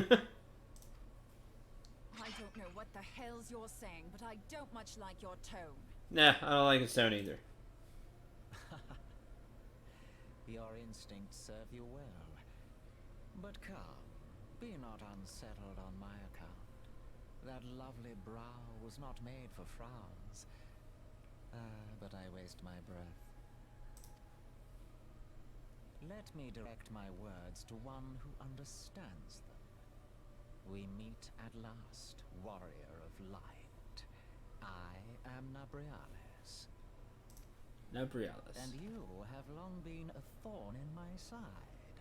I don't know what the hell's you're saying, but I don't much like your tone. Nah, I don't like his tone either. Your instincts serve you well. But come, be not unsettled on my account. That lovely brow was not made for frowns. But I waste my breath. Let me direct my words to one who understands them. We meet at last, warrior of light. I am Nabriales. Nabriales. And you have long been a thorn in my side.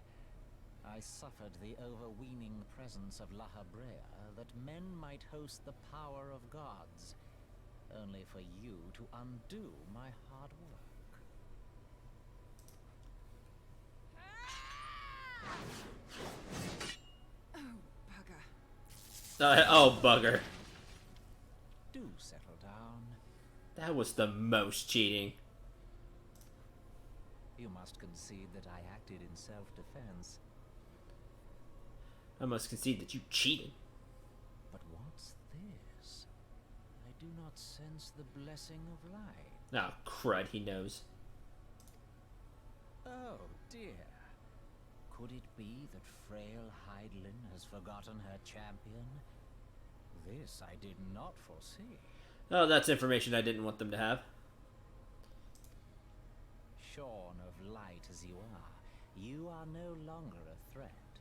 I suffered the overweening presence of La Habrea that men might host the power of gods, only for you to undo my hard work. Oh, bugger. Do settle down. That was the most cheating. You must concede that I acted in self-defense. I must concede that you cheated. But what's this? I do not sense the blessing of light. Oh, crud, he knows. Oh, dear. Could it be that frail Hydelin has forgotten her champion? This I did not foresee. Oh, that's information I didn't want them to have. Shorn of light as you are no longer a threat.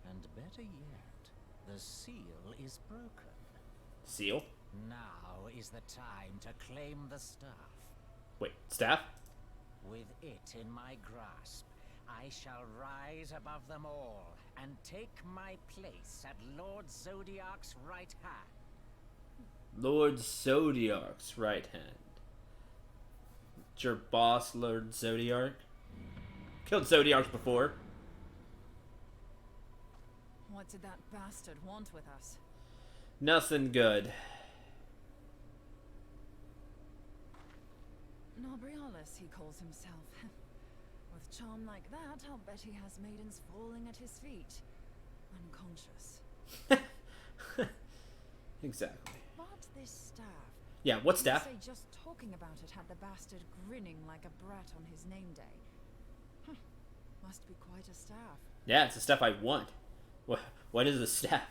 And better yet, the seal is broken. Seal? Now is the time to claim the staff. Wait, staff? With it in my grasp, I shall rise above them all and take my place at Lord Zodiark's right hand. Lord Zodiark's right hand. It's your boss, Lord Zodiark? Killed Zodiark before. What did that bastard want with us? Nothing good. An Aureolus, he calls himself. With charm like that, I'll bet he has maidens falling at his feet, unconscious. Exactly. But this staff. Yeah, what staff? You say just talking about it had the bastard grinning like a brat on his name day. Must be quite a staff. Yeah, it's the stuff I want. What is the staff?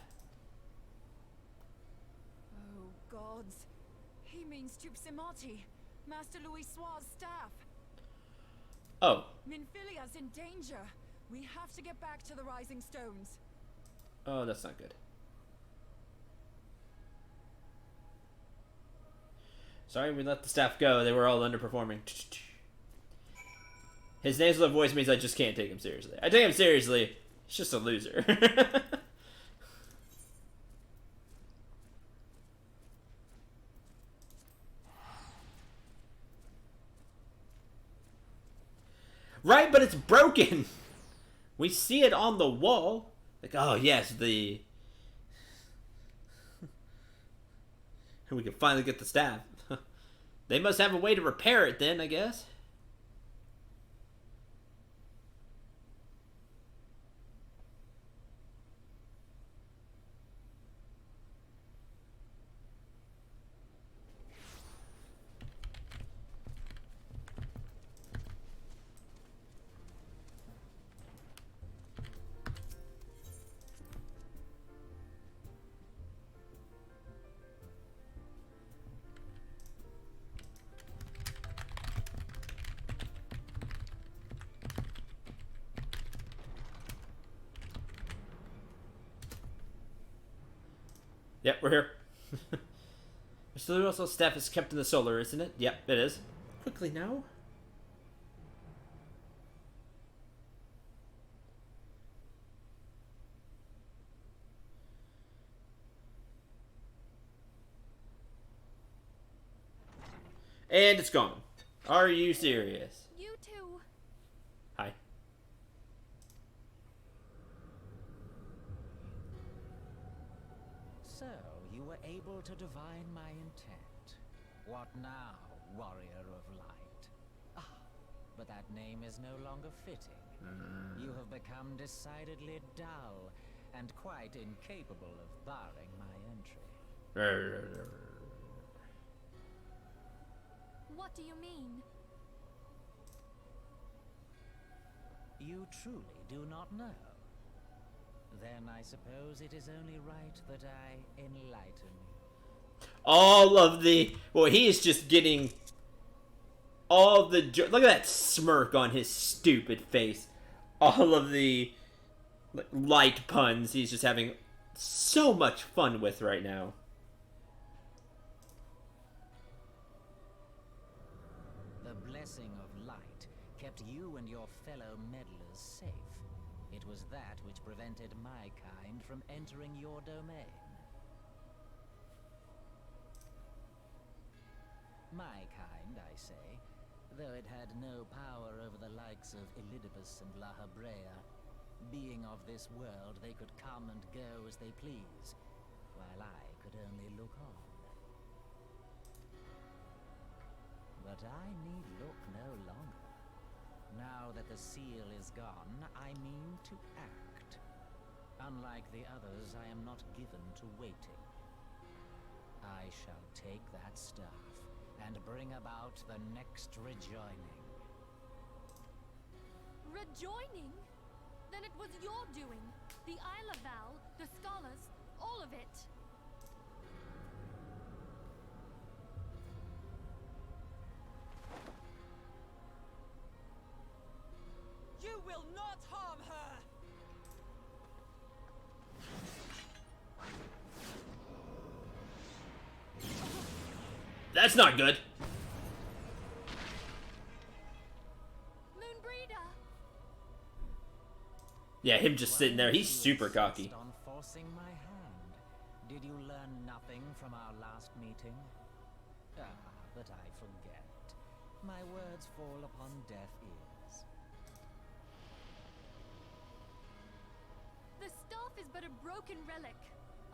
Oh, gods. He means Tupsimati, Master Louis Soir's staff. Oh. Minfilia's in danger. We have to get back to the Rising Stones. Oh, that's not good. Sorry, we let the staff go. They were all underperforming. His nasal voice means I just can't take him seriously. I take him seriously. He's just a loser. Right, but it's broken. We see it on the wall. Like, oh yes, the... we can finally get the staff. They must have a way to repair it then, I guess. Yep, we're here. Mr. Russell's staff is kept in the solar, isn't it? Yep, it is. Quickly now. And it's gone. Are you serious? You too. Hi. So, you were able to divine my intent. What now, warrior of light? Ah, but that name is no longer fitting. You have become decidedly dull, and quite incapable of barring my entry. What do you mean? You truly do not know? Then I suppose it is only right that I enlighten you. All of the... Well, he is just getting... all the... Look at that smirk on his stupid face. All of the light puns he's just having so much fun with right now. The blessing of light kept you and your fellow meddlers safe. It was that which prevented my kind from entering your domain. My kind, I say, though it had no power over the likes of Elidibus and La Habrea. Being of this world, they could come and go as they please, while I could only look on. But I need look no longer. Now that the seal is gone, I mean to act. Unlike the others, I am not given to waiting. I shall take that staff and bring about the next rejoining. Rejoining? Then it was your doing. The Isle of Val, the scholars, all of it. You will not harm her! That's not good. Moonbreeder. Yeah, him just sitting there. He's super cocky. On forcing my hand. Did you learn nothing from our last meeting? Ah, but I forget. My words fall upon deaf ears. The staff is but a broken relic,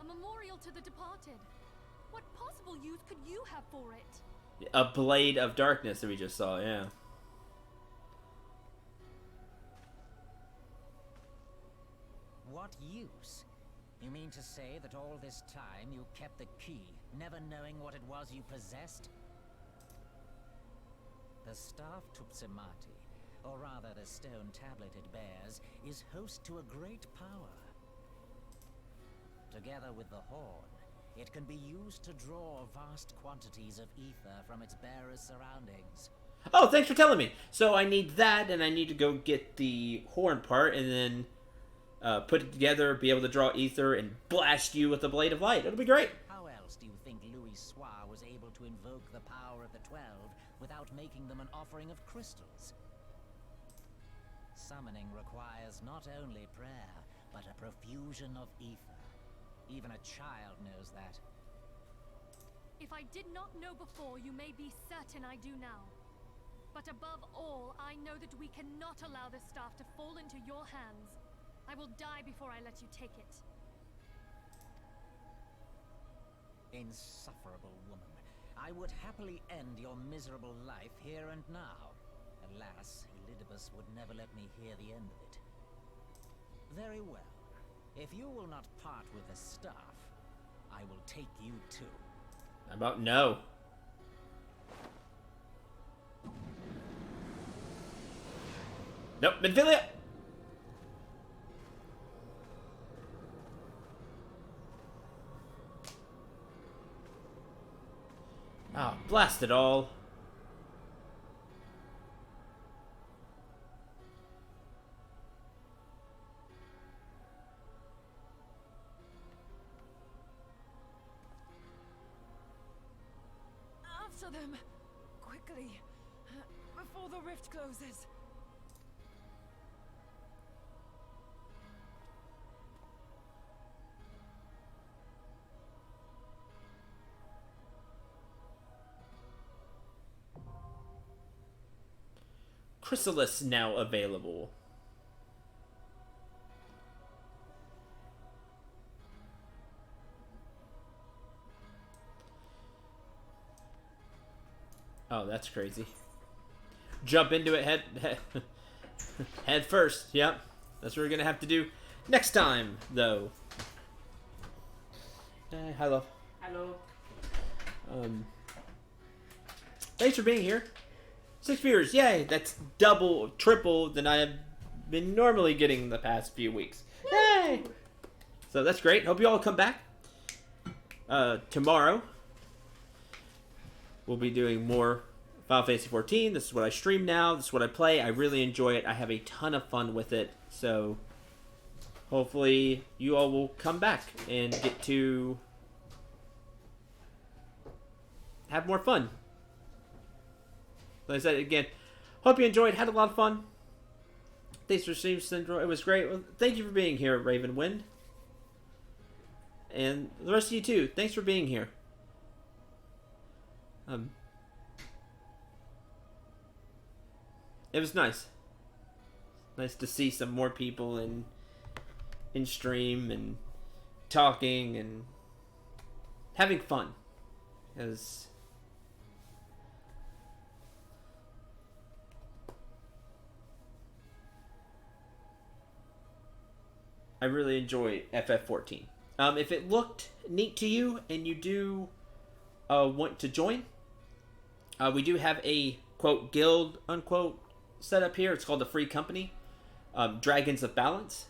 a memorial to the departed. What possible use could you have for it? A blade of darkness that we just saw, yeah. What use? You mean to say that all this time you kept the key, never knowing what it was you possessed? The staff Tupsimati, or rather the stone tablet it bears, is host to a great power. Together with the horn, it can be used to draw vast quantities of ether from its bearer's surroundings. Oh, thanks for telling me. So I need that, and I need to go get the horn part, and then put it together, be able to draw ether, and blast you with a blade of light. It'll be great. How else do you think Louis Soir was able to invoke the power of the 12 without making them an offering of crystals? Summoning requires not only prayer, but a profusion of ether. Even a child knows that. If I did not know before, you may be certain I do now. But above all, I know that we cannot allow this staff to fall into your hands. I will die before I let you take it. Insufferable woman. I would happily end your miserable life here and now. Alas, Elidibus would never let me hear the end of it. Very well. If you will not part with the staff, I will take you too. How about no? Nope, Minfilia! Oh, blast it all. After them! Quickly! Before the rift closes! Chrysalis now available. Oh, that's crazy. Jump into it head first. Yep. That's what we're gonna have to do next time, though. Hi, love. Hello. Thanks for being here. 6 viewers, yay! That's double, triple than I have been normally getting the past few weeks. Yay! So that's great. Hope you all come back. Tomorrow, we'll be doing more Final Fantasy 14. This is what I stream now. This is what I play. I really enjoy it. I have a ton of fun with it. So, hopefully, you all will come back and get to have more fun. Like I said, again, hope you enjoyed. Had a lot of fun. Thanks for streaming, Syndrome. It was great. Well, thank you for being here, Ravenwind. And the rest of you, too. Thanks for being here. It was nice. Nice to see some more people in stream and talking and having fun. Because I really enjoy FF14. If it looked neat to you and you do want to join, we do have a, quote, guild, unquote, set up here. It's called the Free Company, Dragons of Balance,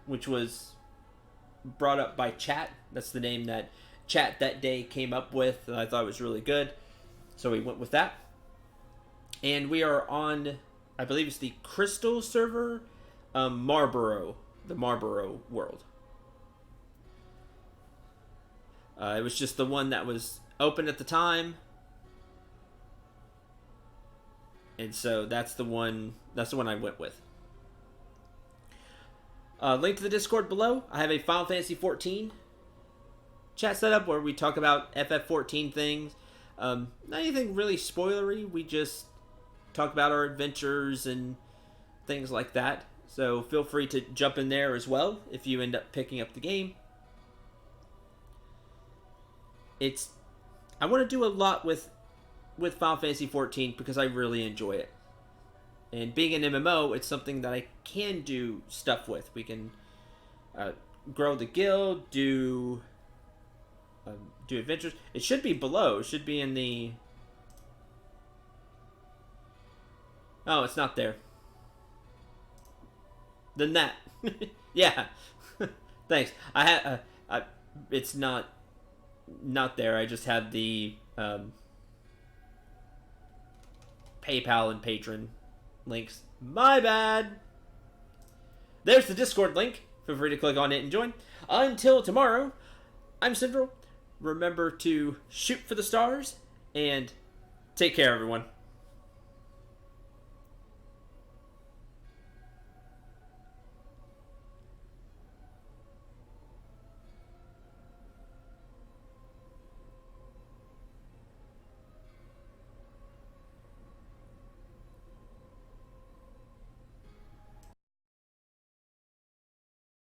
which was brought up by Chat. That's the name that Chat that day came up with. I thought it was really good, so we went with that. And we are on, I believe it's the Crystal server, Marlborough. The Marlborough world. It was just the one that was open at the time, and so that's the one I went with. Link to the Discord below. I have a Final Fantasy 14 chat setup where we talk about FF14 things. Not anything really spoilery. We just talk about our adventures and things like that. So feel free to jump in there as well if you end up picking up the game. I want to do a lot with with Final Fantasy XIV because I really enjoy it. And being an MMO, it's something that I can do stuff with. We can grow the guild, do adventures. It should be below. It should be in the... Oh, it's not there. Then that. Yeah. Thanks. I had... it's not there. I just have the PayPal and Patreon links. My bad. There's the Discord link. Feel free to click on it and join. Until tomorrow, I'm Central. Remember to shoot for the stars and take care, everyone.